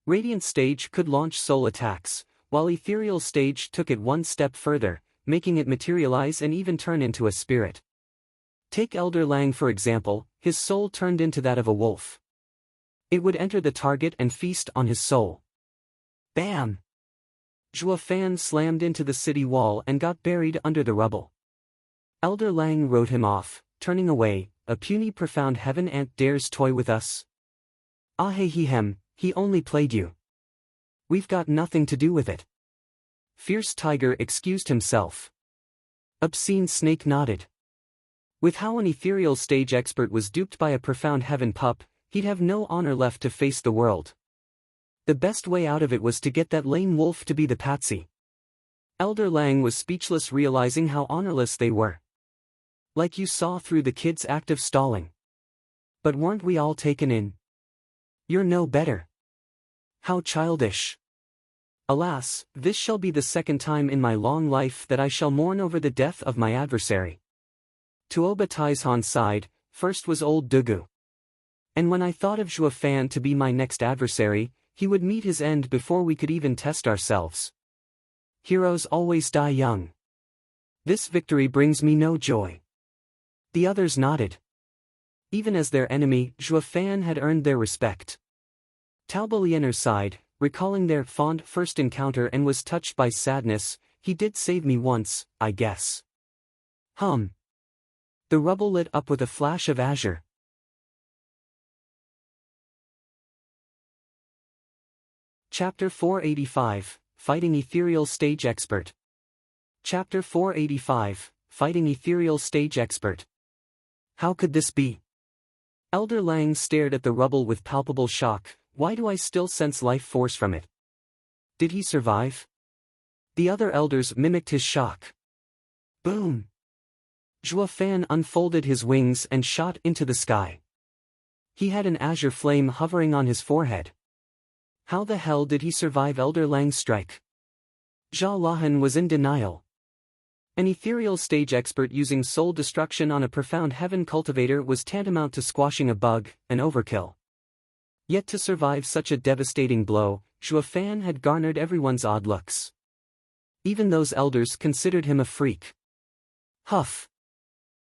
Radiant stage could launch soul attacks, while ethereal stage took it one step further, making it materialize and even turn into a spirit. Take Elder Lang for example, his soul turned into that of a wolf. It would enter the target and feast on his soul. Bam! Zhuofan slammed into the city wall and got buried under the rubble. Elder Lang wrote him off, turning away. A puny profound heaven ant dares toy with us? Ahehem, he only played you. We've got nothing to do with it. Fierce Tiger excused himself. Obscene Snake nodded. With how an ethereal stage expert was duped by a profound heaven pup, he'd have no honor left to face the world. The best way out of it was to get that lame wolf to be the patsy. Elder Lang was speechless, realizing how honorless they were. Like you saw through the kid's act of stalling. But weren't we all taken in? You're no better. How childish. Alas, this shall be the second time in my long life that I shall mourn over the death of my adversary. Tuoba Taizhan sighed. First was old Dugu. And when I thought of Zhuofan to be my next adversary, he would meet his end before we could even test ourselves. Heroes always die young. This victory brings me no joy. The others nodded. Even as their enemy, Zhuofan had earned their respect. Taobaliener sighed, recalling their fond first encounter, and was touched by sadness. He did save me once, I guess. The rubble lit up with a flash of azure. Chapter 485, Fighting Ethereal Stage Expert. Chapter 485, Fighting Ethereal Stage Expert. How could this be? Elder Lang stared at the rubble with palpable shock. Why do I still sense life force from it? Did he survive? The other elders mimicked his shock. Boom! Zhuofan unfolded his wings and shot into the sky. He had an azure flame hovering on his forehead. How the hell did he survive Elder Lang's strike? Zhao Lahan was in denial. An ethereal stage expert using soul destruction on a profound heaven cultivator was tantamount to squashing a bug, an overkill. Yet to survive such a devastating blow, Zhuofan had garnered everyone's odd looks. Even those elders considered him a freak. Huff!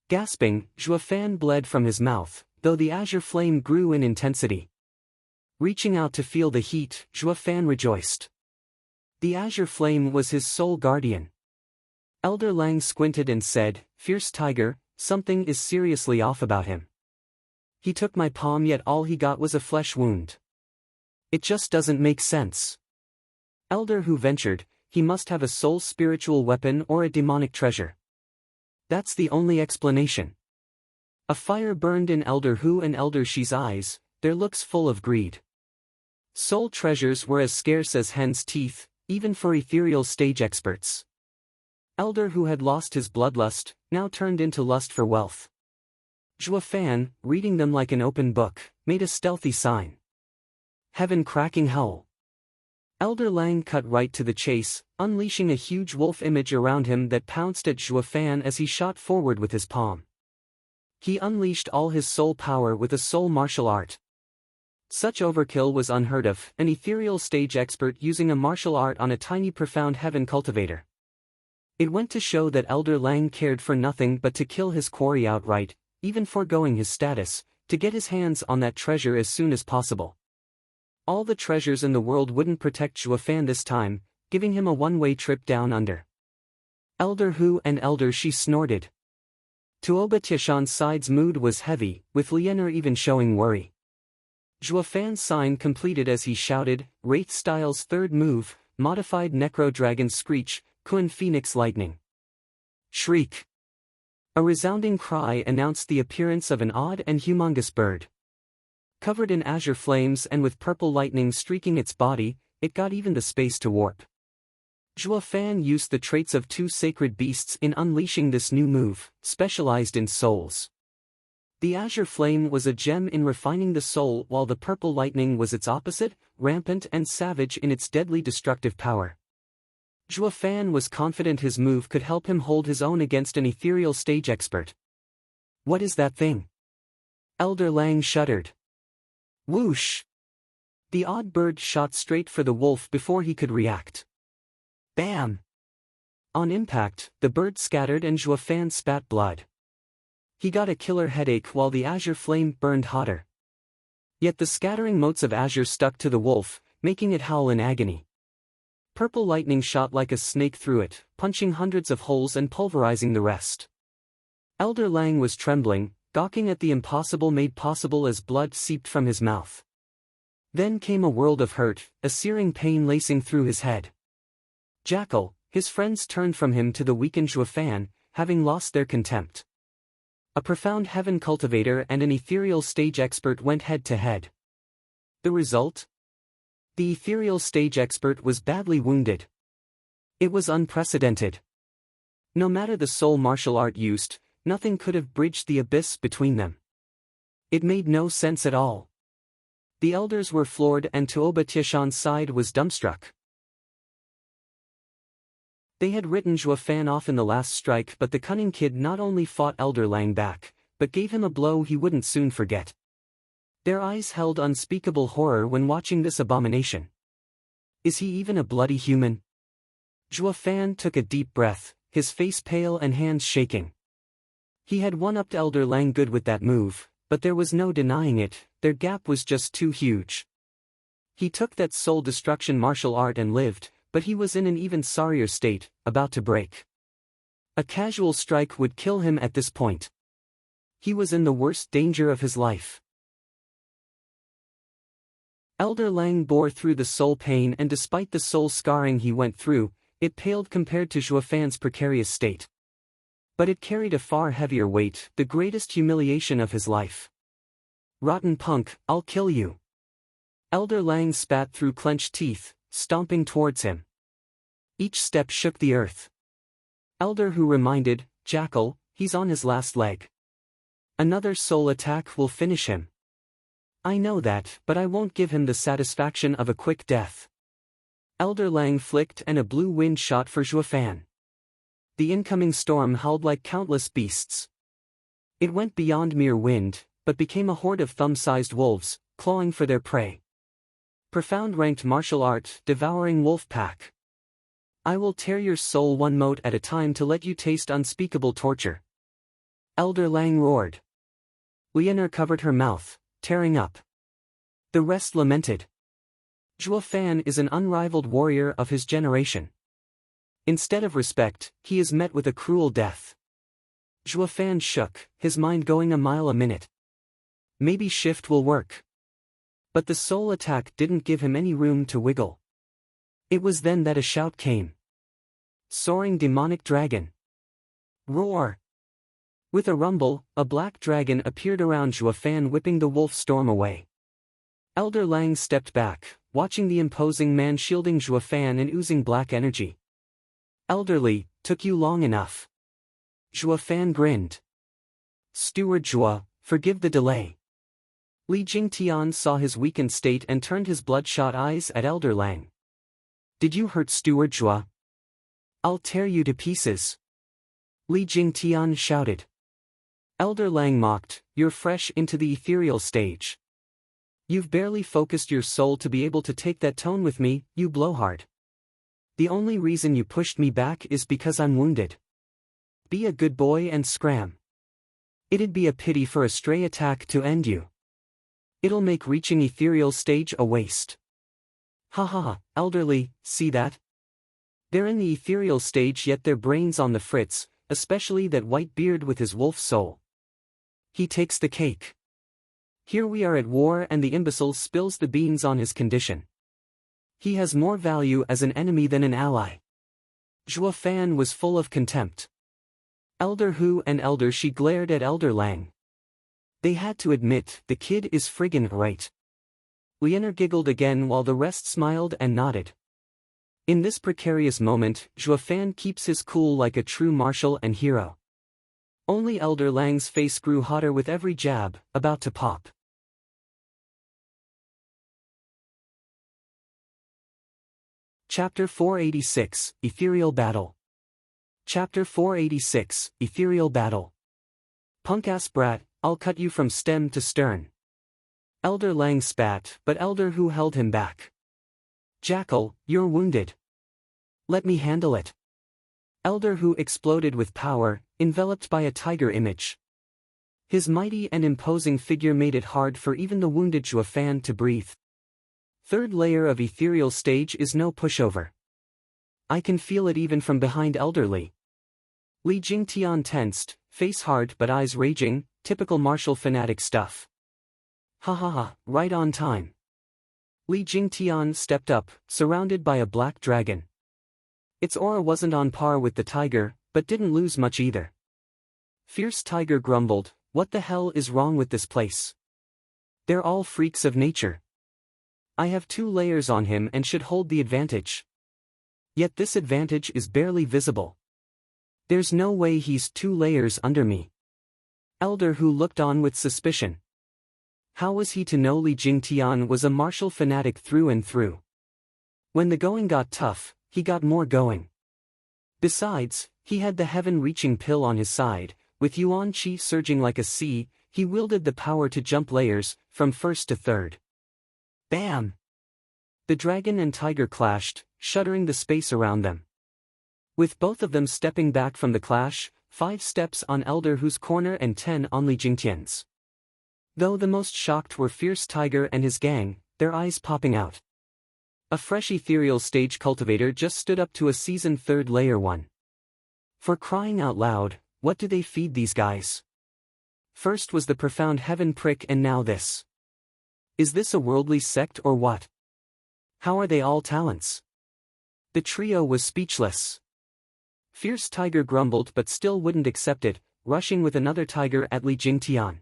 Gasping, Zhuofan bled from his mouth, though the azure flame grew in intensity. Reaching out to feel the heat, Zhuofan rejoiced. The azure flame was his sole guardian. Elder Lang squinted and said, Fierce Tiger, something is seriously off about him. He took my palm, yet all he got was a flesh wound. It just doesn't make sense. Elder Hu ventured, he must have a soul spiritual weapon or a demonic treasure. That's the only explanation. A fire burned in Elder Hu and Elder Shi's eyes, their looks full of greed. Soul treasures were as scarce as hen's teeth, even for ethereal stage experts. Elder Hu had lost his bloodlust, now turned into lust for wealth. Zhuofan, reading them like an open book, made a stealthy sign. Heaven-cracking howl. Elder Lang cut right to the chase, unleashing a huge wolf image around him that pounced at Zhuofan as he shot forward with his palm. He unleashed all his soul power with a soul martial art. Such overkill was unheard of, an ethereal stage expert using a martial art on a tiny profound heaven cultivator. It went to show that Elder Lang cared for nothing but to kill his quarry outright, even foregoing his status, to get his hands on that treasure as soon as possible. All the treasures in the world wouldn't protect Zhuofan this time, giving him a one-way trip down under. Elder Hu and Elder Shi snorted. Tuoba Tishan's side's mood was heavy, with Liener even showing worry. Zhuofan's sign completed as he shouted, Wraith Style's third move, modified Necro Dragon Screech, Kun Phoenix Lightning. Shriek. A resounding cry announced the appearance of an odd and humongous bird. Covered in azure flames and with purple lightning streaking its body, it got even the space to warp. Zhuo Fan used the traits of two sacred beasts in unleashing this new move, specialized in souls. The azure flame was a gem in refining the soul, while the purple lightning was its opposite, rampant and savage in its deadly destructive power. Zhuo Fan was confident his move could help him hold his own against an ethereal stage expert. What is that thing? Elder Lang shuddered. Whoosh! The odd bird shot straight for the wolf before he could react. Bam! On impact, the bird scattered and Zhuo Fan spat blood. He got a killer headache while the azure flame burned hotter. Yet the scattering motes of azure stuck to the wolf, making it howl in agony. Purple lightning shot like a snake through it, punching hundreds of holes and pulverizing the rest. Elder Lang was trembling, gawking at the impossible made possible as blood seeped from his mouth. Then came a world of hurt, a searing pain lacing through his head. Jackal, his friends turned from him to the weakened Zhuo Fan, having lost their contempt. A profound heaven cultivator and an ethereal stage expert went head to head. The result? The ethereal stage expert was badly wounded. It was unprecedented. No matter the soul martial art used, nothing could have bridged the abyss between them. It made no sense at all. The elders were floored and Tuoba Tieshan's side was dumbstruck. They had written Zhuo Fan off in the last strike, but the cunning kid not only fought Elder Lang back, but gave him a blow he wouldn't soon forget. Their eyes held unspeakable horror when watching this abomination. Is he even a bloody human? Zhuo Fan took a deep breath, his face pale and hands shaking. He had one-upped Elder Lang good with that move, but there was no denying it, their gap was just too huge. He took that soul destruction martial art and lived, but he was in an even sorrier state, about to break. A casual strike would kill him at this point. He was in the worst danger of his life. Elder Lang bore through the soul pain, and despite the soul scarring he went through, it paled compared to Zhuo Fan's precarious state. But it carried a far heavier weight, the greatest humiliation of his life. Rotten punk, I'll kill you. Elder Lang spat through clenched teeth, stomping towards him. Each step shook the earth. Elder Hu reminded, Jackal, he's on his last leg. Another soul attack will finish him. I know that, but I won't give him the satisfaction of a quick death. Elder Lang flicked and a blue wind shot for Zhuo Fan. The incoming storm howled like countless beasts. It went beyond mere wind, but became a horde of thumb-sized wolves, clawing for their prey. Profound ranked martial art, devouring wolf pack. I will tear your soul one mote at a time to let you taste unspeakable torture. Elder Lang roared. Leonor covered her mouth, tearing up. The rest lamented. Zhuo Fan is an unrivaled warrior of his generation. Instead of respect, he is met with a cruel death. Zhuo Fan shook, his mind going a mile a minute. Maybe shift will work. But the soul attack didn't give him any room to wiggle. It was then that a shout came. Soaring demonic dragon. Roar! With a rumble, a black dragon appeared around Zhuo Fan, whipping the wolf storm away. Elder Lang stepped back, watching the imposing man shielding Zhuo Fan and oozing black energy. Elderly, took you long enough. Zhuo Fan grinned. Steward Zhuo, forgive the delay. Li Jingtian saw his weakened state and turned his bloodshot eyes at Elder Lang. Did you hurt Steward Zhuo? I'll tear you to pieces. Li Jingtian shouted. Elder Lang mocked, you're fresh into the ethereal stage. You've barely focused your soul to be able to take that tone with me, you blowhard. The only reason you pushed me back is because I'm wounded. Be a good boy and scram. It'd be a pity for a stray attack to end you. It'll make reaching ethereal stage a waste. Ha ha ha, elderly, see that? They're in the ethereal stage yet their brains on the fritz, especially that white beard with his wolf soul. He takes the cake. Here we are at war and the imbecile spills the beans on his condition. He has more value as an enemy than an ally. Zhuo Fan was full of contempt. Elder Hu and Elder She glared at Elder Lang. They had to admit, the kid is friggin' right. Lianer giggled again while the rest smiled and nodded. In this precarious moment, Zhuo Fan keeps his cool like a true marshal and hero. Only Elder Lang's face grew hotter with every jab, about to pop. Chapter 486, Ethereal Battle. Chapter 486, Ethereal Battle. Punk-ass brat, I'll cut you from stem to stern. Elder Lang spat, but Elder Hu held him back. Jackal, you're wounded. Let me handle it. Elder Hu exploded with power, enveloped by a tiger image. His mighty and imposing figure made it hard for even the wounded Zhuo Fan to breathe. Third layer of ethereal stage is no pushover. I can feel it even from behind Elder Li. Li Jingtian tensed, face hard but eyes raging, typical martial fanatic stuff. Ha ha ha, right on time. Li Jingtian stepped up, surrounded by a black dragon. Its aura wasn't on par with the tiger, but didn't lose much either. Fierce Tiger grumbled, what the hell is wrong with this place? They're all freaks of nature. I have 2 layers on him and should hold the advantage. Yet this advantage is barely visible. There's no way he's 2 layers under me. Elder Hu looked on with suspicion. How was he to know Li Jingtian was a martial fanatic through and through? When the going got tough, he got more going. Besides, he had the heaven-reaching pill on his side, with Yuan Qi surging like a sea, he wielded the power to jump layers, from first to third. Bam! The dragon and tiger clashed, shuddering the space around them. With both of them stepping back from the clash, 5 steps on Elder Hu's corner and 10 on Li Jingtian's. Though the most shocked were Fierce Tiger and his gang, their eyes popping out. A fresh ethereal stage cultivator just stood up to a seasoned 3rd layer one. For crying out loud, what do they feed these guys? First was the profound heaven prick and now this. Is this a worldly sect or what? How are they all talents? The trio was speechless. Fierce Tiger grumbled but still wouldn't accept it, rushing with another tiger at Li Jingtian.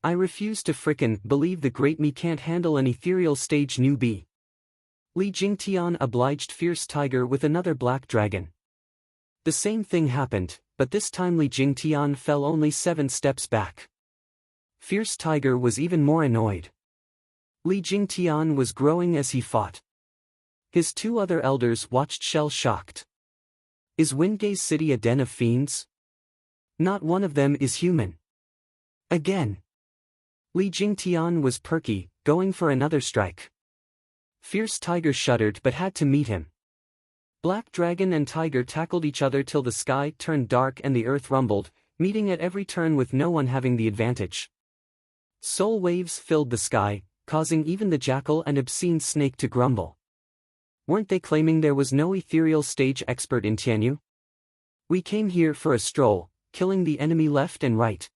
I refuse to frickin' believe the great me can't handle an ethereal stage newbie. Li Jingtian obliged Fierce Tiger with another black dragon. The same thing happened, but this time Li Jingtian fell only 7 steps back. Fierce Tiger was even more annoyed. Li Jingtian was growing as he fought. His 2 other elders watched shell-shocked. Is Windgaze City a den of fiends? Not one of them is human. Again. Li Jingtian was perky, going for another strike. Fierce Tiger shuddered but had to meet him. Black Dragon and Tiger tackled each other till the sky turned dark and the earth rumbled, meeting at every turn with no one having the advantage. Soul waves filled the sky, causing even the jackal and obscene snake to grumble. Weren't they claiming there was no ethereal stage expert in Tianyu? We came here for a stroll, killing the enemy left and right.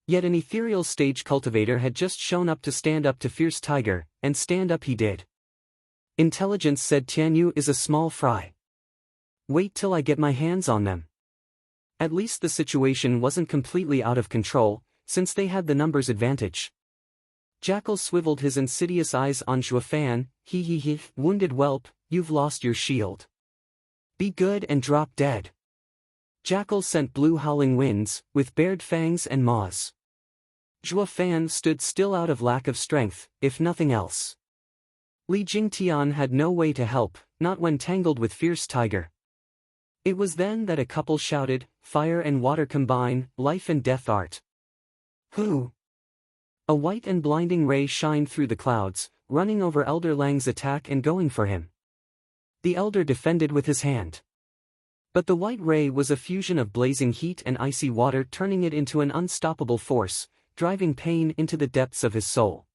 Yet an ethereal stage cultivator had just shown up to stand up to Fierce Tiger, and stand up he did. Intelligence said Tianyu is a small fry. Wait till I get my hands on them. At least the situation wasn't completely out of control, since they had the numbers advantage. Jackal swiveled his insidious eyes on Zhuo Fan, he, wounded whelp, you've lost your shield. Be good and drop dead. Jackal sent blue howling winds, with bared fangs and maws. Zhuo Fan stood still out of lack of strength, if nothing else. Li Jingtian had no way to help, not when tangled with Fierce Tiger. It was then that a couple shouted, fire and water combine, life and death art. Who? A white and blinding ray shined through the clouds, running over Elder Lang's attack and going for him. The elder defended with his hand. But the white ray was a fusion of blazing heat and icy water, turning it into an unstoppable force, driving pain into the depths of his soul.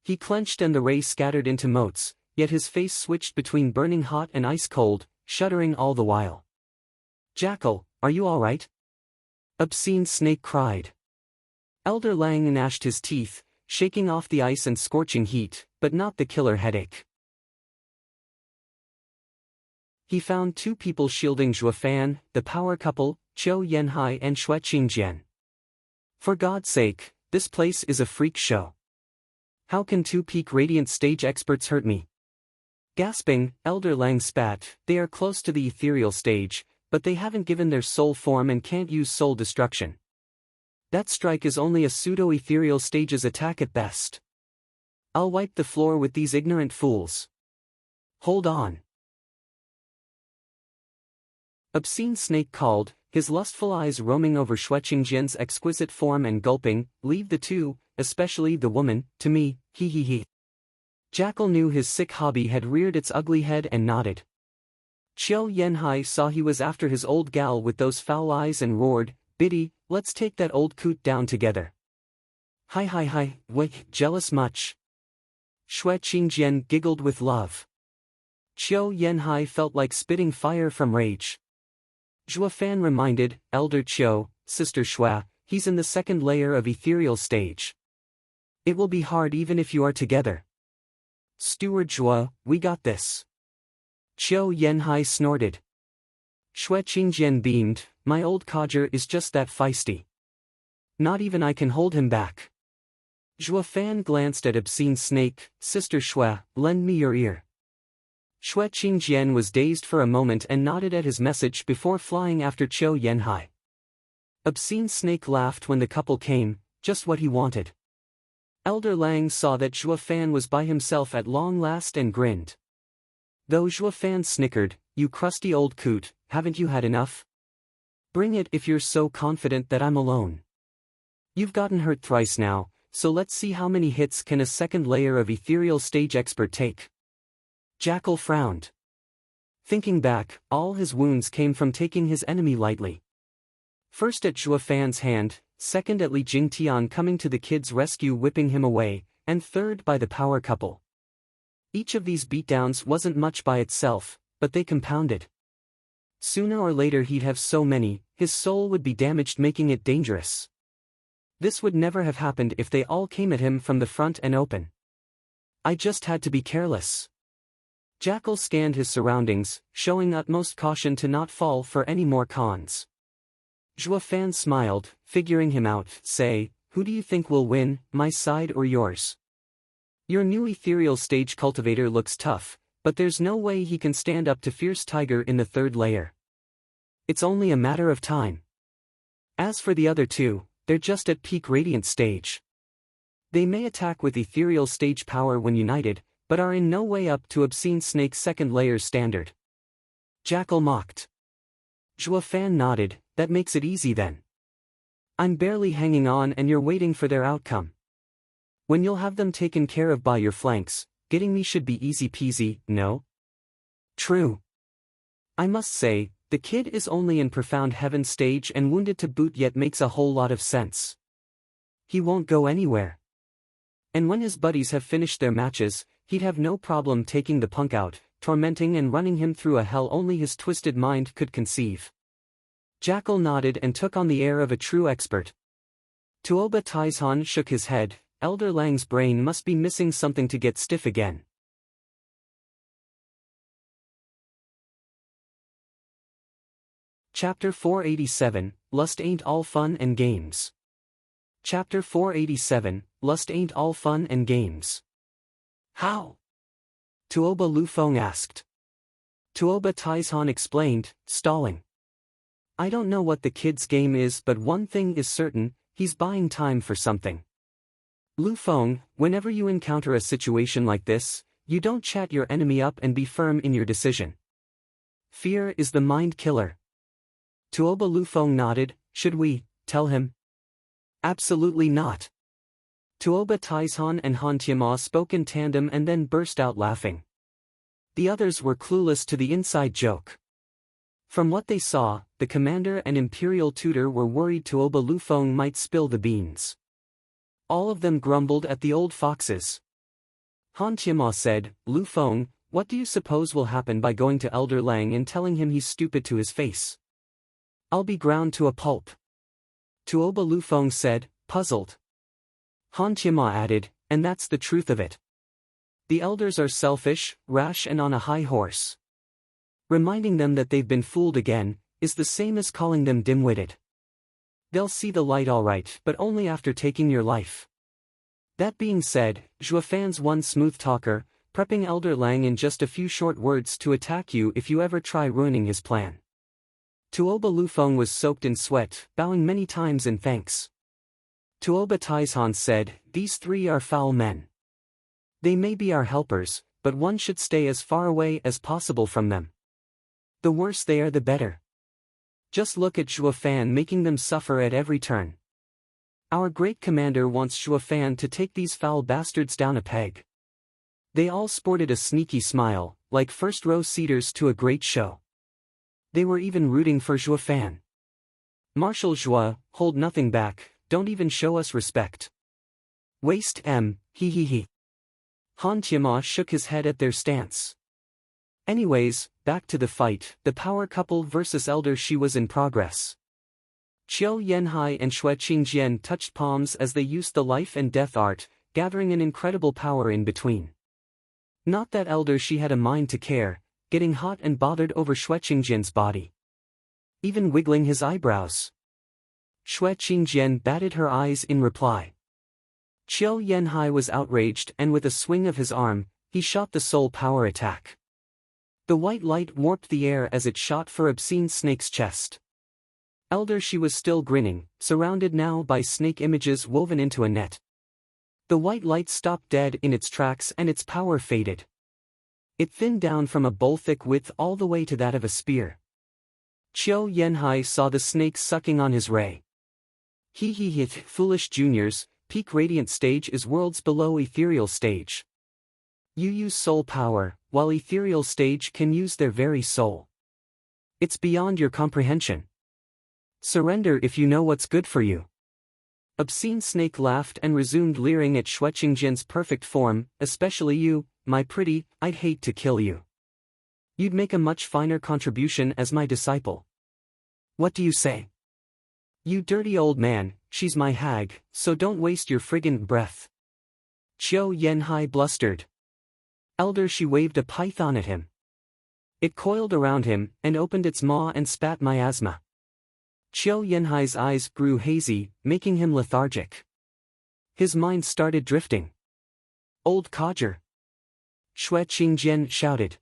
He clenched and the ray scattered into motes, yet his face switched between burning hot and ice cold, shuddering all the while. Jackal, are you all right? Obscene snake cried. Elder Lang gnashed his teeth, shaking off the ice and scorching heat, but not the killer headache. he found two people shielding Zhuofan, the power couple, Qiu Yanhai and Xue Qingjian. For God's sake, this place is a freak show. How can two peak radiant stage experts hurt me? Gasping, Elder Lang spat, they are close to the ethereal stage, but they haven't given their soul form and can't use soul destruction. That strike is only a pseudo-ethereal stage's attack at best. I'll wipe the floor with these ignorant fools. Hold on. Obscene Snake called, his lustful eyes roaming over Xue Qingjian's exquisite form and gulping, leave the two, especially the woman, to me, he he he. Jackal knew his sick hobby had reared its ugly head and nodded. Qiu Yanhai saw he was after his old gal with those foul eyes and roared, Biddy, let's take that old coot down together. Hi, wait, jealous much? Xue Qingjian giggled with love. Qiu Yanhai felt like spitting fire from rage. Zhuofan reminded, Elder Qiu, Sister Xue, he's in the second layer of ethereal stage. It will be hard even if you are together. Steward Zhuo, we got this. Qiu Yanhai snorted. Xue Qingjian beamed, my old codger is just that feisty. Not even I can hold him back. Zhuofan glanced at Obscene Snake, Sister Xue, lend me your ear. Xue Qingjian was dazed for a moment and nodded at his message before flying after Qiu Yanhai. Obscene Snake laughed when the couple came, just what he wanted. Elder Lang saw that Zhuofan was by himself at long last and grinned. Though Zhuofan snickered, you crusty old coot, haven't you had enough? Bring it if you're so confident that I'm alone. You've gotten hurt thrice now, so let's see how many hits can a second layer of ethereal stage expert take. Jackal frowned. Thinking back, all his wounds came from taking his enemy lightly. First at Zhuofan's hand, second at Li Jingtian coming to the kid's rescue whipping him away, and third by the power couple. Each of these beatdowns wasn't much by itself, but they compounded. Sooner or later he'd have so many, his soul would be damaged making it dangerous. This would never have happened if they all came at him from the front and open. I just had to be careless. Jackal scanned his surroundings, showing utmost caution to not fall for any more cons. Zhuofan smiled, figuring him out, say, who do you think will win, my side or yours? Your new ethereal stage cultivator looks tough, but there's no way he can stand up to Fierce Tiger in the third layer. It's only a matter of time. As for the other two, they're just at peak radiant stage. They may attack with ethereal stage power when united, but are in no way up to Obscene Snake's second layer standard. Jackal mocked. Zhuofan nodded, that makes it easy then. I'm barely hanging on and you're waiting for their outcome. When you'll have them taken care of by your flanks, getting me should be easy peasy, no? True. I must say, the kid is only in profound heaven stage and wounded to boot yet makes a whole lot of sense. He won't go anywhere. And when his buddies have finished their matches, he'd have no problem taking the punk out, tormenting and running him through a hell only his twisted mind could conceive. Jackal nodded and took on the air of a true expert. Tuoba Taizhan shook his head, Elder Lang's brain must be missing something to get stiff again. Chapter 487, Lust Ain't All Fun and Games. Chapter 487, Lust Ain't All Fun and Games. How? Tuoba Lufeng asked. Tuoba Taizhan explained, stalling. I don't know what the kid's game is, but one thing is certain, he's buying time for something. Lufeng, whenever you encounter a situation like this, you don't chat your enemy up and be firm in your decision. Fear is the mind killer. Tuoba Lufeng nodded, should we tell him? Absolutely not. Tuoba Taizhan and Han Tianma spoke in tandem and then burst out laughing. The others were clueless to the inside joke. From what they saw, the commander and imperial tutor were worried Tuoba Lufeng might spill the beans. All of them grumbled at the old foxes. Han Tianma said, Lufeng, what do you suppose will happen by going to Elder Lang and telling him he's stupid to his face? I'll be ground to a pulp. Tuoba Lufeng said, puzzled. Han Tianma added, and that's the truth of it. The elders are selfish, rash and on a high horse. Reminding them that they've been fooled again is the same as calling them dim-witted. They'll see the light all right, but only after taking your life. That being said, Zhuofan's one smooth talker, prepping Elder Lang in just a few short words to attack you if you ever try ruining his plan. Tuoba Lufeng was soaked in sweat, bowing many times in thanks. Tuoba Taishan said, "These three are foul men. They may be our helpers, but one should stay as far away as possible from them. The worse they are the better. Just look at Zhuofan making them suffer at every turn. Our great commander wants Zhuofan to take these foul bastards down a peg." They all sported a sneaky smile, like first-row seaters to a great show. They were even rooting for Zhuofan. "Marshal Zhua, hold nothing back, don't even show us respect. Waste he he he." Han Tianma shook his head at their stance. Anyways, back to the fight. The power couple versus Elder Shi was in progress. Qiu Yanhai and Xue Qingjian touched palms as they used the life and death art, gathering an incredible power in between. Not that Elder Shi had a mind to care, getting hot and bothered over Xue Qingjian's body. Even wiggling his eyebrows. Xue Qingjian batted her eyes in reply. Qiu Yanhai was outraged and with a swing of his arm, he shot the soul power attack. The white light warped the air as it shot for Obscene Snake's chest. Elder Shi was still grinning, surrounded now by snake images woven into a net. The white light stopped dead in its tracks and its power faded. It thinned down from a bowl-thick width all the way to that of a spear. Qiu Yanhai saw the snake sucking on his ray. He foolish juniors, peak radiant stage is worlds below ethereal stage. You use soul power, while ethereal stage can use their very soul. It's beyond your comprehension. Surrender if you know what's good for you. Obscene Snake laughed and resumed leering at Xue Qingjian's perfect form, especially you, my pretty, I'd hate to kill you. You'd make a much finer contribution as my disciple. What do you say? You dirty old man, she's my hag, so don't waste your friggin' breath. Qiu Yanhai blustered. Elder Shi waved a python at him. It coiled around him and opened its maw and spat miasma. Qiu Yanhai's eyes grew hazy, making him lethargic. His mind started drifting. Old codger. Xue Qingjian shouted.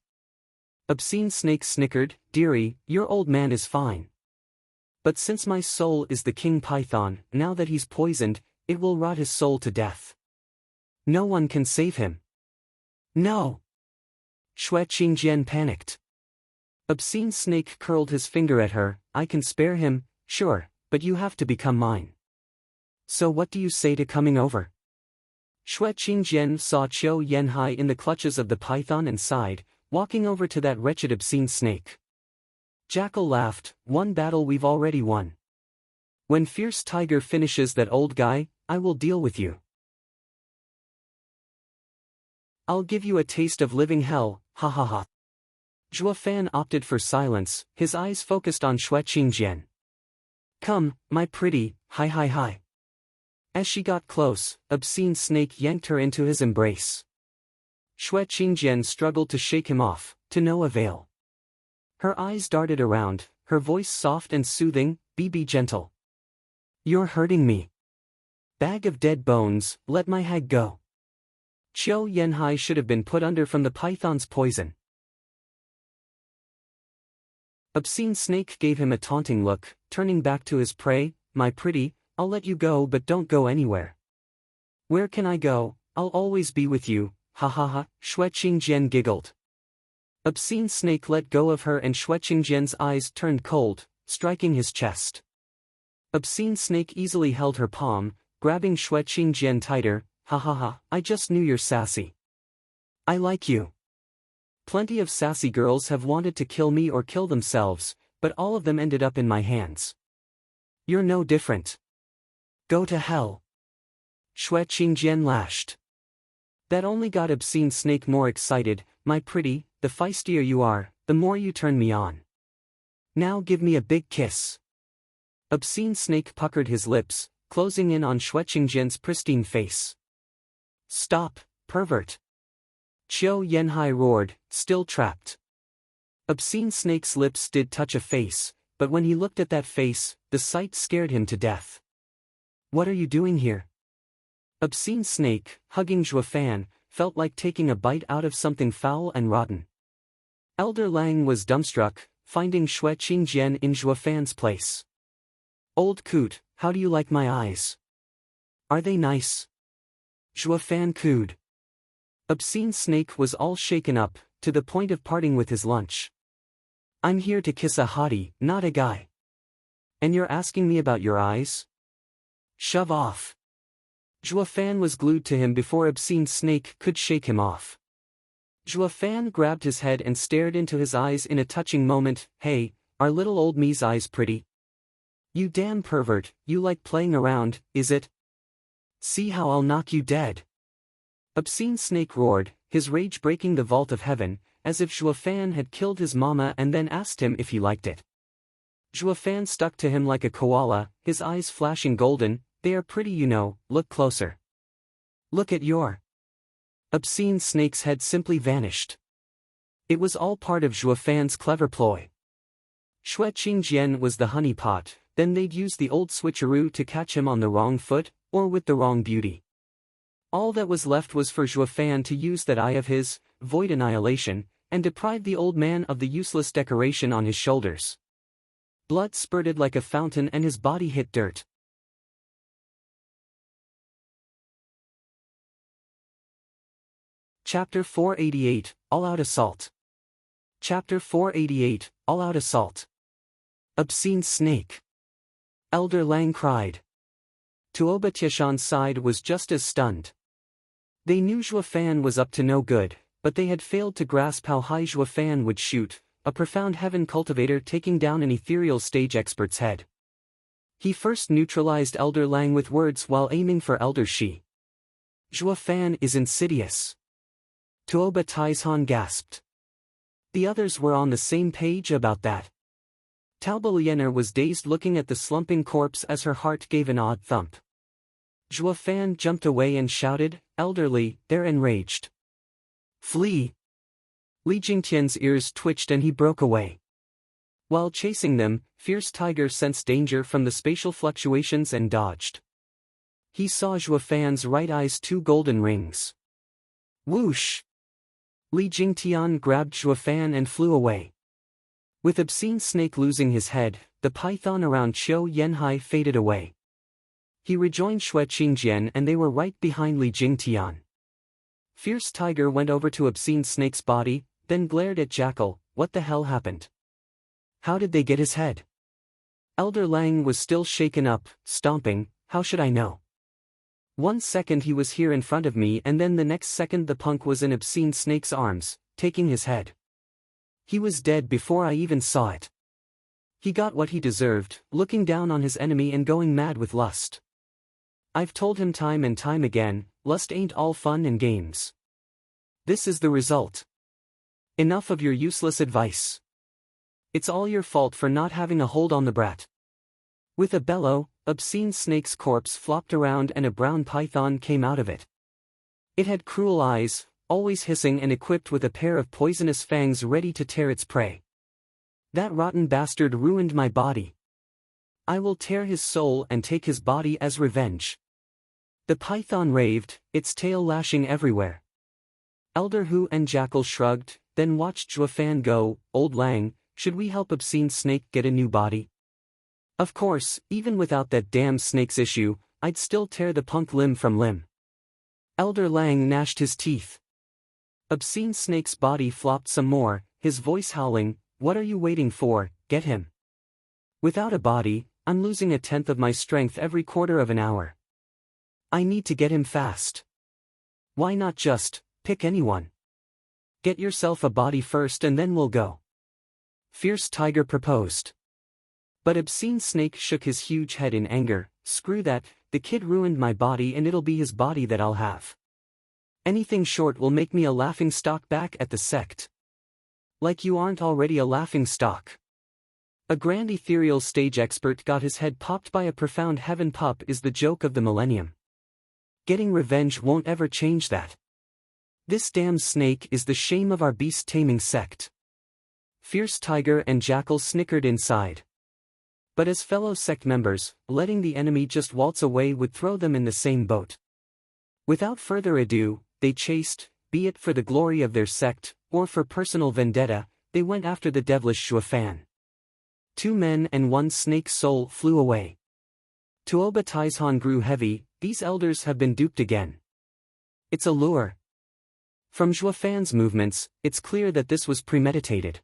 Obscene Snake snickered, "Dearie, your old man is fine. But since my soul is the king python, now that he's poisoned, it will rot his soul to death. No one can save him." No! Xue Qingjian panicked. Obscene Snake curled his finger at her. "I can spare him, sure, but you have to become mine. So what do you say to coming over?" Xue Qingjian saw Qiu Yanhai in the clutches of the python and sighed, walking over to that wretched Obscene Snake. Jackal laughed, "One battle we've already won. When Fierce Tiger finishes that old guy, I will deal with you. I'll give you a taste of living hell, ha ha ha." Zhuofan opted for silence, his eyes focused on Xue Qingjian. "Come, my pretty, hi. As she got close, Obscene Snake yanked her into his embrace. Xue Qingjian struggled to shake him off, to no avail. Her eyes darted around, her voice soft and soothing, "Be gentle. You're hurting me. Bag of dead bones, let my hag go." Qiu Yanhai should have been put under from the python's poison. Obscene Snake gave him a taunting look, turning back to his prey. "My pretty, I'll let you go but don't go anywhere." "Where can I go? I'll always be with you, ha ha ha," Xue Qingjian giggled. Obscene Snake let go of her and Xue Qingjian's eyes turned cold, striking his chest. Obscene Snake easily held her palm, grabbing Xue Qingjian tighter. "Ha ha ha, I just knew you're sassy. I like you. Plenty of sassy girls have wanted to kill me or kill themselves, but all of them ended up in my hands. You're no different. Go to hell." Xue Qingjian lashed. That only got Obscene Snake more excited. "My pretty, the feistier you are, the more you turn me on. Now give me a big kiss." Obscene Snake puckered his lips, closing in on Xue Qingjian's pristine face. "Stop, pervert!" Qiu Yanhai roared, still trapped. Obscene Snake's lips did touch a face, but when he looked at that face, the sight scared him to death. What are you doing here? Obscene Snake, hugging Zhuofan, felt like taking a bite out of something foul and rotten. Elder Lang was dumbstruck, finding Xue Qingjian in Zhuofan's place. Old coot, how do you like my eyes? Are they nice? Zhuofan cooed. Obscene Snake was all shaken up, to the point of parting with his lunch. I'm here to kiss a hottie, not a guy. And you're asking me about your eyes? Shove off. Zhuofan was glued to him before Obscene Snake could shake him off. Zhuofan grabbed his head and stared into his eyes in a touching moment. Hey, are little old me's eyes pretty? You damn pervert, you like playing around, is it? See how I'll knock you dead. Obscene Snake roared, his rage breaking the vault of heaven, as if Zhuofan had killed his mama and then asked him if he liked it. Zhuofan stuck to him like a koala, his eyes flashing golden. They are pretty, you know, look closer. Look at your. Obscene Snake's head simply vanished. It was all part of Zhuofan's clever ploy. Xue Qingjian was the honeypot, then they'd use the old switcheroo to catch him on the wrong foot, or with the wrong beauty. All that was left was for Zhuofan to use that eye of his, void annihilation, and deprive the old man of the useless decoration on his shoulders. Blood spurted like a fountain and his body hit dirt. Chapter 488, All-Out Assault. Chapter 488, All-Out Assault. Obscene Snake. Elder Lang cried. Tuoba Tieshan's side was just as stunned. They knew Zhuofan was up to no good, but they had failed to grasp how high Zhuofan would shoot, a profound heaven cultivator taking down an ethereal stage expert's head. He first neutralized Elder Lang with words while aiming for Elder Shi. Zhuofan is insidious. Tuoba Taishan gasped. The others were on the same page about that. Taoba Liener was dazed looking at the slumping corpse as her heart gave an odd thump. Zhuofan jumped away and shouted, Elderly, they're enraged. Flee! Li Jingtian's ears twitched and he broke away. While chasing them, Fierce Tiger sensed danger from the spatial fluctuations and dodged. He saw Zhuofan's right eye's 2 golden rings. Whoosh! Li Jingtian grabbed Zhuofan and flew away. With Obscene Snake losing his head, the python around Qiu Yanhai faded away. He rejoined Xue Qingjian and they were right behind Li Jingtian. Fierce Tiger went over to Obscene Snake's body, then glared at Jackal. What the hell happened? How did they get his head? Elder Lang was still shaken up, stomping. How should I know? 1 second he was here in front of me and then the next second the punk was in Obscene Snake's arms, taking his head. He was dead before I even saw it. He got what he deserved, looking down on his enemy and going mad with lust. I've told him time and time again, lust ain't all fun and games. This is the result. Enough of your useless advice. It's all your fault for not having a hold on the brat. With a bellow, Obscene Snake's corpse flopped around and a brown python came out of it. It had cruel eyes, always hissing and equipped with a pair of poisonous fangs ready to tear its prey. That rotten bastard ruined my body. I will tear his soul and take his body as revenge. The python raved, its tail lashing everywhere. Elder Hu and Jackal shrugged, then watched Zhuofan go. Old Lang, should we help Obscene Snake get a new body? Of course, even without that damn snake's issue, I'd still tear the punk limb from limb. Elder Lang gnashed his teeth. Obscene Snake's body flopped some more, his voice howling, what are you waiting for, get him. Without a body, I'm losing 1/10 of my strength every quarter of an hour. I need to get him fast. Why not just, pick anyone? Get yourself a body first and then we'll go. Fierce Tiger proposed. But Obscene Snake shook his huge head in anger, screw that, the kid ruined my body and it'll be his body that I'll have. Anything short will make me a laughingstock back at the sect. Like you aren't already a laughingstock. A grand ethereal stage expert got his head popped by a profound heaven pup is the joke of the millennium. Getting revenge won't ever change that. This damn snake is the shame of our beast-taming sect. Fierce Tiger and Jackal snickered inside. But as fellow sect members, letting the enemy just waltz away would throw them in the same boat. Without further ado, they chased, be it for the glory of their sect, or for personal vendetta, they went after the devilish Xuefan. 2 men and 1 snake soul flew away. Tuoba Taizhan grew heavy. These elders have been duped again. It's a lure. From Xuefan's movements, it's clear that this was premeditated.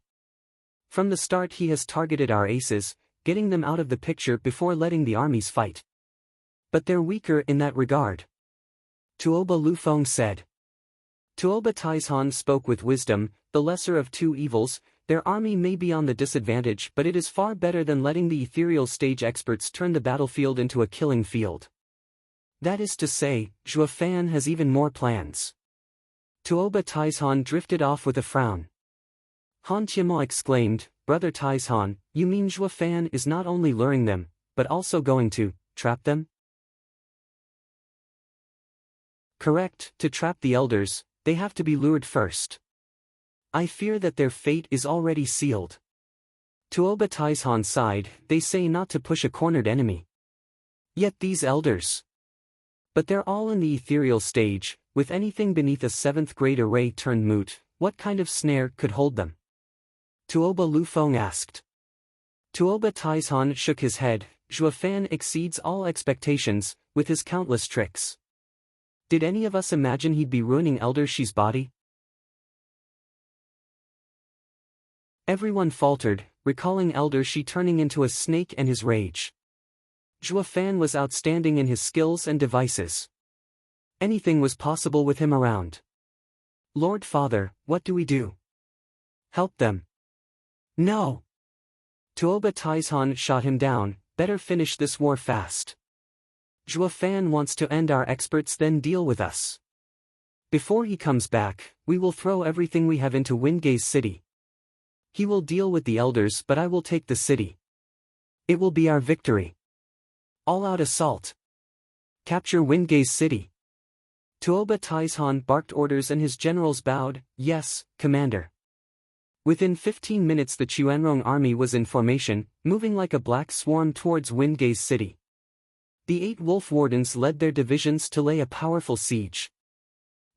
From the start he has targeted our aces, getting them out of the picture before letting the armies fight. But they're weaker in that regard. Tuoba Lufeng said. Tuoba Taizhan spoke with wisdom, the lesser of 2 evils. Their army may be on the disadvantage, but it is far better than letting the ethereal stage experts turn the battlefield into a killing field. That is to say, Xuefan has even more plans. Tuoba Taizhan drifted off with a frown. Han Qiamo exclaimed, Brother Taizhan, you mean Xuefan is not only luring them, but also going to trap them? Correct, to trap the elders, they have to be lured first. I fear that their fate is already sealed. Tuoba Taizhan sighed, they say not to push a cornered enemy. Yet these elders. But they're all in the ethereal stage, with anything beneath a 7th grade array turned moot, what kind of snare could hold them? Tuoba Lufeng asked. Tuoba Taizhan shook his head, Xuefan exceeds all expectations, with his countless tricks. Did any of us imagine he'd be ruining Elder Shi's body? Everyone faltered, recalling Elder Shi turning into a snake and his rage. Xuefan was outstanding in his skills and devices. Anything was possible with him around. Lord Father, what do we do? Help them. No. Tuoba Taizhan shot him down, better finish this war fast. Xuefan wants to end our experts then deal with us. Before he comes back, we will throw everything we have into Windgaze City. He will deal with the elders but I will take the city. It will be our victory. All-out assault. Capture Windgaze City. Tuoba Taizhan barked orders and his generals bowed, yes, Commander. Within 15 minutes the Chuanrong army was in formation, moving like a black swarm towards Windgaze City. The 8 wolf wardens led their divisions to lay a powerful siege.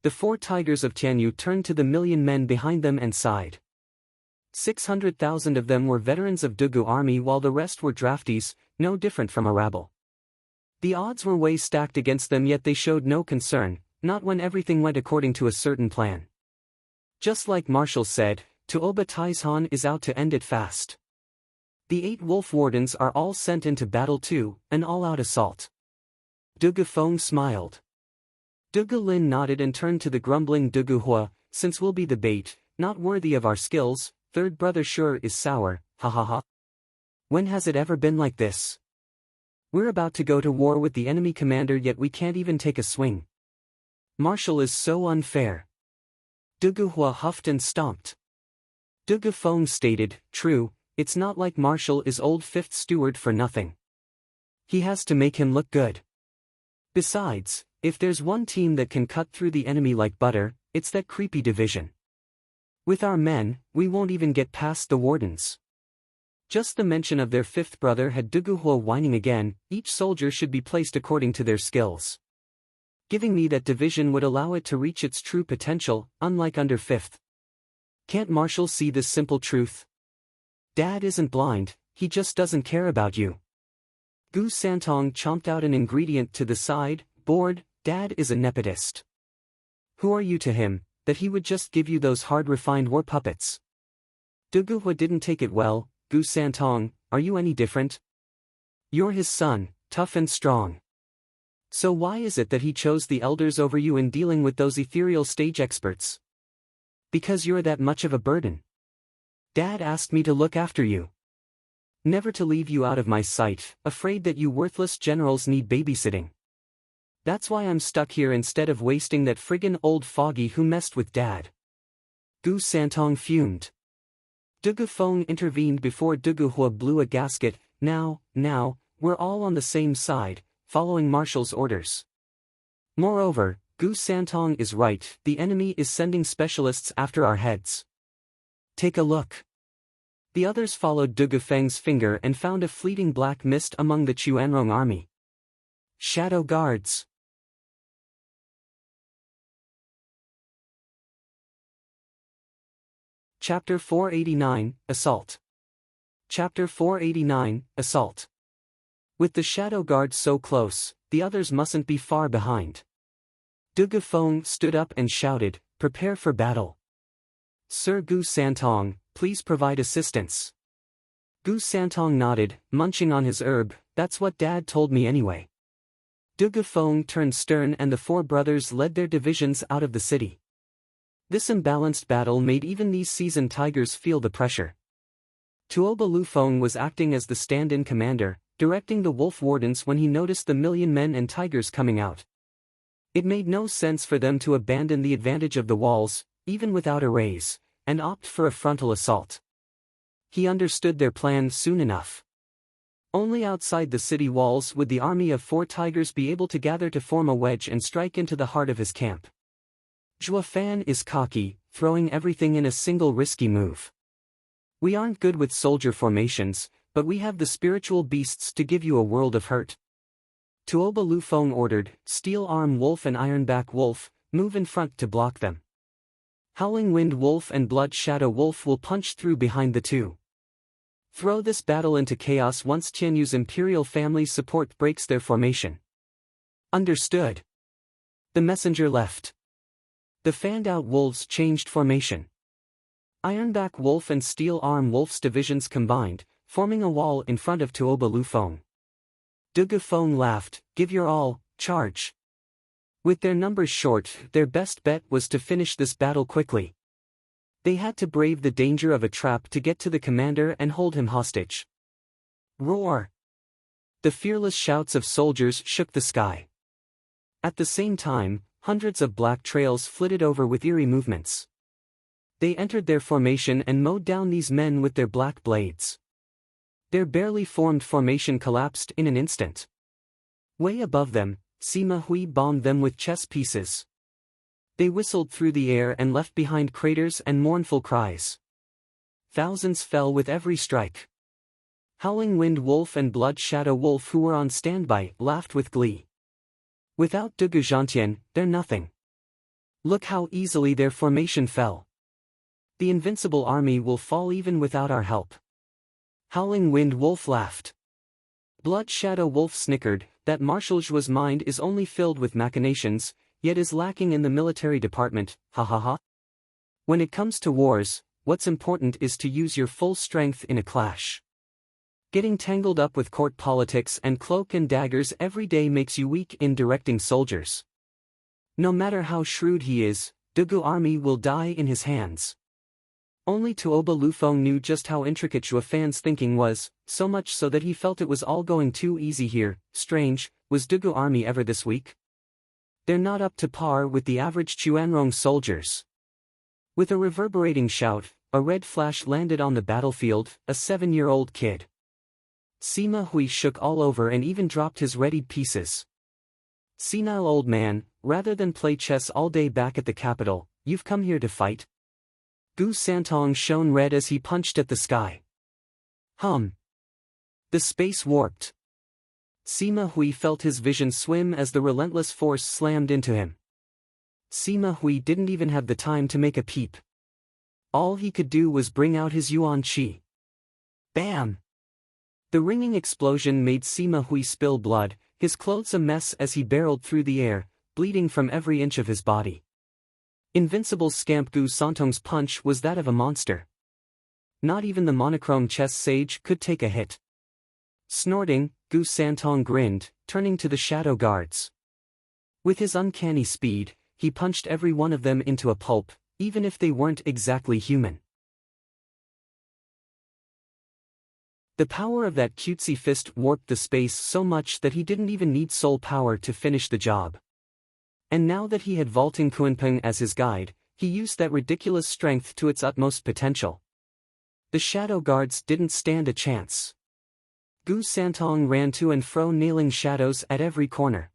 The 4 tigers of Tianyu turned to the 1,000,000 men behind them and sighed. 600,000 of them were veterans of Dugu army while the rest were draftees, no different from a rabble. The odds were way stacked against them yet they showed no concern, not when everything went according to a certain plan. Just like Marshall said, Tuoba Taizhan is out to end it fast. The 8 wolf wardens are all sent into battle too, an all-out assault. Dugu Feng smiled. Dugu Lin nodded and turned to the grumbling Dugu Hua, since we'll be the bait, not worthy of our skills, third brother sure is sour, ha ha ha. When has it ever been like this? We're about to go to war with the enemy commander yet we can't even take a swing. Marshall is so unfair. Dugu Hua huffed and stomped. Dugu Feng stated, true, it's not like Marshall is old 5th steward for nothing. He has to make him look good. Besides, if there's one team that can cut through the enemy like butter, it's that creepy division. With our men, we won't even get past the wardens. Just the mention of their 5th brother had Dugu Hua whining again, each soldier should be placed according to their skills. Giving me that division would allow it to reach its true potential, unlike under 5th. Can't Marshall see this simple truth? Dad isn't blind, he just doesn't care about you. Gu Santong chomped out an ingredient to the side, bored, Dad is a nepotist. Who are you to him, that he would just give you those hard refined war puppets? Dugu Hua didn't take it well, Gu Santong, are you any different? You're his son, tough and strong. So why is it that he chose the elders over you in dealing with those ethereal stage experts? Because you're that much of a burden. Dad asked me to look after you. Never to leave you out of my sight, afraid that you worthless generals need babysitting. That's why I'm stuck here instead of wasting that friggin' old foggy who messed with Dad. Gu Santong fumed. Dugu Feng intervened before Dugu Hua blew a gasket, now, we're all on the same side, following Marshall's orders. Moreover, Gu Santong is right, the enemy is sending specialists after our heads. Take a look. The others followed Dugufeng's finger and found a fleeting black mist among the Chuanrong army. Shadow Guards. Chapter 489, Assault. Chapter 489, Assault. With the Shadow Guards so close, the others mustn't be far behind. Dugufeng stood up and shouted, "Prepare for battle. Sir Gu Santong, please provide assistance." Gu Santong nodded, munching on his herb. "That's what Dad told me anyway." Dugufeng turned stern and the four brothers led their divisions out of the city. This imbalanced battle made even these seasoned tigers feel the pressure. Tuoba Lufeng was acting as the stand-in commander, directing the wolf wardens when he noticed the million men and tigers coming out. It made no sense for them to abandon the advantage of the walls, even without a raise, and opt for a frontal assault. He understood their plan soon enough. Only outside the city walls would the army of 4 tigers be able to gather to form a wedge and strike into the heart of his camp. Zhuo Fan is cocky, throwing everything in a single risky move. "We aren't good with soldier formations, but we have the spiritual beasts to give you a world of hurt." Tuoba Lufeng ordered, "Steel Arm Wolf and Ironback Wolf, move in front to block them. Howling Wind Wolf and Blood Shadow Wolf will punch through behind the two. Throw this battle into chaos once Tianyu's imperial family's support breaks their formation." Understood. The messenger left. The fanned-out wolves changed formation. Ironback Wolf and Steel Arm Wolf's divisions combined, forming a wall in front of Tuoba Lufeng. Dugufeng laughed, "Give your all, charge." With their numbers short, their best bet was to finish this battle quickly. They had to brave the danger of a trap to get to the commander and hold him hostage. Roar! The fearless shouts of soldiers shook the sky. At the same time, hundreds of black trails flitted over with eerie movements. They entered their formation and mowed down these men with their black blades. Their barely formed formation collapsed in an instant. Way above them, Sima Hui bombed them with chess pieces. They whistled through the air and left behind craters and mournful cries. Thousands fell with every strike. Howling Wind Wolf and Blood Shadow Wolf, who were on standby, laughed with glee. "Without Dugu Zhantian, they're nothing. Look how easily their formation fell. The invincible army will fall even without our help." Howling Wind Wolf laughed. Blood Shadow Wolf snickered, "That Marshal Zhuo's mind is only filled with machinations, yet is lacking in the military department, ha ha ha. When it comes to wars, what's important is to use your full strength in a clash. Getting tangled up with court politics and cloak and daggers every day makes you weak in directing soldiers. No matter how shrewd he is, Dugu army will die in his hands." Only Tuoba Lufeng knew just how intricate Zhuo Fan's thinking was, so much so that he felt it was all going too easy here. Strange, was Dugu army ever this weak? They're not up to par with the average Chuanrong soldiers. With a reverberating shout, a red flash landed on the battlefield, a 7-year-old kid. Sima Hui shook all over and even dropped his readied pieces. "Senile old man, rather than play chess all day back at the capital, you've come here to fight?" Gu Santong shone red as he punched at the sky. Hum. The space warped. Sima Hui felt his vision swim as the relentless force slammed into him. Sima Hui didn't even have the time to make a peep. All he could do was bring out his Yuan Qi. Bam! The ringing explosion made Sima Hui spill blood, his clothes a mess as he barreled through the air, bleeding from every inch of his body. Invincible scamp Gu Santong's punch was that of a monster. Not even the monochrome chess sage could take a hit. Snorting, Gu Santong grinned, turning to the Shadow Guards. With his uncanny speed, he punched every one of them into a pulp, even if they weren't exactly human. The power of that cutesy fist warped the space so much that he didn't even need soul power to finish the job. And now that he had Vaulting Kunpeng as his guide, he used that ridiculous strength to its utmost potential. The Shadow Guards didn't stand a chance. Gu Santong ran to and fro, nailing shadows at every corner.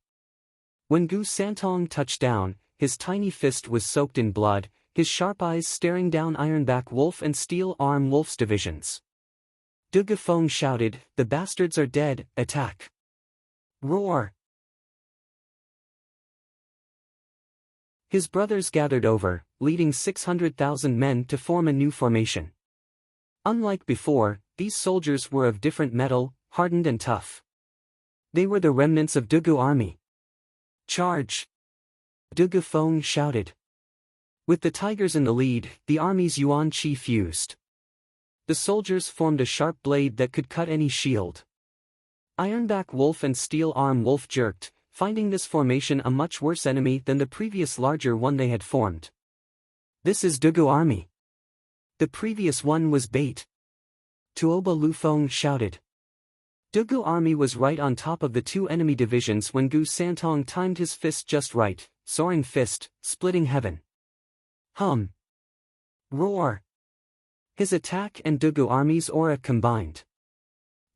When Gu Santong touched down, his tiny fist was soaked in blood, his sharp eyes staring down Ironback Wolf and Steel Arm Wolf's divisions. Dugafeng shouted, "The bastards are dead, attack!" Roar! His brothers gathered over, leading 600,000 men to form a new formation. Unlike before, these soldiers were of different metal, hardened and tough. They were the remnants of Dugu army. Charge! Dugafeng shouted. With the tigers in the lead, the army's yuan qi fused. The soldiers formed a sharp blade that could cut any shield. Ironback Wolf and Steel Arm Wolf jerked, finding this formation a much worse enemy than the previous larger one they had formed. This is Dugu army. The previous one was bait. Tuoba Lufeng shouted. Dugu army was right on top of the two enemy divisions when Gu Santong timed his fist just right, soaring fist, splitting heaven. Hum. Roar. His attack and Dugu army's aura combined.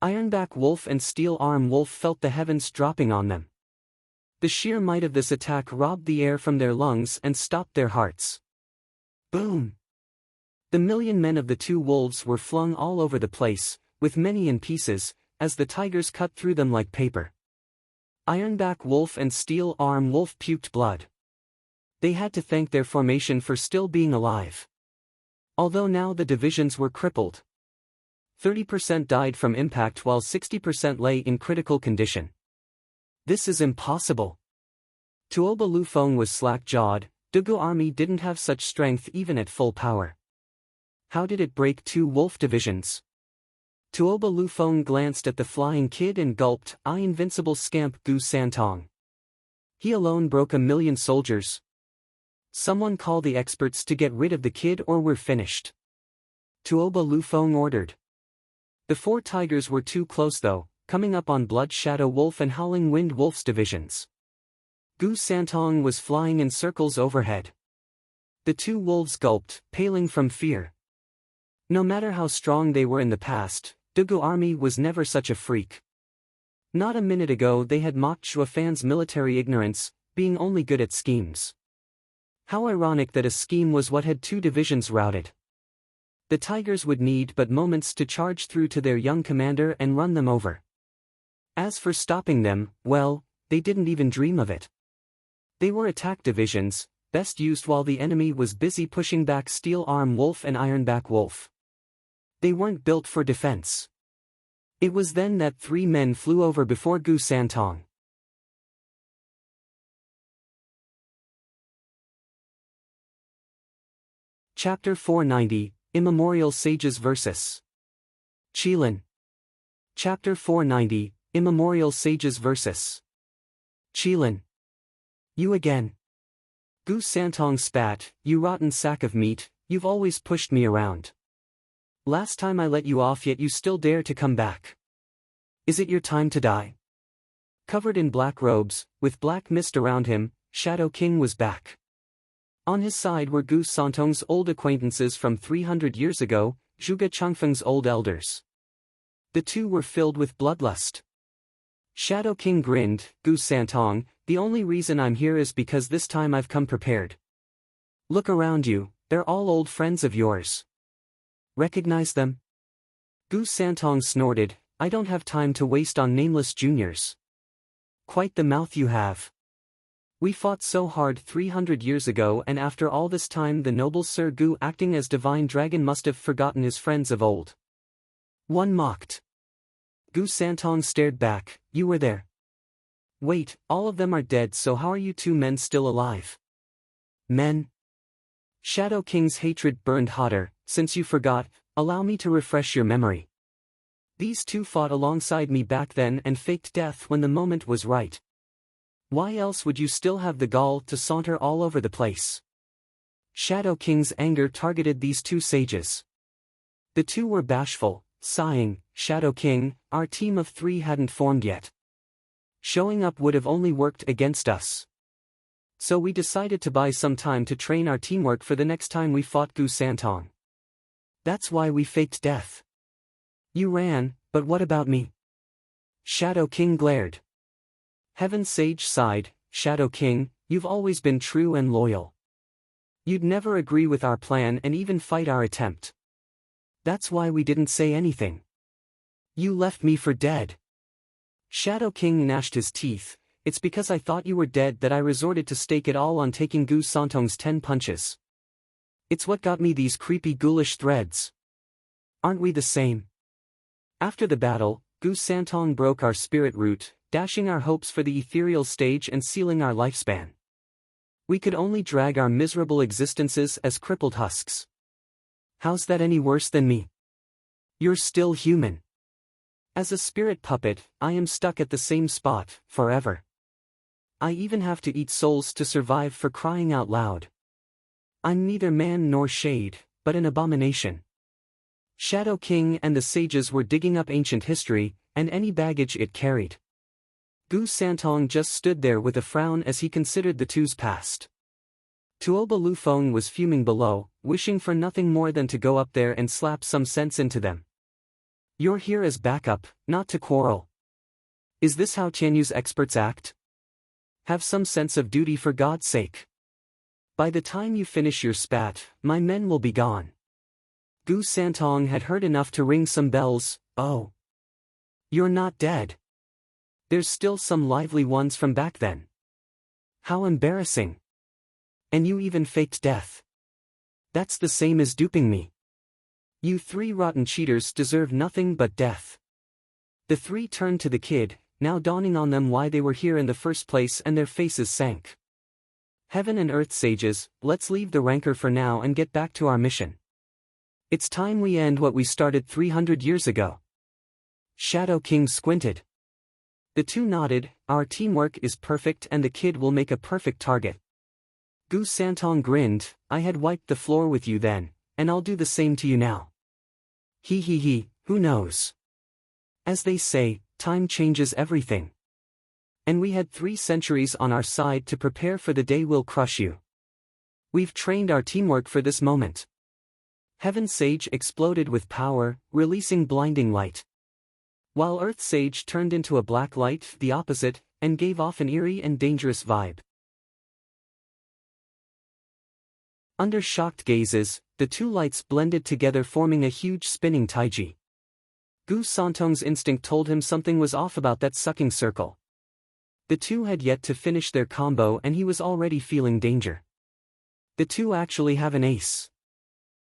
Ironback Wolf and Steel Arm Wolf felt the heavens dropping on them. The sheer might of this attack robbed the air from their lungs and stopped their hearts. Boom! The million men of the two wolves were flung all over the place, with many in pieces, as the tigers cut through them like paper. Ironback Wolf and Steel Arm Wolf puked blood. They had to thank their formation for still being alive. Although now the divisions were crippled. 30% died from impact while 60% lay in critical condition. This is impossible. Tuoba Lufeng was slack-jawed. Dugu army didn't have such strength even at full power. How did it break two wolf divisions? Tuoba Lufeng glanced at the flying kid and gulped, "I invincible scamp Gu Santong. He alone broke 1,000,000 soldiers. Someone call the experts to get rid of the kid or we're finished." Tuoba Lufeng ordered. The four tigers were too close though, coming up on Blood Shadow Wolf and Howling Wind Wolf's divisions. Gu Santong was flying in circles overhead. The two wolves gulped, paling from fear. No matter how strong they were in the past, Dugu army was never such a freak. Not a minute ago they had mocked Shuafan's military ignorance, being only good at schemes. How ironic that a scheme was what had two divisions routed. The tigers would need but moments to charge through to their young commander and run them over. As for stopping them, well, they didn't even dream of it. They were attack divisions, best used while the enemy was busy pushing back Steel Arm Wolf and Ironback Wolf. They weren't built for defense. It was then that 3 men flew over before Gu Santong. Chapter 490, Immemorial Sages vs. Qilin. Chapter 490, Immemorial Sages vs. Qilin. You again. Gu Santong spat, "You rotten sack of meat, you've always pushed me around. Last time I let you off yet you still dare to come back. Is it your time to die?" Covered in black robes, with black mist around him, Shadow King was back. On his side were Gu Santong's old acquaintances from 300 years ago, Zhuge Changfeng's old elders. The two were filled with bloodlust. Shadow King grinned, "Gu Santong, the only reason I'm here is because this time I've come prepared. Look around you, they're all old friends of yours. Recognize them?" Gu Santong snorted, "I don't have time to waste on nameless juniors." "Quite the mouth you have. We fought so hard 300 years ago and after all this time the noble Sir Gu acting as divine dragon must have forgotten his friends of old." One mocked. Gu Santong stared back, "You were there. Wait, all of them are dead so how are you two men still alive?" "Men?" Shadow King's hatred burned hotter, "Since you forgot, allow me to refresh your memory. These two fought alongside me back then and faked death when the moment was right. Why else would you still have the gall to saunter all over the place?" Shadow King's anger targeted these two sages. The two were bashful, sighing, "Shadow King, our team of 3 hadn't formed yet. Showing up would have only worked against us. So we decided to buy some time to train our teamwork for the next time we fought Gu Santong. That's why we faked death. You ran, but what about me?" Shadow King glared. Heaven Sage sighed, "Shadow King, you've always been true and loyal. You'd never agree with our plan and even fight our attempt. That's why we didn't say anything. You left me for dead. Shadow King gnashed his teeth. It's because I thought you were dead that I resorted to stake it all on taking Gu Santong's 10 punches. It's what got me these creepy ghoulish threads. Aren't we the same? After the battle, Gu Santong broke our spirit root, dashing our hopes for the ethereal stage and sealing our lifespan. We could only drag our miserable existences as crippled husks. How's that any worse than me? You're still human. As a spirit puppet, I am stuck at the same spot, forever. I even have to eat souls to survive, for crying out loud. I'm neither man nor shade, but an abomination. Shadow King and the sages were digging up ancient history, and any baggage it carried. Gu Santong just stood there with a frown as he considered the two's past. Tuoba Lufeng was fuming below, wishing for nothing more than to go up there and slap some sense into them. You're here as backup, not to quarrel. Is this how Tianyu's experts act? Have some sense of duty, for God's sake. By the time you finish your spat, my men will be gone. Gu Santong had heard enough to ring some bells. Oh. You're not dead. There's still some lively ones from back then. How embarrassing. And you even faked death. That's the same as duping me. You 3 rotten cheaters deserve nothing but death. The 3 turned to the kid, now dawning on them why they were here in the first place, and their faces sank. Heaven and earth sages, let's leave the rancor for now and get back to our mission. It's time we end what we started 300 years ago. Shadow King squinted. The 2 nodded. Our teamwork is perfect and the kid will make a perfect target. Gu Santong grinned. I had wiped the floor with you then, and I'll do the same to you now. He, who knows? As they say, time changes everything. And we had 3 centuries on our side to prepare for the day we'll crush you. We've trained our teamwork for this moment. Heaven Sage exploded with power, releasing blinding light. While Earth Sage turned into a black light, the opposite, and gave off an eerie and dangerous vibe. Under shocked gazes, the 2 lights blended together, forming a huge spinning taiji. Gu Santong's instinct told him something was off about that sucking circle. The 2 had yet to finish their combo and he was already feeling danger. The 2 actually have an ace.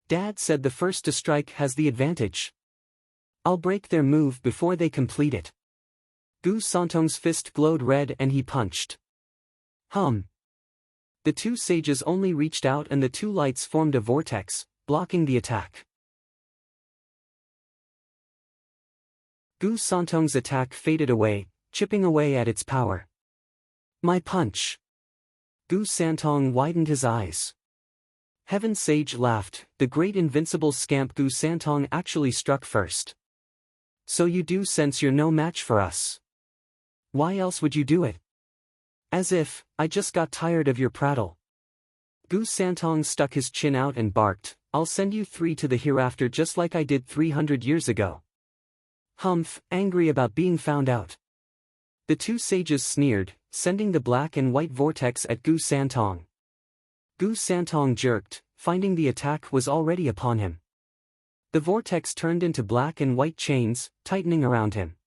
Dad said the first to strike has the advantage. I'll break their move before they complete it. Gu Santong's fist glowed red and he punched. The 2 sages only reached out and the 2 lights formed a vortex, blocking the attack. Gu Santong's attack faded away, chipping away at its power. My punch. Gu Santong widened his eyes. Heaven Sage laughed. The great invincible scamp Gu Santong actually struck first. So you do sense you're no match for us. Why else would you do it? As if, I just got tired of your prattle. Gu Santong stuck his chin out and barked, I'll send you 3 to the hereafter just like I did 300 years ago. Humph, angry about being found out. The 2 sages sneered, sending the black and white vortex at Gu Santong. Gu Santong jerked, finding the attack was already upon him. The vortex turned into black and white chains, tightening around him.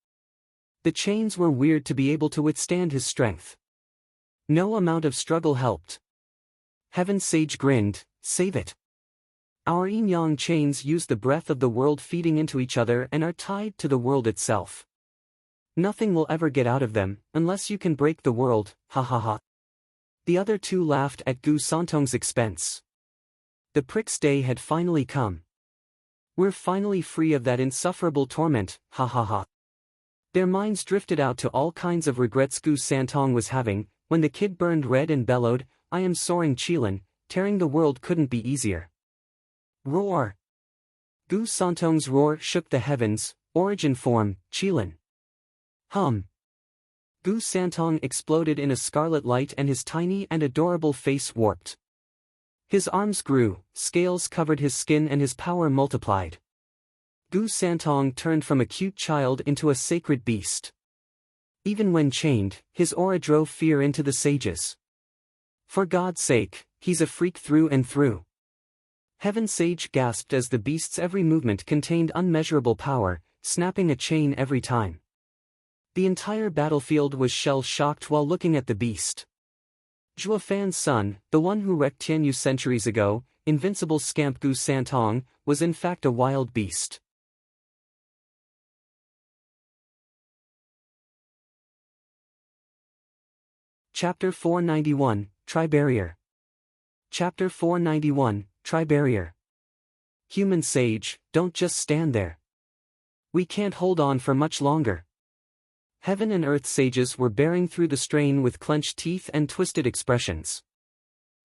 The chains were weird to be able to withstand his strength. No amount of struggle helped. Heaven Sage grinned, save it. Our yin-yang chains use the breath of the world feeding into each other and are tied to the world itself. Nothing will ever get out of them, unless you can break the world, ha ha ha. The other 2 laughed at Gu Santong's expense. The prick's day had finally come. We're finally free of that insufferable torment, ha ha ha. Their minds drifted out to all kinds of regrets Gu Santong was having. When the kid burned red and bellowed, I am soaring Qilin, tearing the world couldn't be easier. Roar! Gu Santong's roar shook the heavens, origin form, Qilin. Gu Santong exploded in a scarlet light and his tiny and adorable face warped. His arms grew, scales covered his skin and his power multiplied. Gu Santong turned from a cute child into a sacred beast. Even when chained, his aura drove fear into the sages. For God's sake, he's a freak through and through. Heaven Sage gasped as the beast's every movement contained unmeasurable power, snapping a chain every time. The entire battlefield was shell-shocked while looking at the beast. Zhuo Fan's son, the one who wrecked Tianyu centuries ago, invincible scamp Gu Santong, was in fact a wild beast. Chapter 491, Tri-Barrier. Chapter 491, Tri-Barrier. Human sage, don't just stand there. We can't hold on for much longer. Heaven and earth sages were bearing through the strain with clenched teeth and twisted expressions.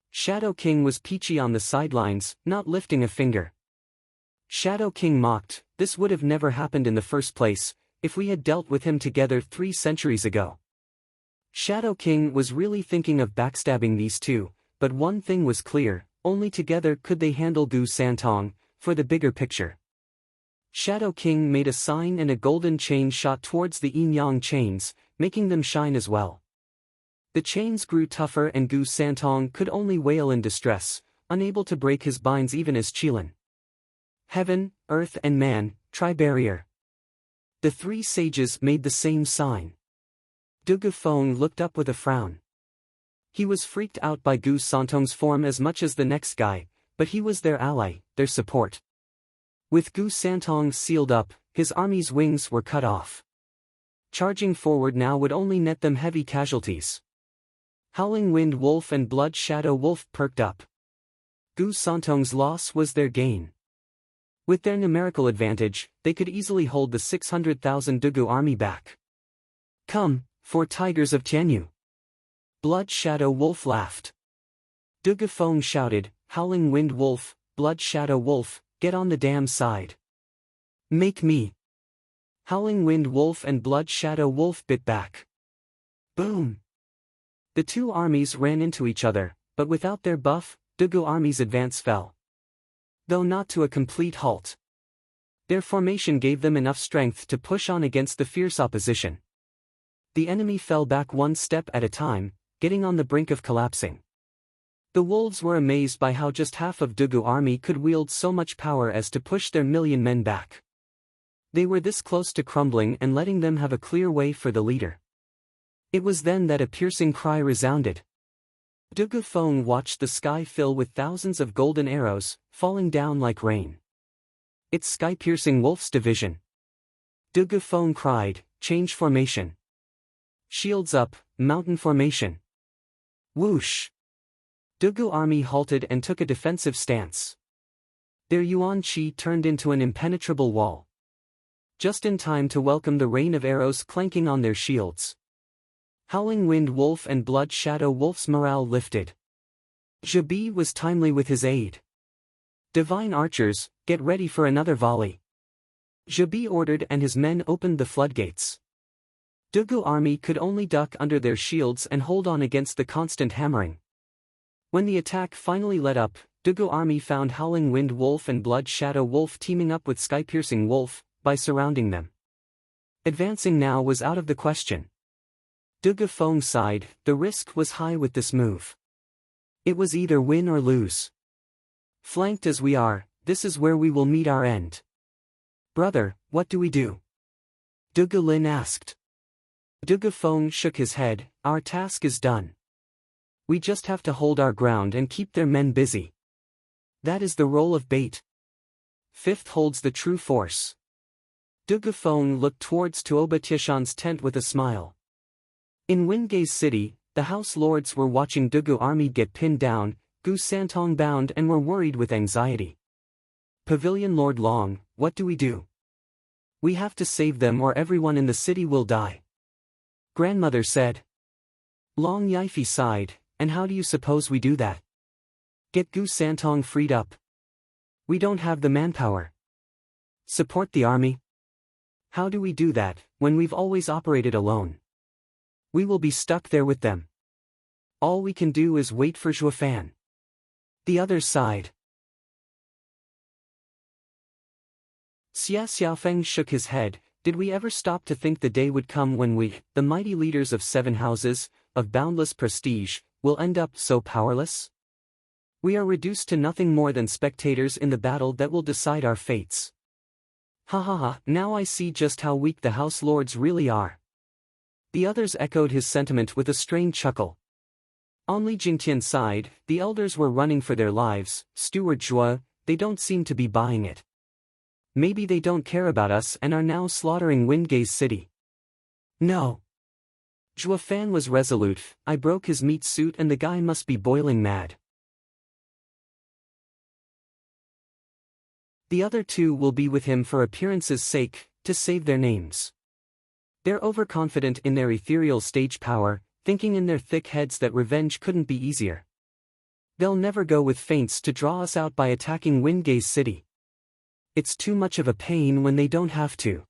Shadow King was peachy on the sidelines, not lifting a finger. Shadow King mocked, this would have never happened in the first place, if we had dealt with him together 3 centuries ago. Shadow King was really thinking of backstabbing these two, but one thing was clear, only together could they handle Gu Santong, for the bigger picture. Shadow King made a sign and a golden chain shot towards the yin-yang chains, making them shine as well. The chains grew tougher and Gu Santong could only wail in distress, unable to break his binds even as Qilin. Heaven, earth and man, Tri-Barrier. The 3 sages made the same sign. Du Gufeng looked up with a frown. He was freaked out by Gu Santong's form as much as the next guy, but he was their ally, their support. With Gu Santong sealed up, his army's wings were cut off. Charging forward now would only net them heavy casualties. Howling Wind Wolf and Blood Shadow Wolf perked up. Gu Santong's loss was their gain. With their numerical advantage, they could easily hold the 600,000 Dugu army back. Come, 4 tigers of Tianyu. Blood Shadow Wolf laughed. Du Gufeng shouted, Howling Wind Wolf, Blood Shadow Wolf, get on the damn side. Make me. Howling Wind Wolf and Blood Shadow Wolf bit back. Boom. The 2 armies ran into each other, but without their buff, Dugu army's advance fell. Though not to a complete halt. Their formation gave them enough strength to push on against the fierce opposition. The enemy fell back 1 step at a time, getting on the brink of collapsing. The wolves were amazed by how just half of Dugu army could wield so much power as to push their 1,000,000 men back. They were this close to crumbling and letting them have a clear way for the leader. It was then that a piercing cry resounded. Du Gufeng watched the sky fill with thousands of golden arrows, falling down like rain. It's sky-piercing wolf's division. Du Gufeng cried, change formation. Shields up, mountain formation. Whoosh! Dugu army halted and took a defensive stance. Their yuan qi turned into an impenetrable wall. Just in time to welcome the rain of arrows clanking on their shields. Howling Wind Wolf and Blood Shadow Wolf's morale lifted. Zhebi was timely with his aid. Divine archers, get ready for another volley. Zhebi ordered and his men opened the floodgates. Dugu army could only duck under their shields and hold on against the constant hammering. When the attack finally let up, Dugu army found Howling Wind Wolf and Blood Shadow Wolf teaming up with Sky-Piercing Wolf, by surrounding them. Advancing now was out of the question. Du Gufeng sighed, the risk was high with this move. It was either win or lose. Flanked as we are, this is where we will meet our end. Brother, what do we do? Du Gulin asked. Du Gufeng shook his head, our task is done. We just have to hold our ground and keep their men busy. That is the role of bait. 5th holds the true force. Du Gufeng looked towards Tuoba Tieshan's tent with a smile. In Wingay's city, the house lords were watching Dugu army get pinned down, Gu Santong bound and were worried with anxiety. Pavilion Lord Long, what do we do? We have to save them or everyone in the city will die. Grandmother said. Long Yifi sighed, and how do you suppose we do that? Get Gu Santong freed up. We don't have the manpower. Support the army. How do we do that, when we've always operated alone? We will be stuck there with them. All we can do is wait for Zhuo Fan. The others sighed. Xia Xiaofeng shook his head, did we ever stop to think the day would come when we, the mighty leaders of 7 houses, of boundless prestige, will end up so powerless? We are reduced to nothing more than spectators in the battle that will decide our fates. Ha ha ha, now I see just how weak the house lords really are. The others echoed his sentiment with a strained chuckle. On Li Jingtian's side, the elders were running for their lives. Steward Zhua, they don't seem to be buying it. Maybe they don't care about us and are now slaughtering Windgaze City. No. Zhua Fan was resolute. I broke his meat suit and the guy must be boiling mad. The other two will be with him for appearance's sake, to save their names. They're overconfident in their ethereal stage power, thinking in their thick heads that revenge couldn't be easier. They'll never go with feints to draw us out by attacking Windgaze City. It's too much of a pain when they don't have to.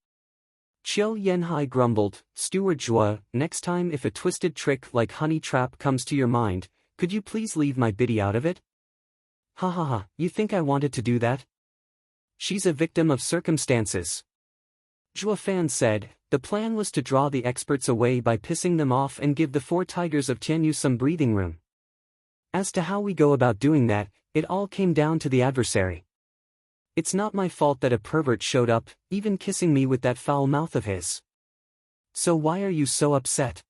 Qiu Yanhai grumbled, Steward Zhua, next time if a twisted trick like honey trap comes to your mind, could you please leave my biddy out of it? Ha ha ha, you think I wanted to do that? She's a victim of circumstances. Zhua Fan said, the plan was to draw the experts away by pissing them off and give the 4 tigers of Tianyu some breathing room. As to how we go about doing that, it all came down to the adversary. It's not my fault that a pervert showed up, even kissing me with that foul mouth of his. So why are you so upset?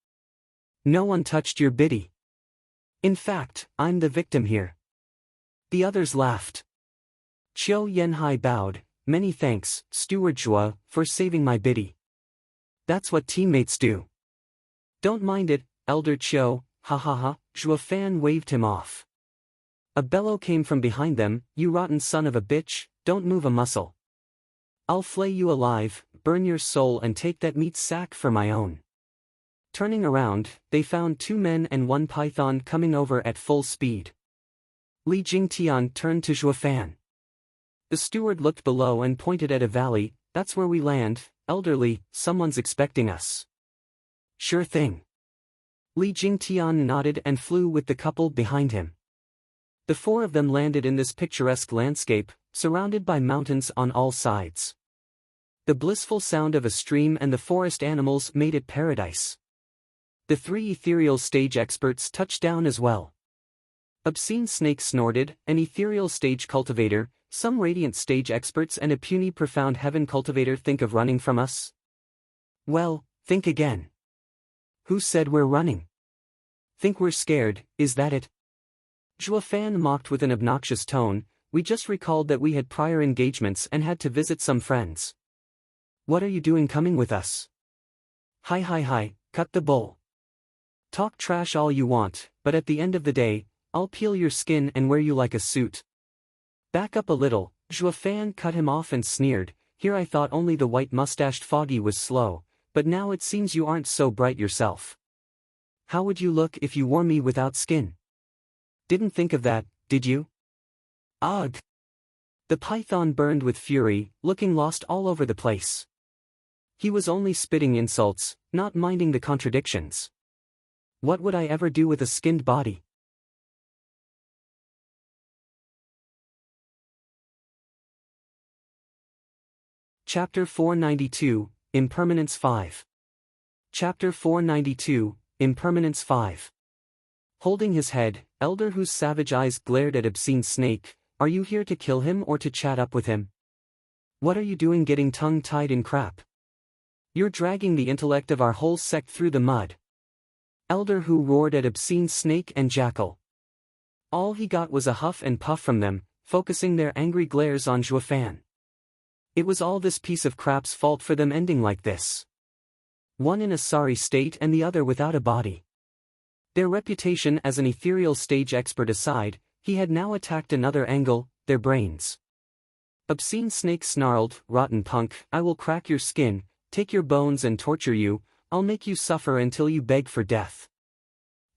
No one touched your biddy. In fact, I'm the victim here. The others laughed. Qiu Yanhai bowed, many thanks, Steward Zhua, for saving my biddy. That's what teammates do. Don't mind it, Elder Qiu, ha ha ha, Zhua Fan waved him off. A bellow came from behind them, you rotten son of a bitch, don't move a muscle. I'll flay you alive, burn your soul and take that meat sack for my own. Turning around, they found 2 men and 1 python coming over at full speed. Li Jingtian turned to Zhua Fan. The steward looked below and pointed at a valley, that's where we land, elderly, someone's expecting us. Sure thing. Li Jingtian nodded and flew with the couple behind him. The 4 of them landed in this picturesque landscape, surrounded by mountains on all sides. The blissful sound of a stream and the forest animals made it paradise. The 3 ethereal stage experts touched down as well. Obscene Snake snorted, an ethereal stage cultivator, some radiant stage experts and a puny profound heaven cultivator think of running from us? Well, think again. Who said we're running? Think we're scared, is that it? Zhua Fan mocked with an obnoxious tone, we just recalled that we had prior engagements and had to visit some friends. What are you doing coming with us? Hi, cut the bull. Talk trash all you want, but at the end of the day, I'll peel your skin and wear you like a suit. Back up a little, Zhua Fan cut him off and sneered, here I thought only the white-mustached Foggy was slow, but now it seems you aren't so bright yourself. How would you look if you wore me without skin? Didn't think of that, did you? Ugh! The python burned with fury, looking lost all over the place. He was only spitting insults, not minding the contradictions. What would I ever do with a skinned body? Chapter 492, Impermanence 5. Chapter 492, Impermanence 5. Holding his head, Elder whose savage eyes glared at Obscene Snake, are you here to kill him or to chat up with him? What are you doing getting tongue-tied in crap? You're dragging the intellect of our whole sect through the mud. Elder who roared at Obscene Snake and Jackal. All he got was a huff and puff from them, focusing their angry glares on Zhua Fan. It was all this piece of crap's fault for them ending like this. One in a sorry state and the other without a body. Their reputation as an ethereal stage expert aside, he had now attacked another angle, their brains. Obscene Snake snarled, rotten punk, I will crack your skin, take your bones and torture you, I'll make you suffer until you beg for death.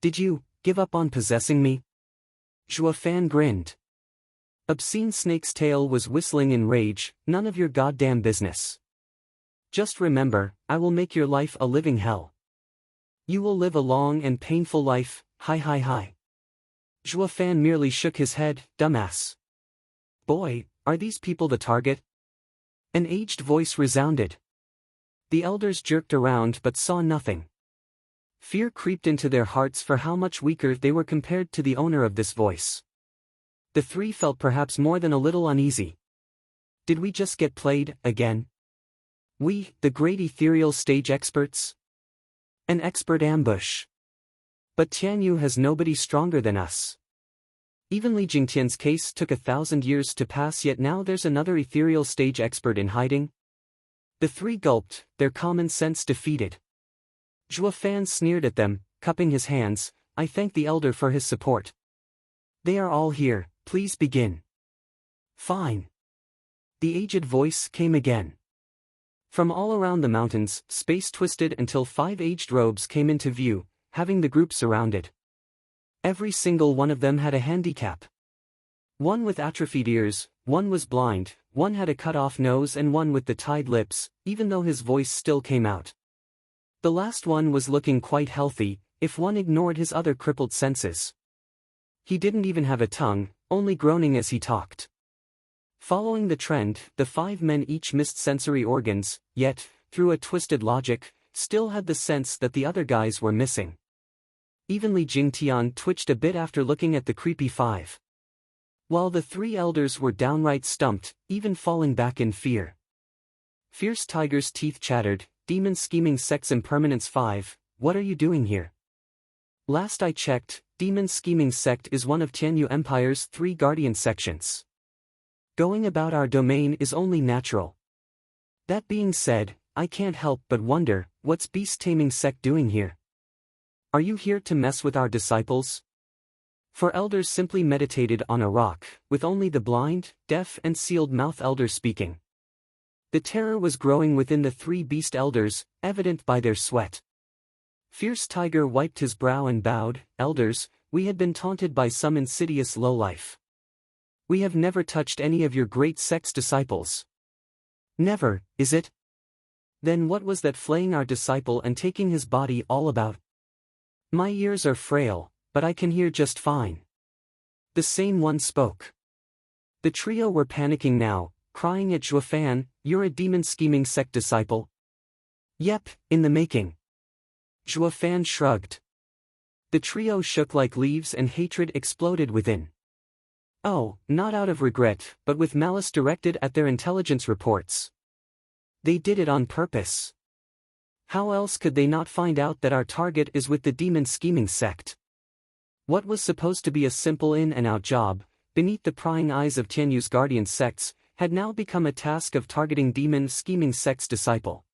Did you give up on possessing me? Zhua Fan grinned. Obscene Snake's tail was whistling in rage, none of your goddamn business. Just remember, I will make your life a living hell. You will live a long and painful life, hi. Zhua Fan merely shook his head, dumbass. Boy, are these people the target? An aged voice resounded. The elders jerked around but saw nothing. Fear creeped into their hearts for how much weaker they were compared to the owner of this voice. The 3 felt perhaps more than a little uneasy. Did we just get played, again? We, the great ethereal stage experts? An expert ambush. But Tianyu has nobody stronger than us. Even Li Jingtian's case took 1,000 years to pass, yet now there's another ethereal stage expert in hiding? The three gulped, their common sense defeated. Zhuo Fan sneered at them, cupping his hands. I thank the elder for his support. They are all here, please begin. Fine. The aged voice came again. From all around the mountains, space twisted until 5 aged robes came into view, having the group surrounded. Every single one of them had a handicap. One with atrophied ears, one was blind, one had a cut-off nose and one with the tied lips, even though his voice still came out. The last one was looking quite healthy, if one ignored his other crippled senses. He didn't even have a tongue, only groaning as he talked. Following the trend, the 5 men each missed sensory organs, yet, through a twisted logic, still had the sense that the other guys were missing. Even Li Jingtian twitched a bit after looking at the creepy 5. While the 3 elders were downright stumped, even falling back in fear. Fierce Tiger's teeth chattered. Demon Scheming Sect's Impermanence 5, what are you doing here? Last I checked, Demon Scheming Sect is one of Tianyu Empire's 3 guardian sections. Going about our domain is only natural. That being said, I can't help but wonder, what's Beast Taming Sect doing here? Are you here to mess with our disciples? 4 elders simply meditated on a rock, with only the blind, deaf and sealed-mouth elder speaking. The terror was growing within the 3 beast elders, evident by their sweat. Fierce Tiger wiped his brow and bowed. Elders, we had been taunted by some insidious lowlife. We have never touched any of your great sect's disciples. Never, is it? Then what was that flaying our disciple and taking his body all about? My ears are frail, but I can hear just fine. The same one spoke. The trio were panicking now, crying at Zhuo Fan, you're a Demon Scheming Sect disciple? Yep, in the making. Zhuo Fan shrugged. The trio shook like leaves and hatred exploded within. Oh, not out of regret, but with malice directed at their intelligence reports. They did it on purpose. How else could they not find out that our target is with the Demon Scheming Sect? What was supposed to be a simple in-and-out job, beneath the prying eyes of Tianyu's guardian sects, had now become a task of targeting Demon Scheming Sect's disciple.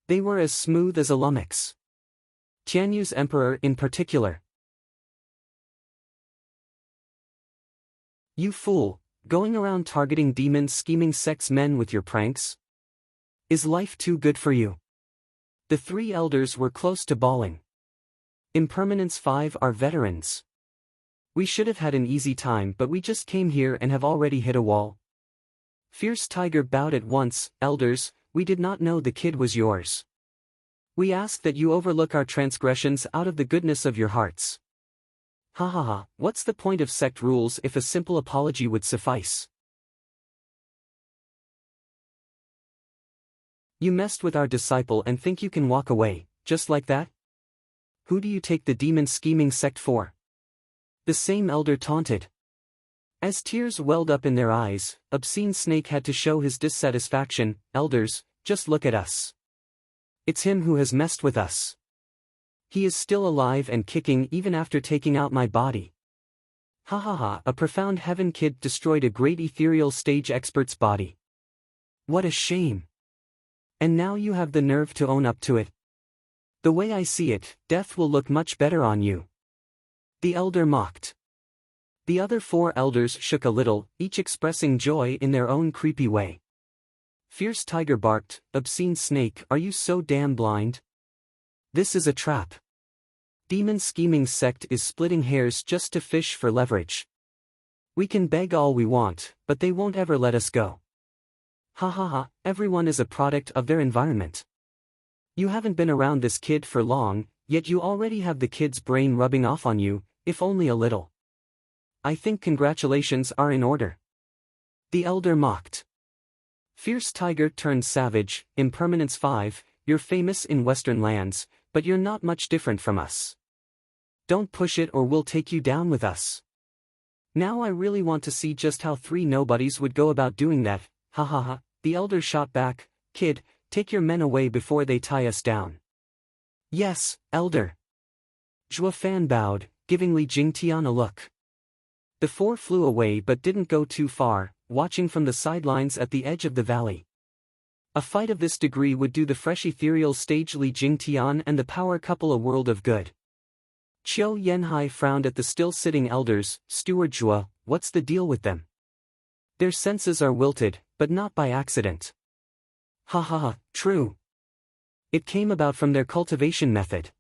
They were as smooth as a lummox. Tianyu's emperor in particular. You fool, going around targeting Demon Scheming Sect's men with your pranks? Is life too good for you? The 3 elders were close to bawling. Impermanence 5 are veterans. We should have had an easy time, but we just came here and have already hit a wall. Fierce Tiger bowed at once. Elders, we did not know the kid was yours. We ask that you overlook our transgressions out of the goodness of your hearts. Ha ha ha, what's the point of sect rules if a simple apology would suffice? You messed with our disciple and think you can walk away, just like that? Who do you take the Demon Scheming Sect for? The same elder taunted. As tears welled up in their eyes, Obscene Snake had to show his dissatisfaction. Elders, just look at us. It's him who has messed with us. He is still alive and kicking even after taking out my body. Ha ha ha, a profound heaven kid destroyed a great ethereal stage expert's body. What a shame. And now you have the nerve to own up to it. The way I see it, death will look much better on you. The elder mocked. The other 4 elders shook a little, each expressing joy in their own creepy way. Fierce Tiger barked, Obscene Snake, are you so damn blind? This is a trap. Demon Scheming Sect is splitting hairs just to fish for leverage. We can beg all we want, but they won't ever let us go. Ha ha ha, everyone is a product of their environment. You haven't been around this kid for long, yet you already have the kid's brain rubbing off on you, if only a little. I think congratulations are in order. The elder mocked. Fierce Tiger turned savage. Impermanence 5, you're famous in Western lands, but you're not much different from us. Don't push it or we'll take you down with us. Now I really want to see just how 3 nobodies would go about doing that. Ha ha ha, the elder shot back. Kid, take your men away before they tie us down. Yes, elder. Zhuo Fan bowed, giving Li Jingtian a look. The four flew away but didn't go too far, watching from the sidelines at the edge of the valley. A fight of this degree would do the fresh ethereal stage Li Jingtian and the power couple a world of good. Qiu Yanhai frowned at the still-sitting elders. Steward Zhuo, what's the deal with them? Their senses are wilted, but not by accident. Ha ha ha, true. It came about from their cultivation method.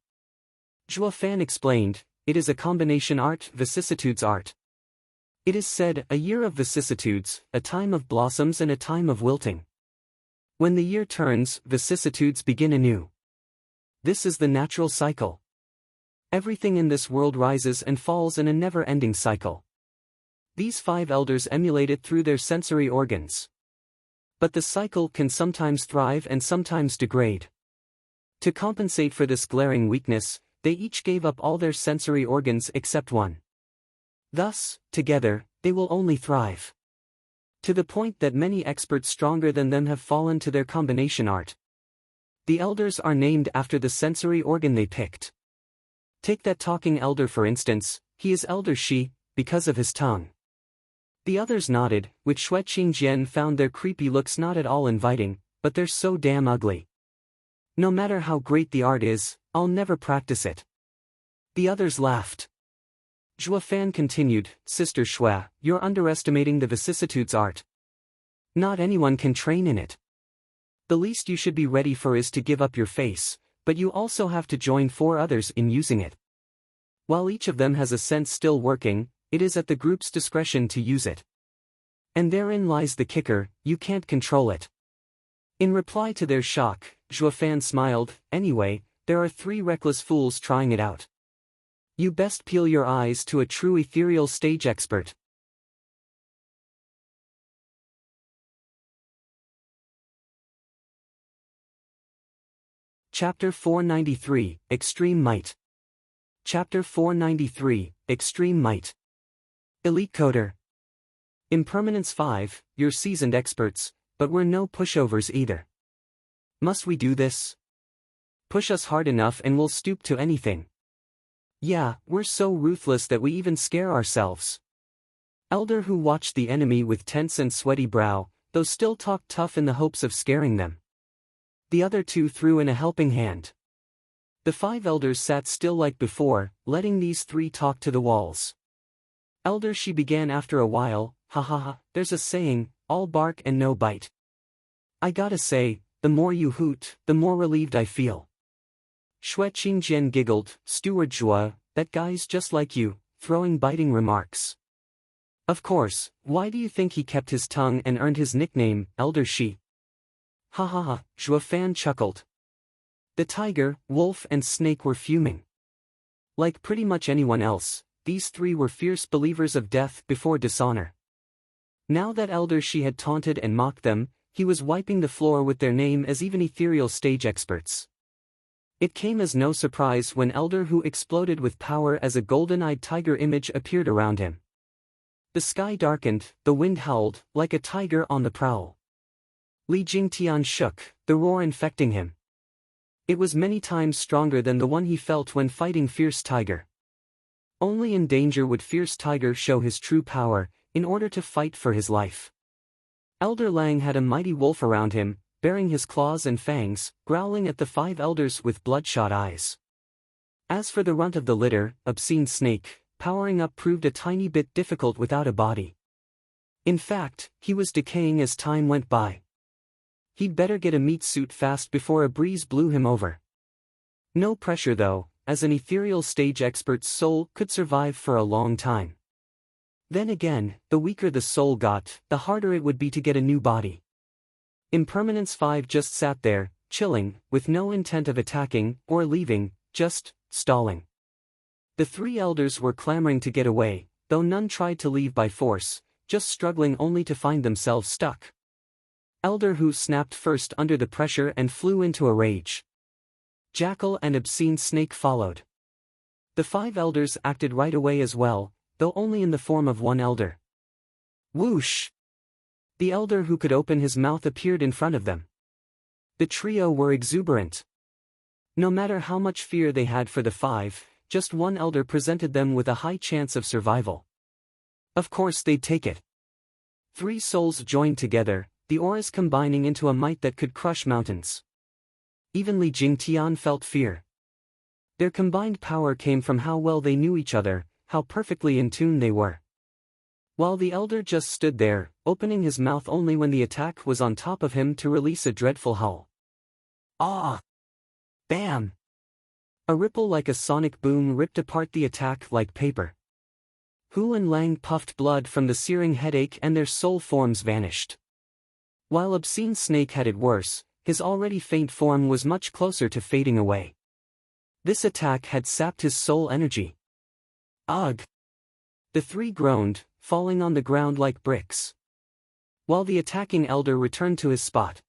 Zhuo Fan explained, it is a combination art, vicissitudes art. It is said, a year of vicissitudes, a time of blossoms and a time of wilting. When the year turns, vicissitudes begin anew. This is the natural cycle. Everything in this world rises and falls in a never-ending cycle. These 5 elders emulate it through their sensory organs. But the cycle can sometimes thrive and sometimes degrade. To compensate for this glaring weakness, they each gave up all their sensory organs except one. Thus, together, they will only thrive. To the point that many experts stronger than them have fallen to their combination art. The elders are named after the sensory organ they picked. Take that talking elder for instance, he is Elder Shi, because of his tongue. The others nodded, which Xue Qingjian found their creepy looks not at all inviting, but they're so damn ugly. No matter how great the art is, I'll never practice it. The others laughed. Zhuo Fan continued, Sister Xue, you're underestimating the vicissitudes art. Not anyone can train in it. The least you should be ready for is to give up your face, but you also have to join 4 others in using it. While each of them has a sense still working, it is at the group's discretion to use it. And therein lies the kicker, you can't control it. In reply to their shock, Zhuo Fan smiled, anyway, there are 3 reckless fools trying it out. You best peel your eyes to a true ethereal stage expert. Chapter 493, Extreme Might. Chapter 493, Extreme Might. Elite Coder. Impermanence 5, you're seasoned experts, but we're no pushovers either. Must we do this? Push us hard enough and we'll stoop to anything. Yeah, we're so ruthless that we even scare ourselves. Elder Hu watched the enemy with tense and sweaty brow, though still talked tough in the hopes of scaring them. The other 2 threw in a helping hand. The 5 elders sat still like before, letting these 3 talk to the walls. Elder Shi began after a while, ha ha ha, there's a saying, all bark and no bite. I gotta say, the more you hoot, the more relieved I feel. Xue Qingjian giggled, Steward Zhuo, that guy's just like you, throwing biting remarks. Of course, why do you think he kept his tongue and earned his nickname, Elder Shi? Ha ha ha, Zhuo Fan chuckled. The tiger, wolf and snake were fuming. Like pretty much anyone else, these 3 were fierce believers of death before dishonor. Now that Elder Shi had taunted and mocked them, he was wiping the floor with their name as even ethereal stage experts. It came as no surprise when Elder Hu exploded with power as a golden-eyed tiger image appeared around him. The sky darkened, the wind howled, like a tiger on the prowl. Li Jingtian shook, the roar infecting him. It was many times stronger than the one he felt when fighting Fierce Tiger. Only in danger would Fierce Tiger show his true power, in order to fight for his life. Elder Lang had a mighty wolf around him, baring his claws and fangs, growling at the 5 elders with bloodshot eyes. As for the runt of the litter, Obscene Snake, powering up proved a tiny bit difficult without a body. In fact, he was decaying as time went by. He'd better get a meat suit fast before a breeze blew him over. No pressure though, as an ethereal stage expert's soul could survive for a long time. Then again, the weaker the soul got, the harder it would be to get a new body. Impermanence 5 just sat there, chilling, with no intent of attacking, or leaving, just, stalling. The 3 elders were clamoring to get away, though none tried to leave by force, just struggling only to find themselves stuck. Elder Hu snapped first under the pressure and flew into a rage. Jackal and Obscene Snake followed. The 5 elders acted right away as well, though only in the form of one elder. Whoosh! The elder who could open his mouth appeared in front of them. The trio were exuberant. No matter how much fear they had for the five, just one elder presented them with a high chance of survival. Of course they'd take it. 3 souls joined together, the auras combining into a might that could crush mountains. Even Li Jingtian felt fear. Their combined power came from how well they knew each other, how perfectly in tune they were. While the elder just stood there, opening his mouth only when the attack was on top of him to release a dreadful howl. Ah! Bam! A ripple like a sonic boom ripped apart the attack like paper. Hu and Lang puffed blood from the searing headache and their soul forms vanished. While Obscene Snake had it worse, his already faint form was much closer to fading away. This attack had sapped his soul energy. Ugh! The 3 groaned, falling on the ground like bricks. While the attacking elder returned to his spot,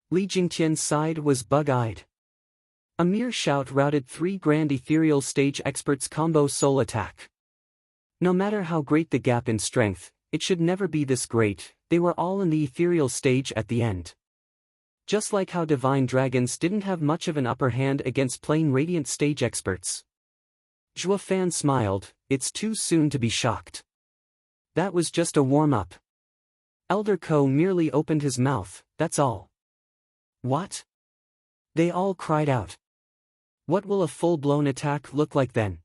Li Jingtian's side was bug-eyed. A mere shout routed 3 grand ethereal stage experts' combo soul attack. No matter how great the gap in strength, it should never be this great, they were all in the ethereal stage at the end. Just like how divine dragons didn't have much of an upper hand against plain radiant stage experts. Zhuo Fan smiled, it's too soon to be shocked. That was just a warm-up. Elder Ko merely opened his mouth, that's all. What? They all cried out. What will a full-blown attack look like then?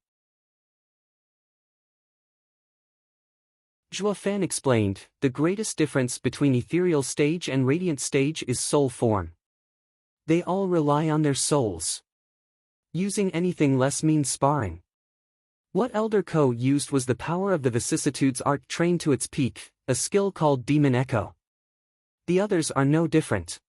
Zhuo Fan explained, the greatest difference between ethereal stage and radiant stage is soul form. They all rely on their souls. Using anything less means sparring. What Elder Ko used was the power of the vicissitudes art trained to its peak, a skill called Demon Echo. The others are no different.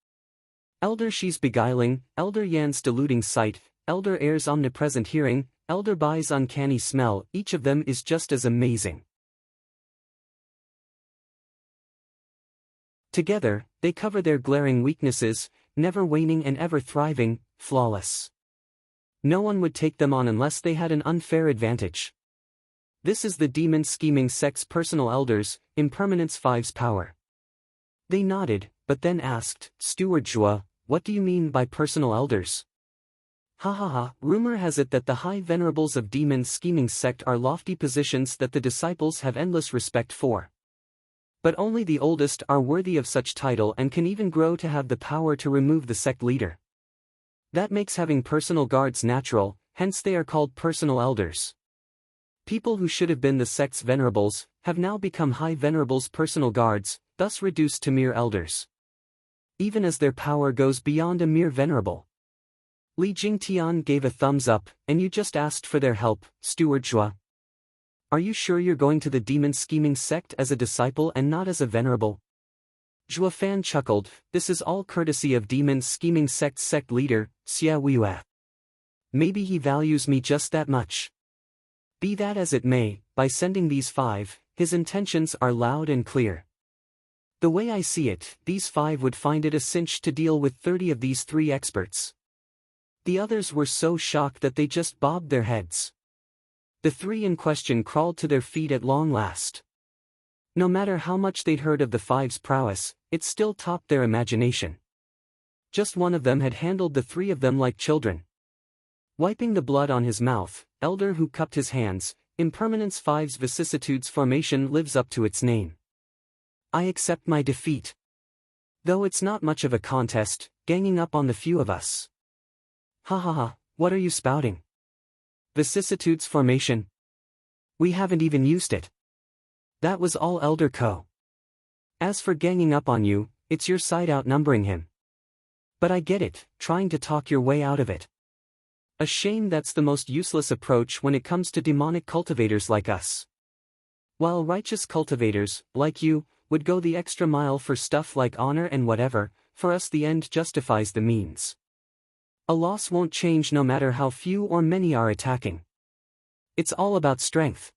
Elder Shi's beguiling, Elder Yan's deluding sight, Elder Air's omnipresent hearing, Elder Bai's uncanny smell, each of them is just as amazing. Together, they cover their glaring weaknesses, never waning and ever thriving, flawless. No one would take them on unless they had an unfair advantage. This is the demon scheming sect's personal elders, Impermanence 5's power. They nodded, but then asked, Steward Zhuo, what do you mean by personal elders? Ha ha ha, rumor has it that the high venerables of demon scheming sect are lofty positions that the disciples have endless respect for. But only the oldest are worthy of such title and can even grow to have the power to remove the sect leader. That makes having personal guards natural, hence they are called personal elders. People who should have been the sect's venerables, have now become high venerables' personal guards, thus reduced to mere elders. Even as their power goes beyond a mere venerable. Li Jingtian gave a thumbs up, and you just asked for their help, Steward Zhuo. Are you sure you're going to the demon scheming sect as a disciple and not as a venerable? Zhuo Fan chuckled, this is all courtesy of demon scheming sect leader, Xia Weiyue. Maybe he values me just that much. Be that as it may, by sending these 5, his intentions are loud and clear. The way I see it, these 5 would find it a cinch to deal with 30 of these 3 experts. The others were so shocked that they just bobbed their heads. The 3 in question crawled to their feet at long last. No matter how much they'd heard of the 5's prowess, it still topped their imagination. Just one of them had handled the 3 of them like children. Wiping the blood on his mouth, Elder Hu cupped his hands, Impermanence 5's vicissitudes formation lives up to its name. I accept my defeat. Though it's not much of a contest, ganging up on the few of us. Ha ha ha, what are you spouting? Vicissitudes formation? We haven't even used it. That was all Elder Ko. As for ganging up on you, it's your side outnumbering him. But I get it, trying to talk your way out of it. A shame that's the most useless approach when it comes to demonic cultivators like us. While righteous cultivators, like you, would go the extra mile for stuff like honor and whatever, for us the end justifies the means. A loss won't change no matter how few or many are attacking. It's all about strength.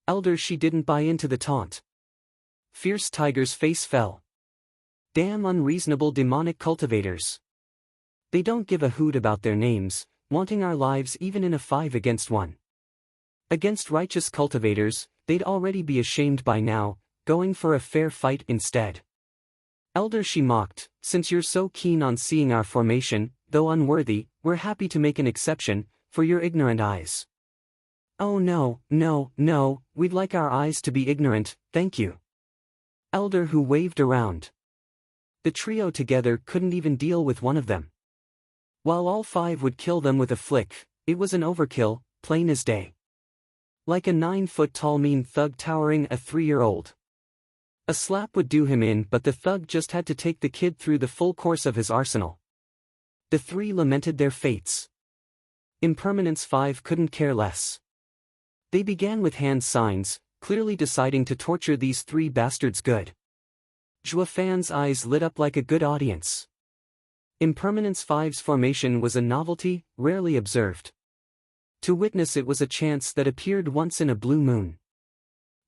Elder Shi didn't buy into the taunt. Fierce Tiger's face fell. Damn unreasonable demonic cultivators. They don't give a hoot about their names, wanting our lives even in a 5 against 1. Against righteous cultivators, they'd already be ashamed by now, going for a fair fight instead. Elder, she mocked, since you're so keen on seeing our formation, though unworthy, we're happy to make an exception, for your ignorant eyes. Oh no, no, no, we'd like our eyes to be ignorant, thank you. Elder who waved around. The trio together couldn't even deal with one of them. While all five would kill them with a flick, it was an overkill, plain as day. Like a 9-foot-tall mean thug towering a 3-year-old. A slap would do him in, but the thug just had to take the kid through the full course of his arsenal. The three lamented their fates. Impermanence 5 couldn't care less. They began with hand signs, clearly deciding to torture these three bastards good. Juafan's eyes lit up like a good audience. Impermanence 5's formation was a novelty, rarely observed. To witness it was a chance that appeared once in a blue moon.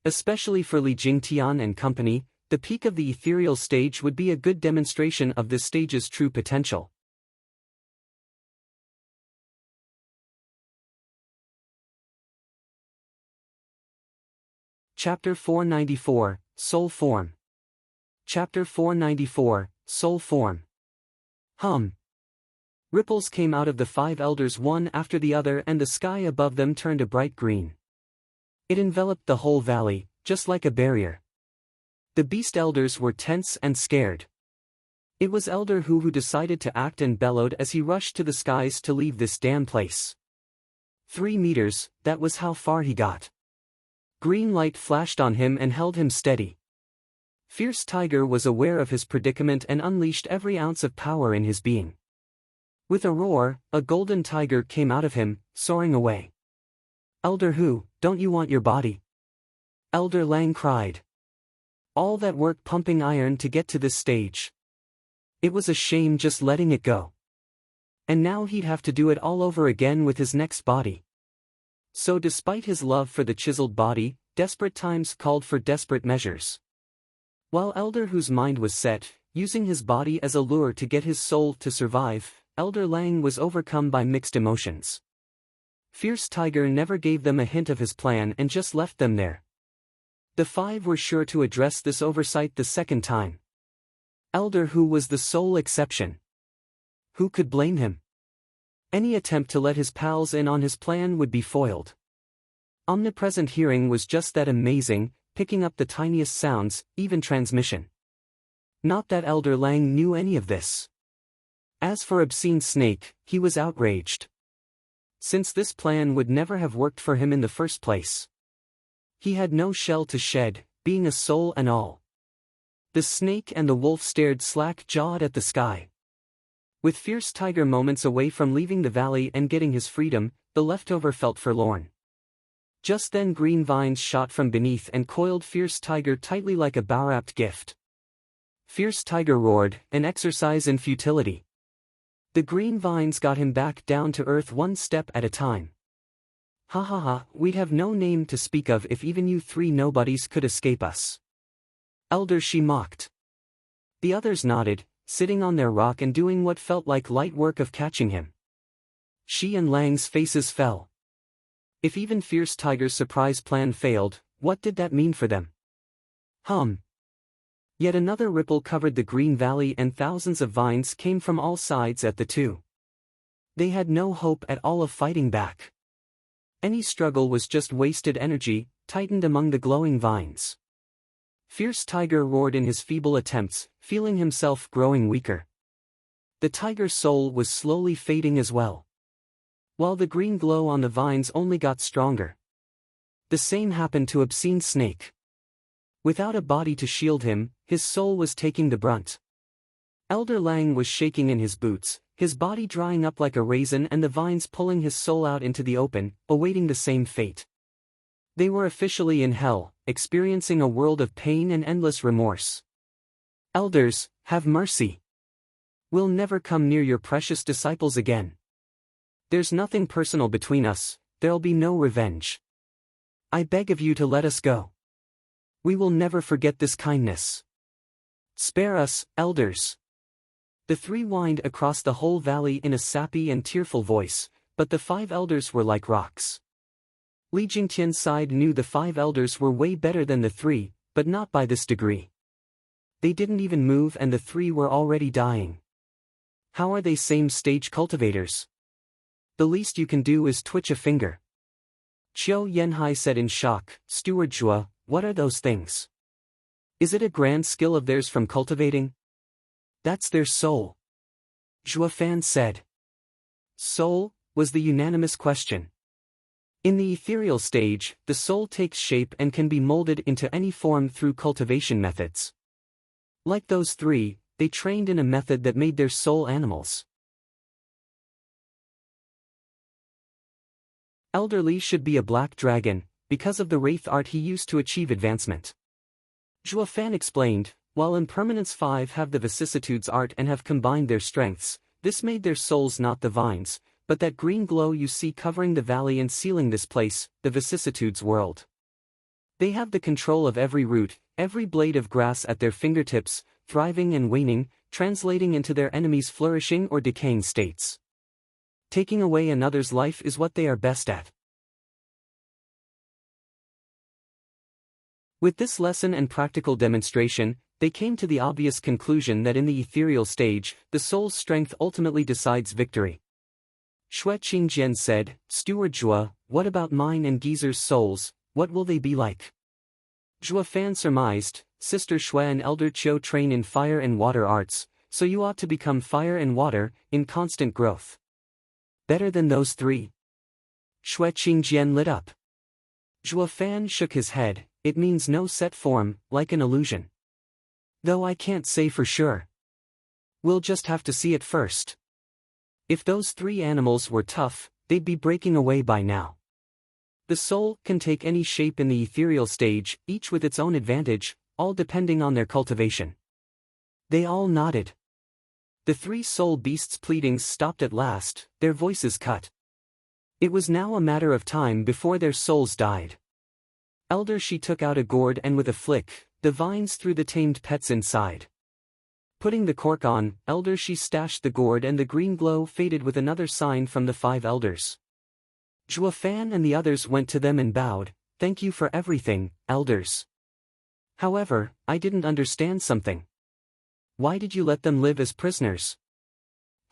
Especially for Li Jingtian and company, the peak of the ethereal stage would be a good demonstration of this stage's true potential. Chapter 494, Soul Form. Chapter 494, Soul Form. Ripples came out of the five elders one after the other, and the sky above them turned a bright green. It enveloped the whole valley, just like a barrier. The beast elders were tense and scared. It was Elder who decided to act and bellowed as he rushed to the skies to leave this damn place. 3 meters, that was how far he got. Green light flashed on him and held him steady. Fierce Tiger was aware of his predicament and unleashed every ounce of power in his being. With a roar, a golden tiger came out of him, soaring away. Elder who, don't you want your body? Elder Lang cried. All that work pumping iron to get to this stage. It was a shame just letting it go. And now he'd have to do it all over again with his next body. So despite his love for the chiseled body, desperate times called for desperate measures. While Elder whose mind was set, using his body as a lure to get his soul to survive, Elder Lang was overcome by mixed emotions. Fierce Tiger never gave them a hint of his plan and just left them there. The five were sure to address this oversight the second time. Elder who was the sole exception. Who could blame him? Any attempt to let his pals in on his plan would be foiled. Omnipresent hearing was just that amazing, picking up the tiniest sounds, even transmission. Not that Elder Lang knew any of this. As for Obscene Snake, he was outraged. Since this plan would never have worked for him in the first place. He had no shell to shed, being a soul and all. The snake and the wolf stared slack-jawed at the sky. With Fierce Tiger moments away from leaving the valley and getting his freedom, the leftover felt forlorn. Just then green vines shot from beneath and coiled Fierce Tiger tightly like a bow-wrapped gift. Fierce Tiger roared, an exercise in futility. The green vines got him back down to earth one step at a time. Ha ha ha, we'd have no name to speak of if even you three nobodies could escape us. Elder, she mocked. The others nodded, sitting on their rock and doing what felt like light work of catching him. She and Lang's faces fell. If even Fierce Tiger's surprise plan failed, what did that mean for them? Yet another ripple covered the green valley and thousands of vines came from all sides at the two. They had no hope at all of fighting back. Any struggle was just wasted energy, tightened among the glowing vines. Fierce Tiger roared in his feeble attempts, feeling himself growing weaker. The tiger's soul was slowly fading as well. While the green glow on the vines only got stronger. The same happened to Obscene Snake. Without a body to shield him, his soul was taking the brunt. Elder Lang was shaking in his boots, his body drying up like a raisin and the vines pulling his soul out into the open, awaiting the same fate. They were officially in hell, experiencing a world of pain and endless remorse. Elders, have mercy. We'll never come near your precious disciples again. There's nothing personal between us, there'll be no revenge. I beg of you to let us go. We will never forget this kindness. Spare us, elders. The three whined across the whole valley in a sappy and tearful voice, but the 5 elders were like rocks. Li Jingtian's side knew the 5 elders were way better than the 3, but not by this degree. They didn't even move and the three were already dying. How are they same-stage cultivators? The least you can do is twitch a finger. Qiu Yanhai said in shock, Steward Zhua, what are those things? Is it a grand skill of theirs from cultivating? That's their soul. Zhua Fan said. Soul, was the unanimous question. In the ethereal stage, the soul takes shape and can be molded into any form through cultivation methods. Like those three, they trained in a method that made their soul animals. Elderly should be a black dragon, because of the wraith art he used to achieve advancement. Zhua Fan explained, while Impermanence 5 have the vicissitudes art and have combined their strengths, this made their souls not the vines, but that green glow you see covering the valley and sealing this place, the vicissitudes world. They have the control of every root, every blade of grass at their fingertips, thriving and waning, translating into their enemies' flourishing or decaying states. Taking away another's life is what they are best at. With this lesson and practical demonstration, they came to the obvious conclusion that in the ethereal stage, the soul's strength ultimately decides victory. Xue Qingjian said, Steward Zhua, what about mine and Geezer's souls, what will they be like? Zhua Fan surmised, Sister Xue and Elder Qiu train in fire and water arts, so you ought to become fire and water, in constant growth. Better than those three. Xue Qingjian lit up. Zhua Fan shook his head, it means no set form, like an illusion. Though I can't say for sure. We'll just have to see it first. If those three animals were tough, they'd be breaking away by now. The soul can take any shape in the ethereal stage, each with its own advantage, all depending on their cultivation. They all nodded. The three soul beasts' pleadings stopped at last, their voices cut. It was now a matter of time before their souls died. Elder She took out a gourd and with a flick, the vines threw the tamed pets inside. Putting the cork on, Elder She stashed the gourd and the green glow faded with another sign from the 5 elders. Zhua Fan and the others went to them and bowed, thank you for everything, elders. However, I didn't understand something. Why did you let them live as prisoners?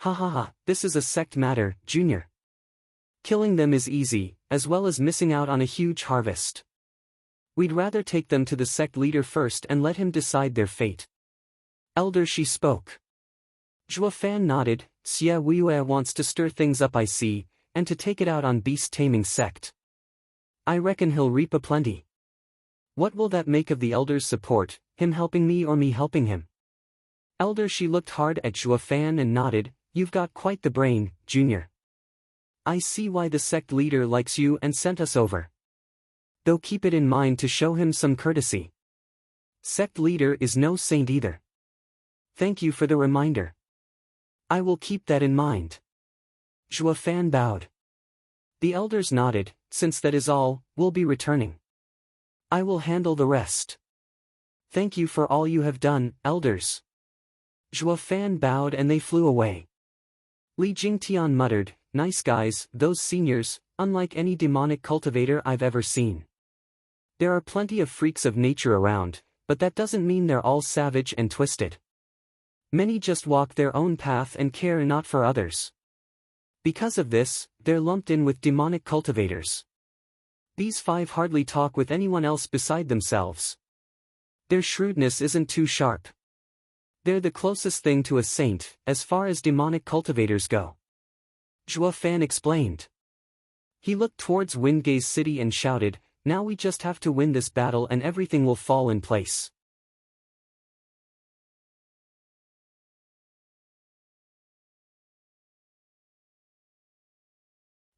Ha ha ha, this is a sect matter, Junior. Killing them is easy, as well as missing out on a huge harvest. We'd rather take them to the sect leader first and let him decide their fate. Elder She spoke. Zhua Fan nodded, Xie Weiyue wants to stir things up I see, and to take it out on beast-taming sect. I reckon he'll reap a plenty. What will that make of the elders' support, him helping me or me helping him? Elder She looked hard at Zhua Fan and nodded, you've got quite the brain, Junior. I see why the sect leader likes you and sent us over. Though keep it in mind to show him some courtesy. Sect leader is no saint either. Thank you for the reminder. I will keep that in mind. Zhua Fan bowed. The elders nodded, since that is all, we'll be returning. I will handle the rest. Thank you for all you have done, elders. Zhua Fan bowed and they flew away. Li Jingtian muttered, nice guys, those seniors, unlike any demonic cultivator I've ever seen. There are plenty of freaks of nature around, but that doesn't mean they're all savage and twisted. Many just walk their own path and care not for others. Because of this, they're lumped in with demonic cultivators. These 5 hardly talk with anyone else beside themselves. Their shrewdness isn't too sharp. They're the closest thing to a saint, as far as demonic cultivators go. Zhua Fan explained. He looked towards Windgaze City and shouted, now we just have to win this battle and everything will fall in place.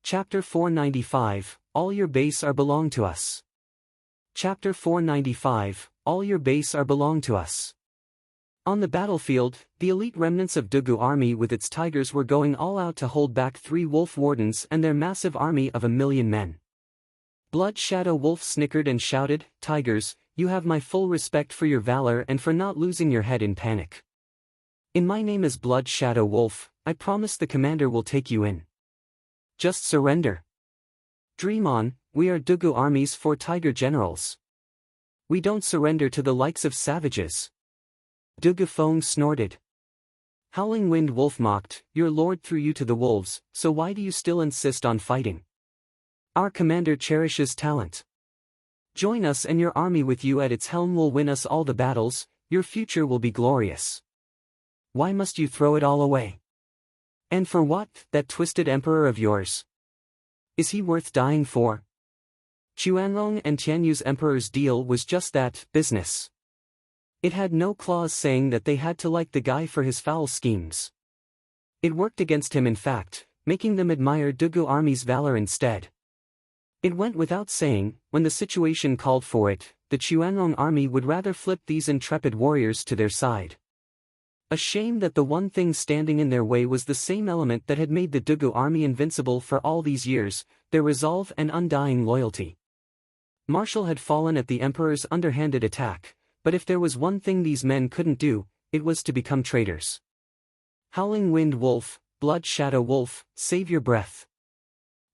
Chapter 495, All your base are belong to us. Chapter 495, All your base are belong to us. On the battlefield, the elite remnants of Dugu army with its tigers were going all out to hold back 3 wolf wardens and their massive army of 1,000,000 men. Blood Shadow Wolf snickered and shouted, Tigers, you have my full respect for your valor and for not losing your head in panic. In my name as Blood Shadow Wolf, I promise the commander will take you in. Just surrender. Dream on, we are Dugu army's 4 tiger generals. We don't surrender to the likes of savages. Dugufeng snorted. Howling Wind Wolf mocked, your lord threw you to the wolves, so why do you still insist on fighting? Our commander cherishes talent. Join us and your army with you at its helm will win us all the battles, your future will be glorious. Why must you throw it all away? And for what, that twisted emperor of yours? Is he worth dying for? Chuanlong and Tianyu's emperor's deal was just that, business. It had no clause saying that they had to like the guy for his foul schemes. It worked against him in fact, making them admire Dugu army's valor instead. It went without saying, when the situation called for it, the Chuanlong army would rather flip these intrepid warriors to their side. A shame that the one thing standing in their way was the same element that had made the Dugu army invincible for all these years, their resolve and undying loyalty. Marshall had fallen at the emperor's underhanded attack, but if there was one thing these men couldn't do, it was to become traitors. Howling Wind Wolf, Blood Shadow Wolf, save your breath.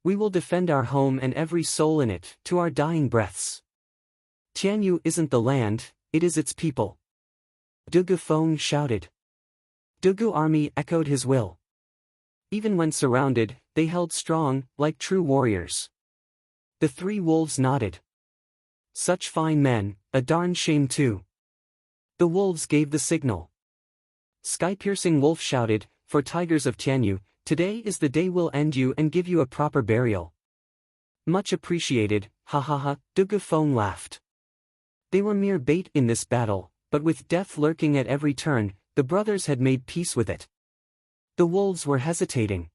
We will defend our home and every soul in it, to our dying breaths. Tianyu isn't the land, it is its people. Dugufeng shouted. Dugu army echoed his will. Even when surrounded, they held strong, like true warriors. The three wolves nodded. Such fine men, a darn shame too. The wolves gave the signal. Sky-piercing wolf shouted, for tigers of Tianyu, today is the day we'll end you and give you a proper burial. Much appreciated, ha ha ha, Dugufeng laughed. They were mere bait in this battle, but with death lurking at every turn, the brothers had made peace with it. The wolves were hesitating.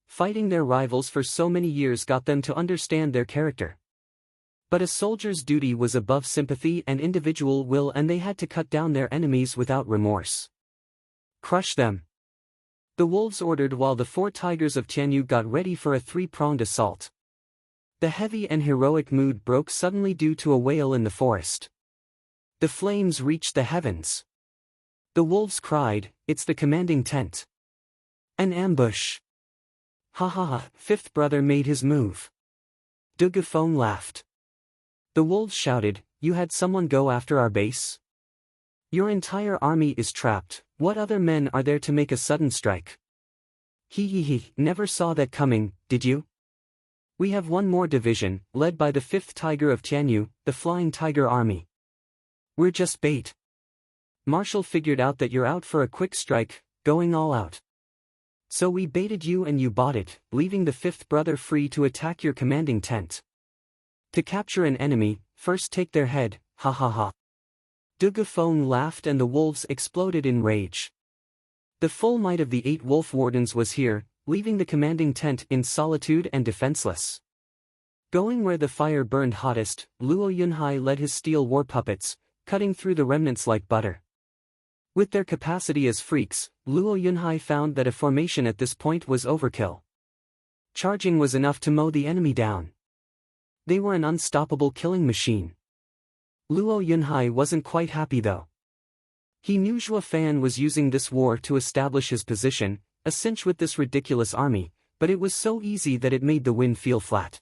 Fighting their rivals for so many years got them to understand their character. But a soldier's duty was above sympathy and individual will, and they had to cut down their enemies without remorse. Crush them. The wolves ordered while the four tigers of Tianyu got ready for a three-pronged assault. The heavy and heroic mood broke suddenly due to a wail in the forest. The flames reached the heavens. The wolves cried, it's the commanding tent. An ambush. Ha ha ha, fifth brother made his move. Dugufeng laughed. The wolves shouted, you had someone go after our base? Your entire army is trapped, what other men are there to make a sudden strike? He, never saw that coming, did you? We have one more division, led by the 5th Tiger of Tianyu, the Flying Tiger Army. We're just bait. Marshall figured out that you're out for a quick strike, going all out. So we baited you and you bought it, leaving the 5th brother free to attack your commanding tent. To capture an enemy, first take their head, ha ha ha. Dugufeng laughed and the wolves exploded in rage. The full might of the 8 wolf wardens was here, leaving the commanding tent in solitude and defenseless. Going where the fire burned hottest, Luo Yunhai led his steel war puppets, cutting through the remnants like butter. With their capacity as freaks, Luo Yunhai found that a formation at this point was overkill. Charging was enough to mow the enemy down. They were an unstoppable killing machine. Luo Yunhai wasn't quite happy though. He knew Zhua Fan was using this war to establish his position, a cinch with this ridiculous army, but it was so easy that it made the win feel flat.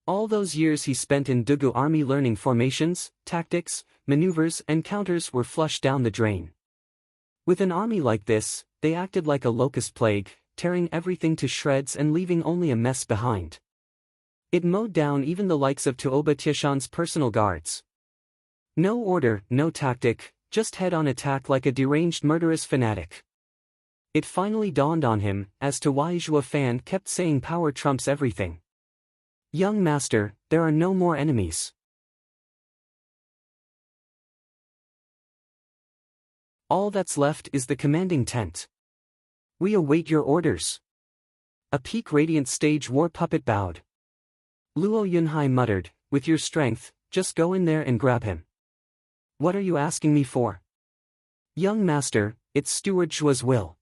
All those years he spent in Dugu army learning formations, tactics, maneuvers and counters were flushed down the drain. With an army like this, they acted like a locust plague, tearing everything to shreds and leaving only a mess behind. It mowed down even the likes of Tuoba Tieshan's personal guards. No order, no tactic, just head-on attack like a deranged murderous fanatic. It finally dawned on him as to why Zhua Fan kept saying power trumps everything. Young master, there are no more enemies. All that's left is the commanding tent. We await your orders. A peak radiant stage war puppet bowed. Luo Yunhai muttered, with your strength, just go in there and grab him. What are you asking me for? Young master, it's Steward Zhua's will.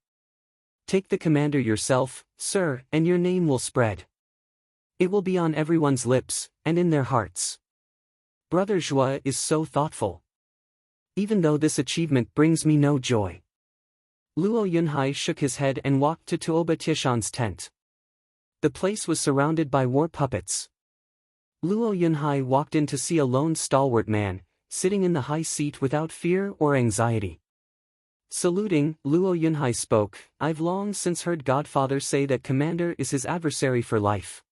Take the commander yourself, sir, and your name will spread. It will be on everyone's lips, and in their hearts. Brother Zhua is so thoughtful. Even though this achievement brings me no joy. Luo Yunhai shook his head and walked to Tuoba Tieshan's tent. The place was surrounded by war puppets. Luo Yunhai walked in to see a lone stalwart man, sitting in the high seat without fear or anxiety. Saluting, Luo Yunhai spoke, "I've long since heard Godfather say that Commander is his adversary for life.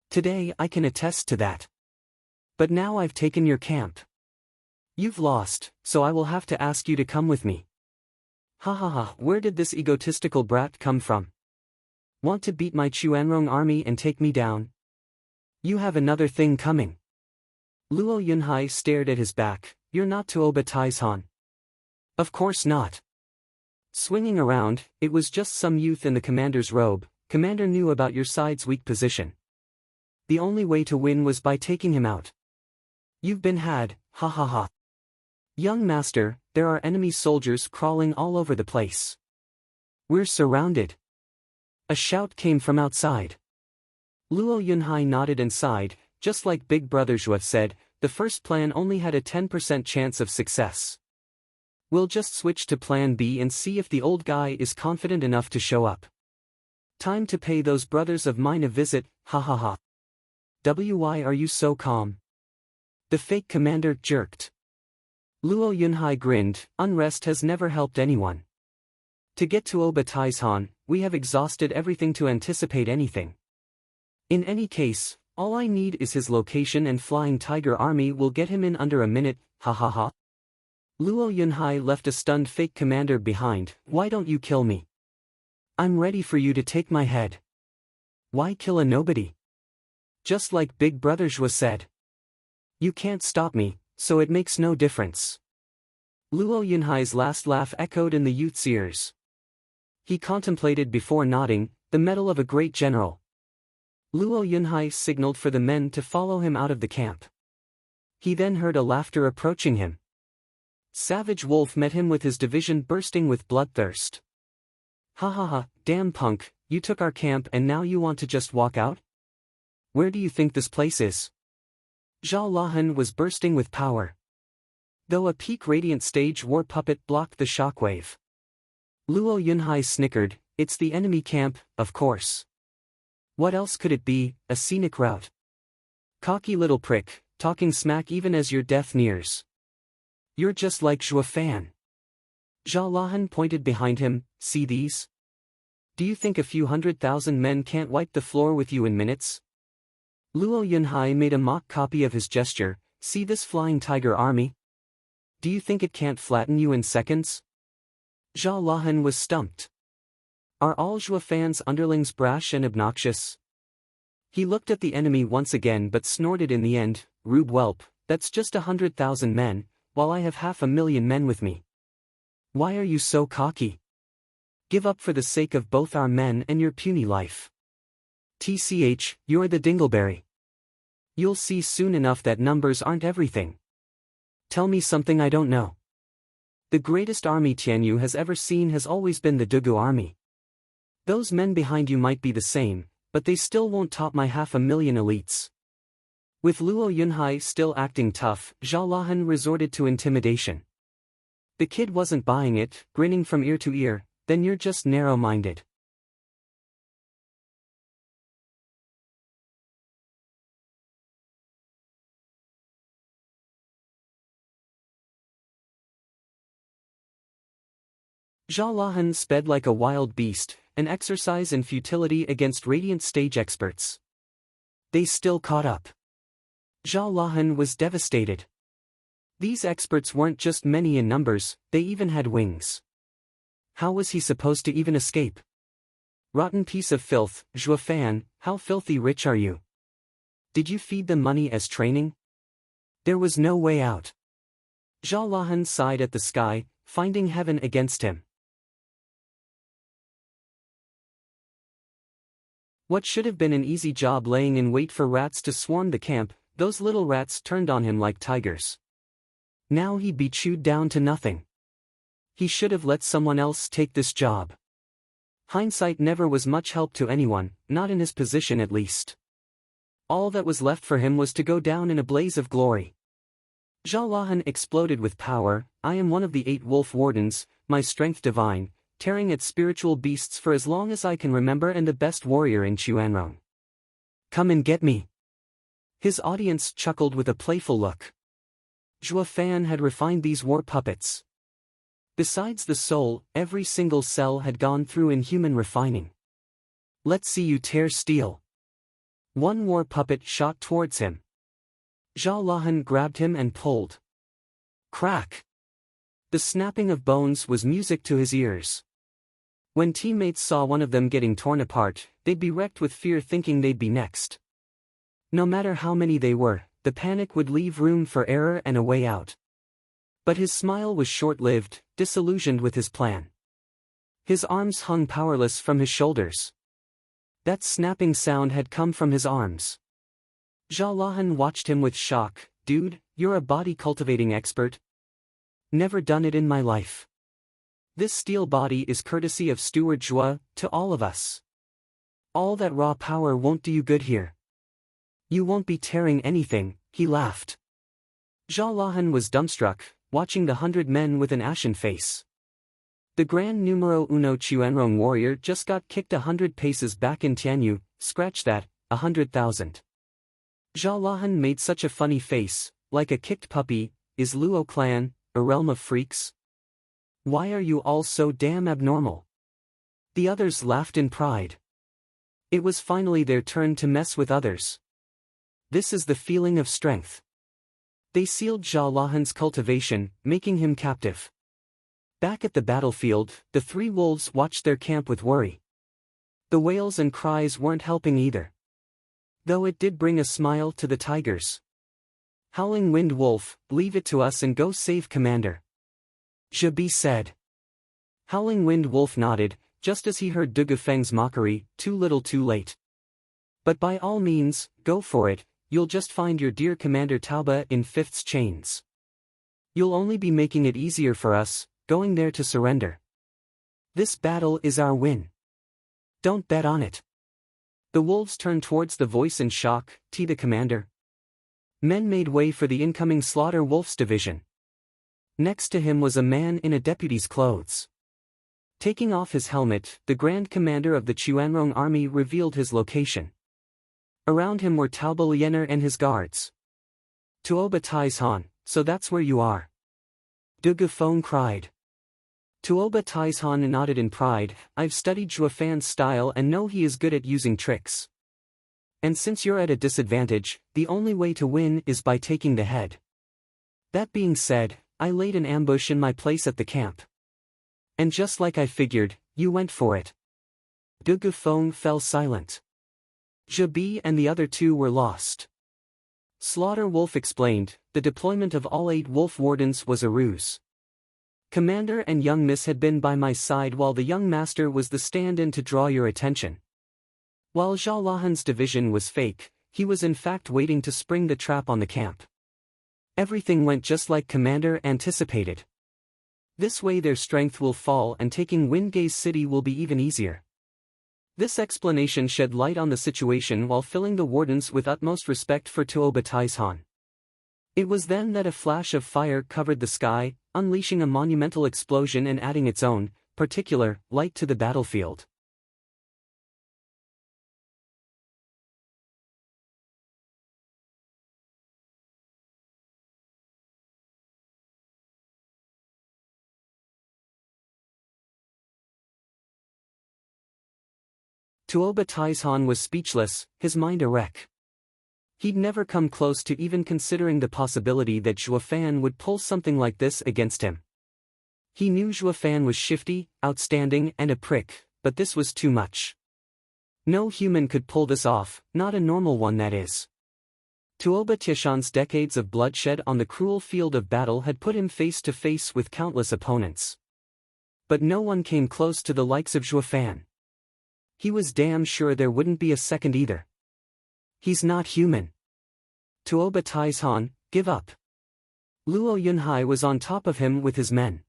Today I can attest to that. But now I've taken your camp. You've lost, so I will have to ask you to come with me." "Ha ha ha, where did this egotistical brat come from? Want to beat my Chuanrong army and take me down? You have another thing coming." Luo Yunhai stared at his back. "You're not Tuoba Taishan." "Of course not." Swinging around, "It was just some youth in the commander's robe. Commander knew about your side's weak position. The only way to win was by taking him out. You've been had, ha ha ha. Young master, there are enemy soldiers crawling all over the place. We're surrounded." A shout came from outside. Luo Yunhai nodded and sighed. Just like Big Brother Zhua said, the first plan only had a 10% chance of success. We'll just switch to plan B and see if the old guy is confident enough to show up. Time to pay those brothers of mine a visit, ha ha ha. Why are you so calm? The fake commander jerked. Luo Yunhai grinned. Unrest has never helped anyone. To get to Oba Taishan, we have exhausted everything to anticipate anything. In any case, all I need is his location and Flying Tiger Army will get him in under a minute, ha ha ha. Luo Yunhai left a stunned fake commander behind. "Why don't you kill me? I'm ready for you to take my head." "Why kill a nobody?" Just like Big Brother Zhua said. "You can't stop me, so it makes no difference." Luo Yunhai's last laugh echoed in the youth's ears. He contemplated before nodding, the mettle of a great general. Luo Yunhai signaled for the men to follow him out of the camp. He then heard a laughter approaching him. Savage Wolf met him with his division bursting with bloodthirst. "Ha ha ha, damn punk, you took our camp and now you want to just walk out? Where do you think this place is?" Zhao Lahan was bursting with power. Though a peak radiant stage war puppet blocked the shockwave. Luo Yunhai snickered. "It's the enemy camp, of course. What else could it be, a scenic route? Cocky little prick, talking smack even as your death nears. You're just like Zhua Fan." Zhao Lahan pointed behind him. "See these? Do you think a few 100,000 men can't wipe the floor with you in minutes?" Luo Yunhai made a mock copy of his gesture. "See this Flying Tiger Army? Do you think it can't flatten you in seconds?" Zhao Lahan was stumped. Are all Zhua Fan's underlings brash and obnoxious? He looked at the enemy once again but snorted in the end. "Rube whelp, that's just 100,000 men, while I have 500,000 men with me. Why are you so cocky? Give up for the sake of both our men and your puny life. TCH, you're the dingleberry. You'll see soon enough that numbers aren't everything. Tell me something I don't know. The greatest army Tianyu has ever seen has always been the Dugu army. Those men behind you might be the same, but they still won't top my 500,000 elites." With Luo Yunhai still acting tough, Zhao Lahan resorted to intimidation. The kid wasn't buying it, grinning from ear to ear. "Then you're just narrow-minded." Zhao Lahan sped like a wild beast, an exercise in futility against radiant stage experts. They still caught up. Zhao Lahan was devastated. These experts weren't just many in numbers, they even had wings. How was he supposed to even escape? "Rotten piece of filth, Zhua Fan, how filthy rich are you? Did you feed them money as training?" There was no way out. Zhao Lahan sighed at the sky, finding heaven against him. What should have been an easy job laying in wait for rats to swarm the camp, those little rats turned on him like tigers. Now he'd be chewed down to nothing. He should have let someone else take this job. Hindsight never was much help to anyone, not in his position at least. All that was left for him was to go down in a blaze of glory. Zhao Lahan exploded with power. "I am one of the 8 wolf wardens, my strength divine, tearing at spiritual beasts for as long as I can remember and the best warrior in Chuanrong. Come and get me." His audience chuckled with a playful look. Zhuo Fan had refined these war puppets. Besides the soul, every single cell had gone through inhuman refining. Let's see you tear steel. One war puppet shot towards him. Zhao Lahan grabbed him and pulled. Crack! The snapping of bones was music to his ears. When teammates saw one of them getting torn apart, they'd be wrecked with fear thinking they'd be next. No matter how many they were, the panic would leave room for error and a way out. But his smile was short-lived, disillusioned with his plan. His arms hung powerless from his shoulders. That snapping sound had come from his arms. Zhao Lahan watched him with shock. Dude, you're a body cultivating expert? Never done it in my life. This steel body is courtesy of Steward Zhua, to all of us. All that raw power won't do you good here. You won't be tearing anything, he laughed. Zhao Lahan was dumbstruck, watching the 100 men with an ashen face. The Grand Numero Uno Chuanrong warrior just got kicked 100 paces back in Tianyu, scratch that, 100,000. Zhao Lahan made such a funny face, like a kicked puppy. Is Luo clan a realm of freaks? Why are you all so damn abnormal? The others laughed in pride. It was finally their turn to mess with others. This is the feeling of strength. They sealed Zhao Lahan's cultivation, making him captive. Back at the battlefield, the three wolves watched their camp with worry. The wails and cries weren't helping either. Though it did bring a smile to the tigers. Howling Wind Wolf, leave it to us and go save Commander. Zhe said. Howling Wind Wolf nodded, just as he heard Dugu Feng's mockery, too little too late. But by all means, go for it, you'll just find your dear Commander Taoba in Fifth's chains. You'll only be making it easier for us, going there to surrender. This battle is our win. Don't bet on it. The wolves turned towards the voice in shock. The commander. Men made way for the incoming Slaughter Wolf's division. Next to him was a man in a deputy's clothes. Taking off his helmet, the Grand Commander of the Chuanrong army revealed his location. Around him were Taoba Liener and his guards. Tuoba Taishan, so that's where you are. Dugu Feng cried. Tuoba Taishan nodded in pride. I've studied Zhuo Fan's style and know he is good at using tricks. And since you're at a disadvantage, the only way to win is by taking the head. That being said, I laid an ambush in my place at the camp. And just like I figured, you went for it. Dugu Feng fell silent. Zhe and the other two were lost. Slaughter Wolf explained, the deployment of all 8 wolf wardens was a ruse. Commander and young miss had been by my side while the young master was the stand-in to draw your attention. While Zhao Lahan's division was fake, he was in fact waiting to spring the trap on the camp. Everything went just like Commander anticipated. This way their strength will fall and taking Windgaze City will be even easier. This explanation shed light on the situation while filling the wardens with utmost respect for Tuoba Taishan. It was then that a flash of fire covered the sky, unleashing a monumental explosion and adding its own, particular, light to the battlefield. Tuoba Taishan was speechless, his mind a wreck. He'd never come close to even considering the possibility that Zhuo Fan would pull something like this against him. He knew Zhuo Fan was shifty, outstanding and a prick, but this was too much. No human could pull this off, not a normal one that is. Tuoba Tishan's decades of bloodshed on the cruel field of battle had put him face to face with countless opponents. But no one came close to the likes of Zhuo Fan. He was damn sure there wouldn't be a second either. He's not human. Tuoba Taishan, give up. Luo Yunhai was on top of him with his men.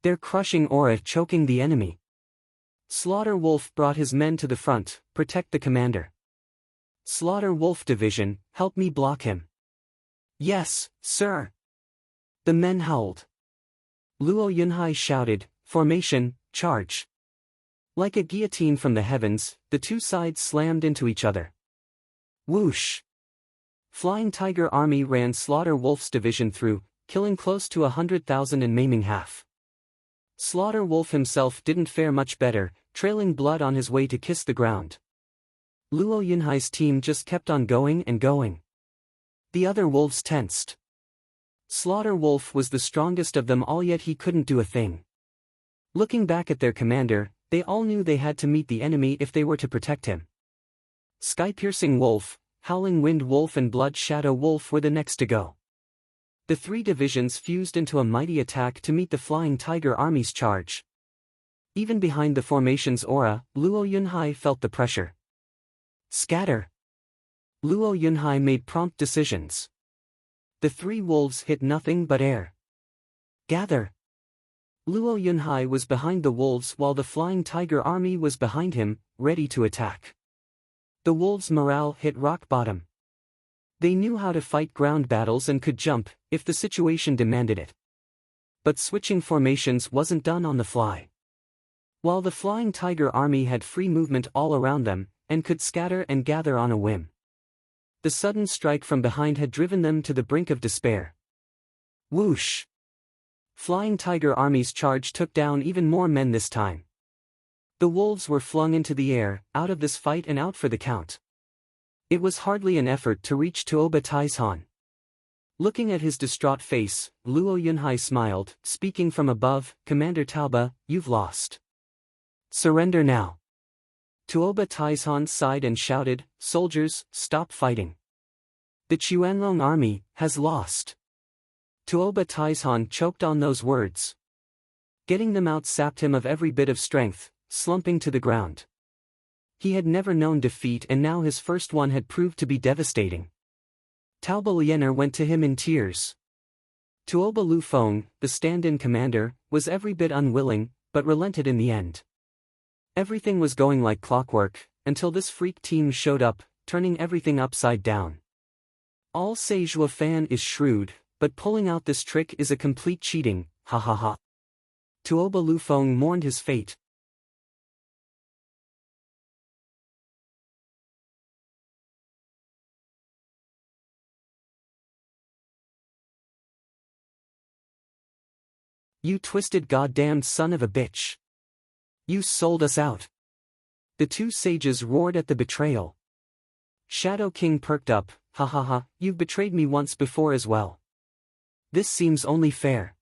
Their crushing aura choking the enemy. Slaughter Wolf brought his men to the front, protect the commander. Slaughter Wolf Division, help me block him. Yes, sir. The men howled. Luo Yunhai shouted, formation, charge. Like a guillotine from the heavens, the two sides slammed into each other. Whoosh! Flying Tiger Army ran Slaughter Wolf's division through, killing close to 100,000 and maiming half. Slaughter Wolf himself didn't fare much better, trailing blood on his way to kiss the ground. Luo Yunhai's team just kept on going and going. The other wolves tensed. Slaughter Wolf was the strongest of them all, yet he couldn't do a thing. Looking back at their commander, they all knew they had to meet the enemy if they were to protect him. Sky-Piercing Wolf, Howling Wind Wolf and Blood Shadow Wolf were the next to go. The three divisions fused into a mighty attack to meet the Flying Tiger Army's charge. Even behind the formation's aura, Luo Yunhai felt the pressure. Scatter. Luo Yunhai made prompt decisions. The three wolves hit nothing but air. Gather. Luo Yunhai was behind the wolves while the Flying Tiger Army was behind him, ready to attack. The wolves' morale hit rock bottom. They knew how to fight ground battles and could jump, if the situation demanded it. But switching formations wasn't done on the fly. While the Flying Tiger Army had free movement all around them, and could scatter and gather on a whim, the sudden strike from behind had driven them to the brink of despair. Whoosh! Flying Tiger Army's charge took down even more men this time. The wolves were flung into the air, out of this fight and out for the count. It was hardly an effort to reach Tuoba Taizhan. Looking at his distraught face, Luo Yunhai smiled, speaking from above, "Commander Taoba, you've lost. Surrender now." Tuoba Taizhan sighed and shouted, "Soldiers, stop fighting. The Chuanlong army has lost." Tuoba Taizhan choked on those words. Getting them out sapped him of every bit of strength, slumping to the ground. He had never known defeat, and now his first one had proved to be devastating. Taoba Liener went to him in tears. Tuoba Lu Feng, the stand-in commander, was every bit unwilling, but relented in the end. Everything was going like clockwork, until this freak team showed up, turning everything upside down. All say Zhuo Fan is shrewd, but pulling out this trick is a complete cheating, ha ha ha. Tuoba Lu Feng mourned his fate. "You twisted goddamned son of a bitch. You sold us out." The two sages roared at the betrayal. Shadow King perked up, "Ha ha ha, you've betrayed me once before as well. This seems only fair."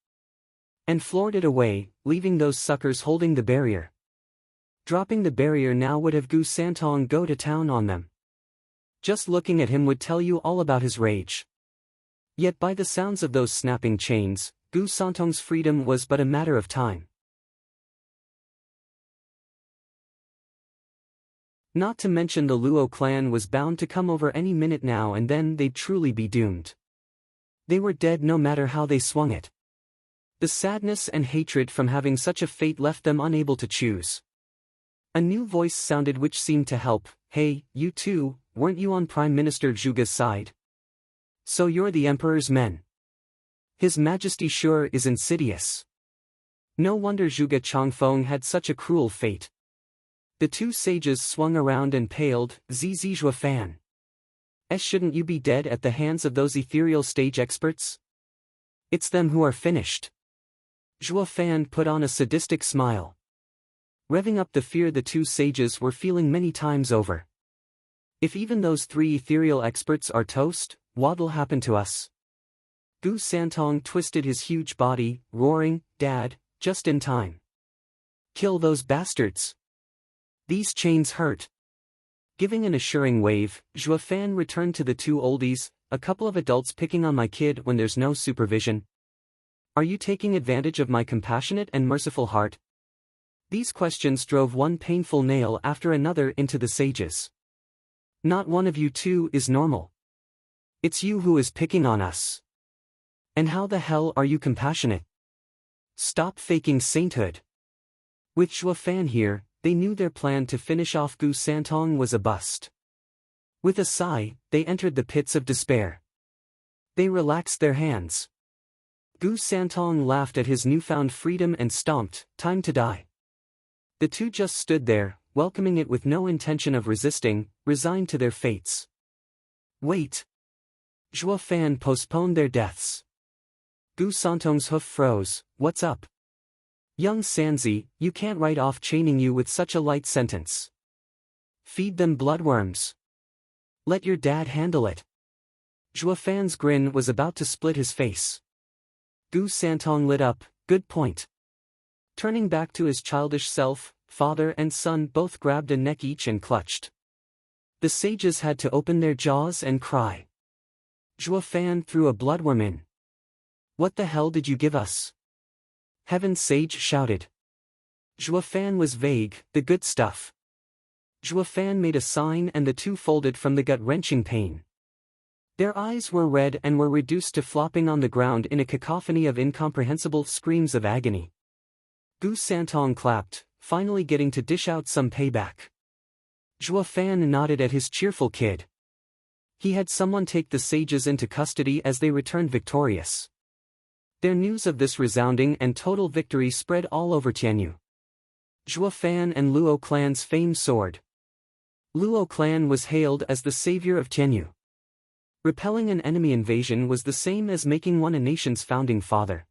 And floored it away, leaving those suckers holding the barrier. Dropping the barrier now would have Gu Santong go to town on them. Just looking at him would tell you all about his rage. Yet by the sounds of those snapping chains, Gu Santong's freedom was but a matter of time. Not to mention the Luo clan was bound to come over any minute now, and then they'd truly be doomed. They were dead no matter how they swung it. The sadness and hatred from having such a fate left them unable to choose. A new voice sounded which seemed to help. "Hey, you two, weren't you on Prime Minister Zhuge's side? So you're the Emperor's men. His Majesty sure is insidious. No wonder Zhuge Changfeng had such a cruel fate." The two sages swung around and paled. "Zhi Zhuo Fan. Shouldn't you be dead at the hands of those ethereal stage experts? It's them who are finished." Zhuo Fan put on a sadistic smile, revving up the fear the two sages were feeling many times over. "If even those three ethereal experts are toast, what'll happen to us?" Gu Santong twisted his huge body, roaring, "Dad, just in time. Kill those bastards. These chains hurt." Giving an assuring wave, Zhuo Fan returned to the two oldies. "A couple of adults picking on my kid when there's no supervision. Are you taking advantage of my compassionate and merciful heart?" These questions drove one painful nail after another into the sages. "Not one of you two is normal. It's you who is picking on us. And how the hell are you compassionate? Stop faking sainthood." With Zhuo Fan here, they knew their plan to finish off Gu Santong was a bust. With a sigh, they entered the pits of despair. They relaxed their hands. Gu Santong laughed at his newfound freedom and stomped, "Time to die." The two just stood there, welcoming it with no intention of resisting, resigned to their fates. "Wait. Zhuo Fan postponed their deaths. Gu Santong's hoof froze. What's up? Young Sanzi, you can't write off chaining you with such a light sentence. Feed them bloodworms. Let your dad handle it. Zhuo Fan's grin was about to split his face. Gu Santong lit up. Good point. Turning back to his childish self, father and son both grabbed a neck each and clutched. The sages had to open their jaws and cry. Zhuo Fan threw a bloodworm in. What the hell did you give us? Heaven's sage shouted. Zhuo Fan was vague, the good stuff. Zhuo Fan made a sign and the two folded from the gut-wrenching pain. Their eyes were red and were reduced to flopping on the ground in a cacophony of incomprehensible screams of agony. Gu Santong clapped, finally getting to dish out some payback. Zhuo Fan nodded at his cheerful kid. He had someone take the sages into custody as they returned victorious. Their news of this resounding and total victory spread all over Tianyu. Zhuo Fan and Luo clan's fame soared. Luo clan was hailed as the savior of Tianyu. Repelling an enemy invasion was the same as making one a nation's founding father.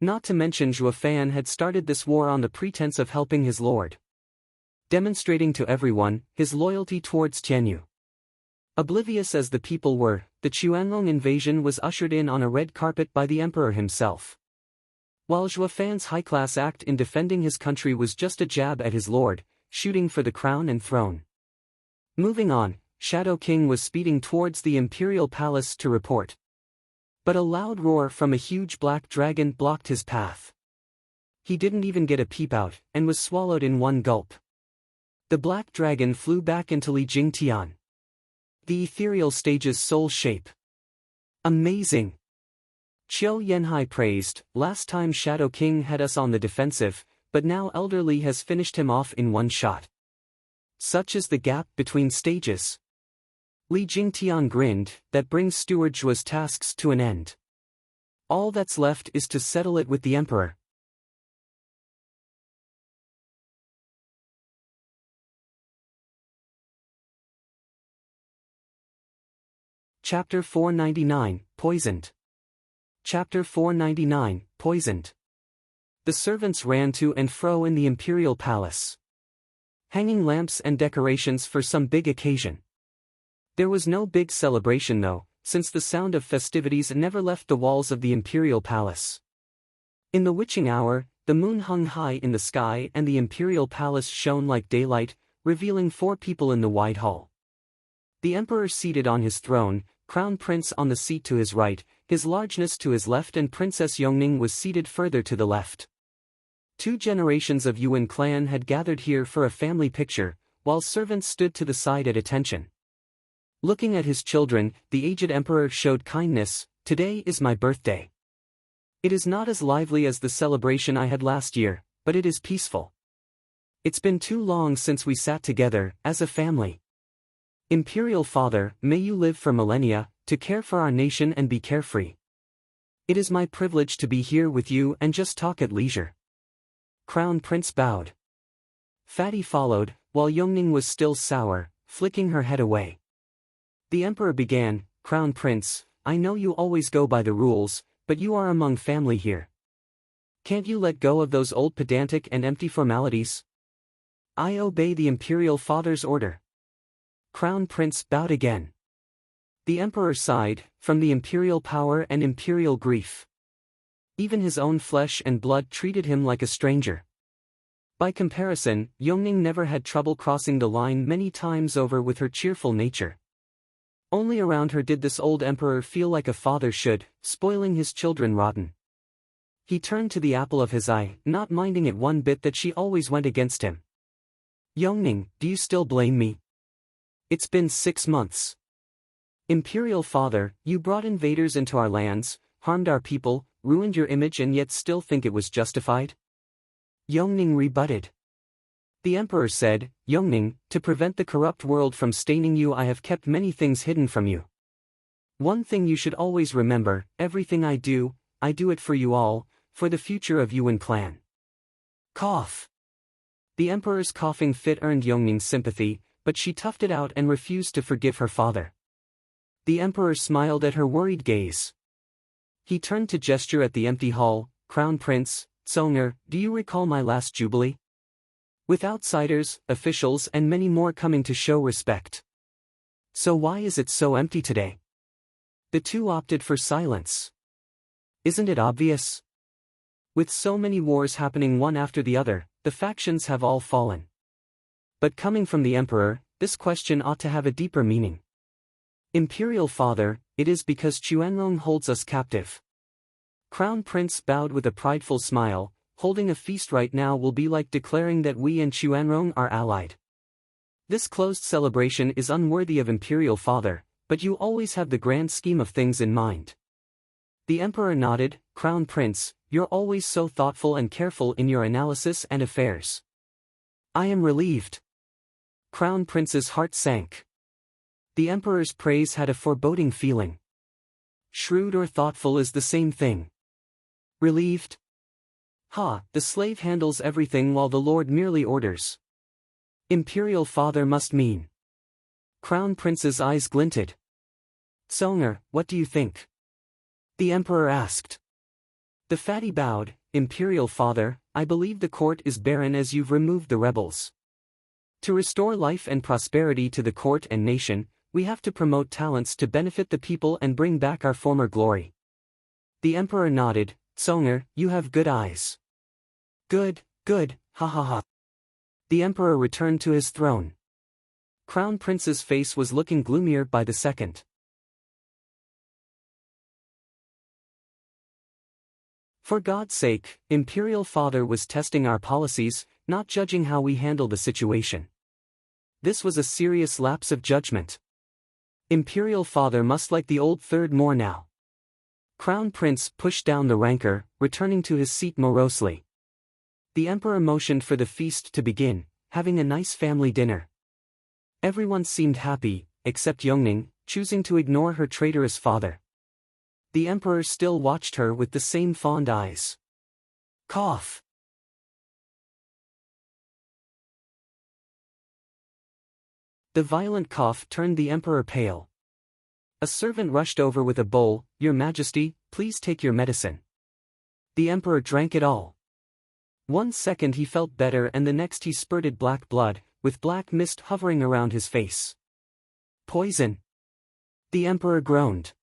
Not to mention Zhuo Fan had started this war on the pretense of helping his lord, demonstrating to everyone his loyalty towards Tianyu. Oblivious as the people were, the Chuanlong invasion was ushered in on a red carpet by the emperor himself. While Zhuo Fan's high-class act in defending his country was just a jab at his lord, shooting for the crown and throne. Moving on, Shadow King was speeding towards the imperial palace to report. But a loud roar from a huge black dragon blocked his path. He didn't even get a peep out, and was swallowed in one gulp. The black dragon flew back into Li Jingtian, the ethereal stage's sole shape. Amazing! Qiu Yanhai praised, last time Shadow King had us on the defensive, but now Elder Li has finished him off in one shot. Such is the gap between stages. Li Jingtian grinned, that brings Steward Zhuo's tasks to an end. All that's left is to settle it with the emperor. Chapter 499, Poisoned. Chapter 499, Poisoned. The servants ran to and fro in the imperial palace, hanging lamps and decorations for some big occasion. There was no big celebration though, since the sound of festivities never left the walls of the imperial palace. In the witching hour, the moon hung high in the sky and the imperial palace shone like daylight, revealing 4 people in the wide hall. The emperor seated on his throne, Crown Prince on the seat to his right, his largeness to his left, and Princess Yongning was seated further to the left. 2 generations of Yuan clan had gathered here for a family picture, while servants stood to the side at attention. Looking at his children, the aged emperor showed kindness. Today is my birthday. It is not as lively as the celebration I had last year, but it is peaceful. It's been too long since we sat together, as a family. Imperial Father, may you live for millennia, to care for our nation and be carefree. It is my privilege to be here with you and just talk at leisure. Crown Prince bowed. Fatty followed, while Yongning was still sour, flicking her head away. The emperor began, Crown Prince, I know you always go by the rules, but you are among family here. Can't you let go of those old pedantic and empty formalities? I obey the Imperial Father's order. Crown Prince bowed again. The emperor sighed, from the imperial power and imperial grief. Even his own flesh and blood treated him like a stranger. By comparison, Yongning never had trouble crossing the line many times over with her cheerful nature. Only around her did this old emperor feel like a father should, spoiling his children rotten. He turned to the apple of his eye, not minding it one bit that she always went against him. Yongning, do you still blame me? It's been 6 months. Imperial Father, you brought invaders into our lands, harmed our people, ruined your image, and yet still think it was justified? Yongning rebutted. The emperor said, Yongning, to prevent the corrupt world from staining you, I have kept many things hidden from you. One thing you should always remember, everything I do it for you all, for the future of Yuan clan. Cough. The emperor's coughing fit earned Yongning's sympathy, but she toughed it out and refused to forgive her father. The emperor smiled at her worried gaze. He turned to gesture at the empty hall. Crown Prince, Tsong'er, do you recall my last jubilee? With outsiders, officials and many more coming to show respect. So why is it so empty today? The two opted for silence. Isn't it obvious? With so many wars happening one after the other, the factions have all fallen. But coming from the emperor, this question ought to have a deeper meaning. Imperial Father, it is because Chuanrong holds us captive. Crown Prince bowed with a prideful smile. Holding a feast right now will be like declaring that we and Chuanrong are allied. This closed celebration is unworthy of Imperial Father, but you always have the grand scheme of things in mind. The emperor nodded. Crown Prince, you're always so thoughtful and careful in your analysis and affairs. I am relieved. Crown Prince's heart sank. The emperor's praise had a foreboding feeling. Shrewd or thoughtful is the same thing. Relieved? Ha, the slave handles everything while the lord merely orders. Imperial Father must mean. Crown Prince's eyes glinted. Tsong'er, what do you think? The emperor asked. The fatty bowed. Imperial Father, I believe the court is barren as you've removed the rebels. To restore life and prosperity to the court and nation, we have to promote talents to benefit the people and bring back our former glory. The emperor nodded. Tsong'er, you have good eyes. Good, ha ha ha. The emperor returned to his throne. Crown Prince's face was looking gloomier by the second. For God's sake, Imperial Father was testing our policies, not judging how we handle the situation. This was a serious lapse of judgment. Imperial Father must like the old third more now. Crown Prince pushed down the rancor, returning to his seat morosely. The emperor motioned for the feast to begin, having a nice family dinner. Everyone seemed happy, except Yongning, choosing to ignore her traitorous father. The emperor still watched her with the same fond eyes. Cough. The violent cough turned the emperor pale. A servant rushed over with a bowl. Your Majesty, please take your medicine. The emperor drank it all. 1 second he felt better and the next he spurted black blood, with black mist hovering around his face. Poison. The emperor groaned.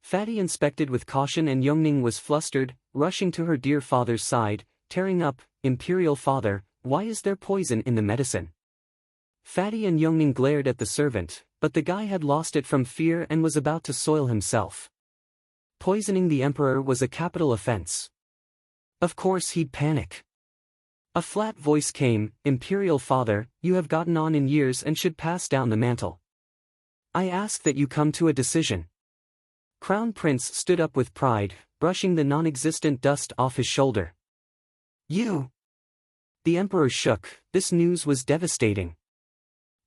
Fatty inspected with caution and Yongning was flustered, rushing to her dear father's side, tearing up. Imperial Father, why is there poison in the medicine? Fatty and Yongning glared at the servant, but the guy had lost it from fear and was about to soil himself. Poisoning the emperor was a capital offense. Of course he'd panic. A flat voice came. Imperial Father, you have gotten on in years and should pass down the mantle. I ask that you come to a decision. Crown Prince stood up with pride, brushing the non-existent dust off his shoulder. You! The emperor shook. This news was devastating.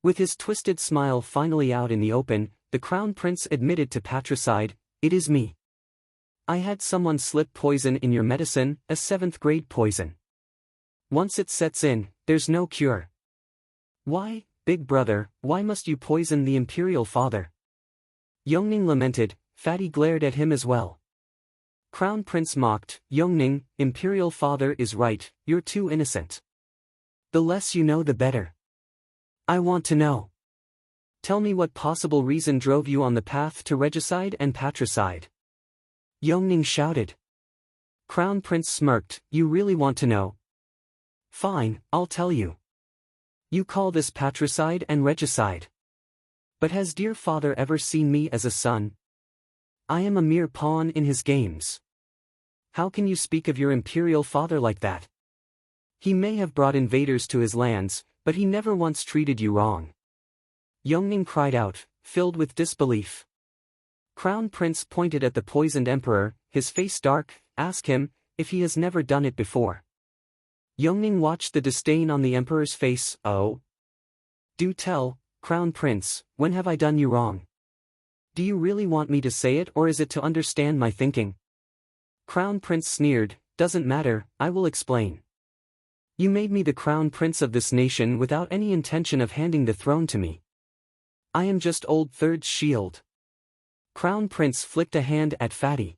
With his twisted smile finally out in the open, the Crown Prince admitted to patricide. It is me. I had someone slip poison in your medicine, a 7th grade poison. Once it sets in, there's no cure. Why, big brother, why must you poison the Imperial Father? Yongning lamented. Fatty glared at him as well. Crown Prince mocked. Yongning, Imperial Father is right, you're too innocent. The less you know the better. I want to know. Tell me what possible reason drove you on the path to regicide and patricide. Yongning shouted. Crown Prince smirked. You really want to know? Fine, I'll tell you. You call this patricide and regicide. But has dear father ever seen me as a son? I am a mere pawn in his games. How can you speak of your imperial father like that? He may have brought invaders to his lands, but he never once treated you wrong. Yongning cried out, filled with disbelief. Crown Prince pointed at the poisoned emperor, his face dark. Ask him, if he has never done it before. Yongning watched the disdain on the emperor's face. Oh. Do tell, Crown Prince, when have I done you wrong? Do you really want me to say it or is it to understand my thinking? Crown Prince sneered. Doesn't matter, I will explain. You made me the Crown Prince of this nation without any intention of handing the throne to me. I am just old Third's shield. Crown Prince flicked a hand at Fatty.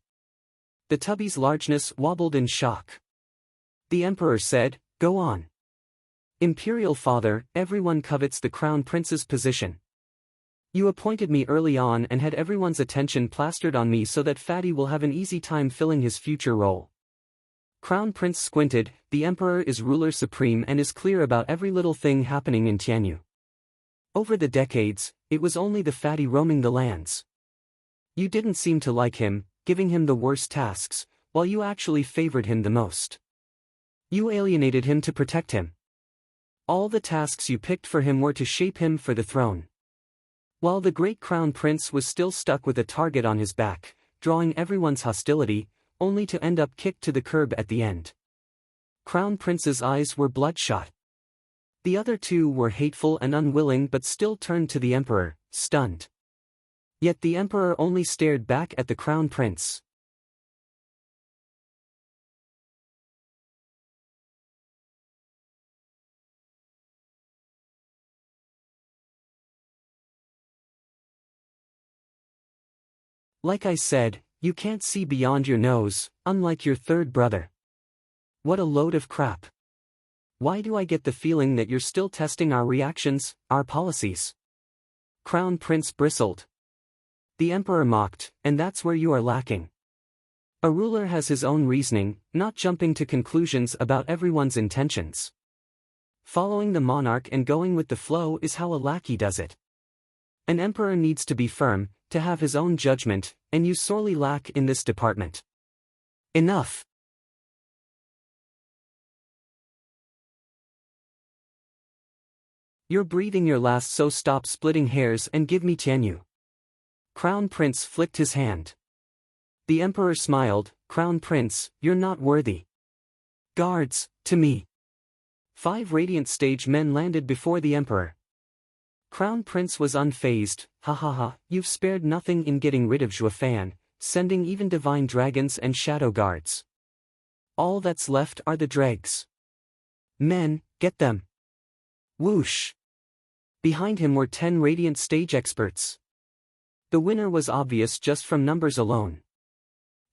The tubby's largeness wobbled in shock. The Emperor said, "Go on." "Imperial Father, everyone covets the Crown Prince's position. You appointed me early on and had everyone's attention plastered on me so that Fatty will have an easy time filling his future role." Crown Prince squinted. The Emperor is ruler supreme and is clear about every little thing happening in Tianyu. Over the decades, it was only the Fatty roaming the lands. You didn't seem to like him, giving him the worst tasks, while you actually favored him the most. You alienated him to protect him. All the tasks you picked for him were to shape him for the throne. While the great Crown Prince was still stuck with a target on his back, drawing everyone's hostility, only to end up kicked to the curb at the end. Crown Prince's eyes were bloodshot. The other two were hateful and unwilling but still turned to the Emperor, stunned. Yet the Emperor only stared back at the Crown Prince. Like I said, you can't see beyond your nose, unlike your third brother. What a load of crap. Why do I get the feeling that you're still testing our reactions, our policies? Crown Prince bristled. The Emperor mocked, and that's where you are lacking. A ruler has his own reasoning, not jumping to conclusions about everyone's intentions. Following the monarch and going with the flow is how a lackey does it. An emperor needs to be firm, to have his own judgment, and you sorely lack in this department. Enough. You're breathing your last, so stop splitting hairs and give me Tianyu. Crown Prince flicked his hand. The Emperor smiled. Crown Prince, you're not worthy. Guards, to me. 5 radiant stage men landed before the Emperor. Crown Prince was unfazed. Ha ha ha, you've spared nothing in getting rid of Zhuofan, sending even divine dragons and shadow guards. All that's left are the dregs. Men, get them. Whoosh. Behind him were 10 radiant stage experts. The winner was obvious just from numbers alone.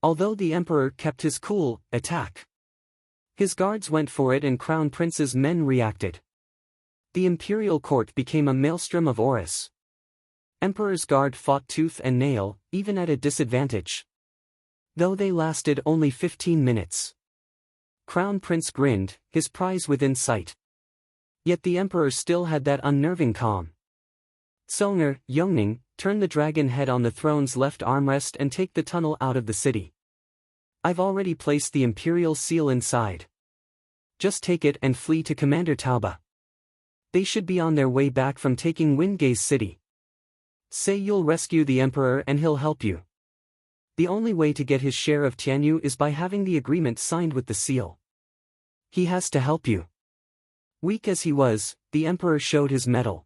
Although the Emperor kept his cool, attack. His guards went for it and Crown Prince's men reacted. The imperial court became a maelstrom of auras. Emperor's guard fought tooth and nail, even at a disadvantage. Though they lasted only 15 minutes. Crown Prince grinned, his prize within sight. Yet the Emperor still had that unnerving calm. Songer, Yongning, turn the dragon head on the throne's left armrest and take the tunnel out of the city. I've already placed the imperial seal inside. Just take it and flee to Commander Tauba. They should be on their way back from taking Wingay's city. Say you'll rescue the Emperor and he'll help you. The only way to get his share of Tianyu is by having the agreement signed with the seal. He has to help you. Weak as he was, the Emperor showed his mettle.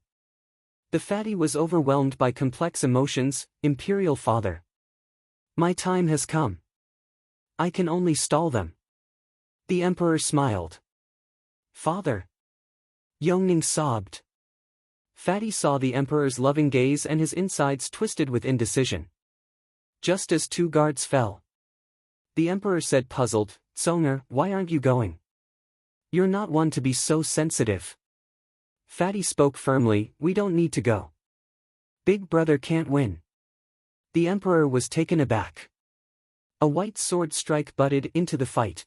The Fatty was overwhelmed by complex emotions. Imperial Father. My time has come. I can only stall them. The Emperor smiled. Father. Yongning sobbed. Fatty saw the Emperor's loving gaze and his insides twisted with indecision. Just as 2 guards fell. The Emperor said puzzled, Songer, why aren't you going? You're not one to be so sensitive. Fatty spoke firmly, we don't need to go. Big brother can't win. The Emperor was taken aback. A white sword strike butted into the fight.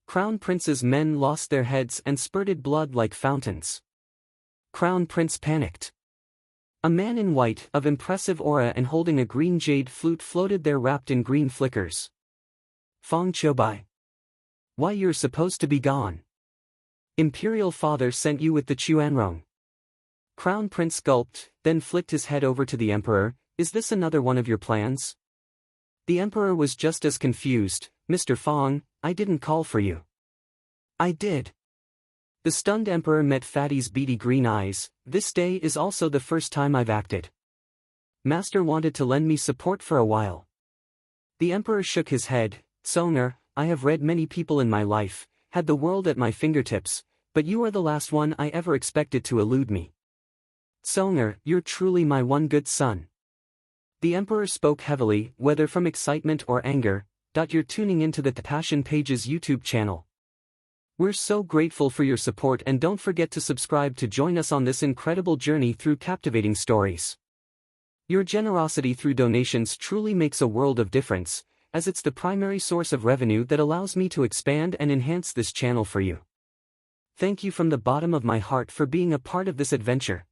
Crown Prince's men lost their heads and spurted blood like fountains. Crown Prince panicked. A man in white, of impressive aura and holding a green jade flute floated there wrapped in green flickers. Fong Qiubai. Why, you're supposed to be gone. Imperial Father sent you with the Chuanrong. Crown Prince gulped, then flicked his head over to the Emperor. Is this another one of your plans? The Emperor was just as confused. Mr. Fong, I didn't call for you. I did. The stunned Emperor met Fatty's beady green eyes. This day is also the first time I've acted. Master wanted to lend me support for a while. The Emperor shook his head. Songer, I have read many people in my life, had the world at my fingertips, but you are the last one I ever expected to elude me. Songer, you're truly my one good son. The Emperor spoke heavily, whether from excitement or anger. You're tuning into the Passion Pages YouTube channel. We're so grateful for your support, and don't forget to subscribe to join us on this incredible journey through captivating stories. Your generosity through donations truly makes a world of difference, as it's the primary source of revenue that allows me to expand and enhance this channel for you. Thank you from the bottom of my heart for being a part of this adventure.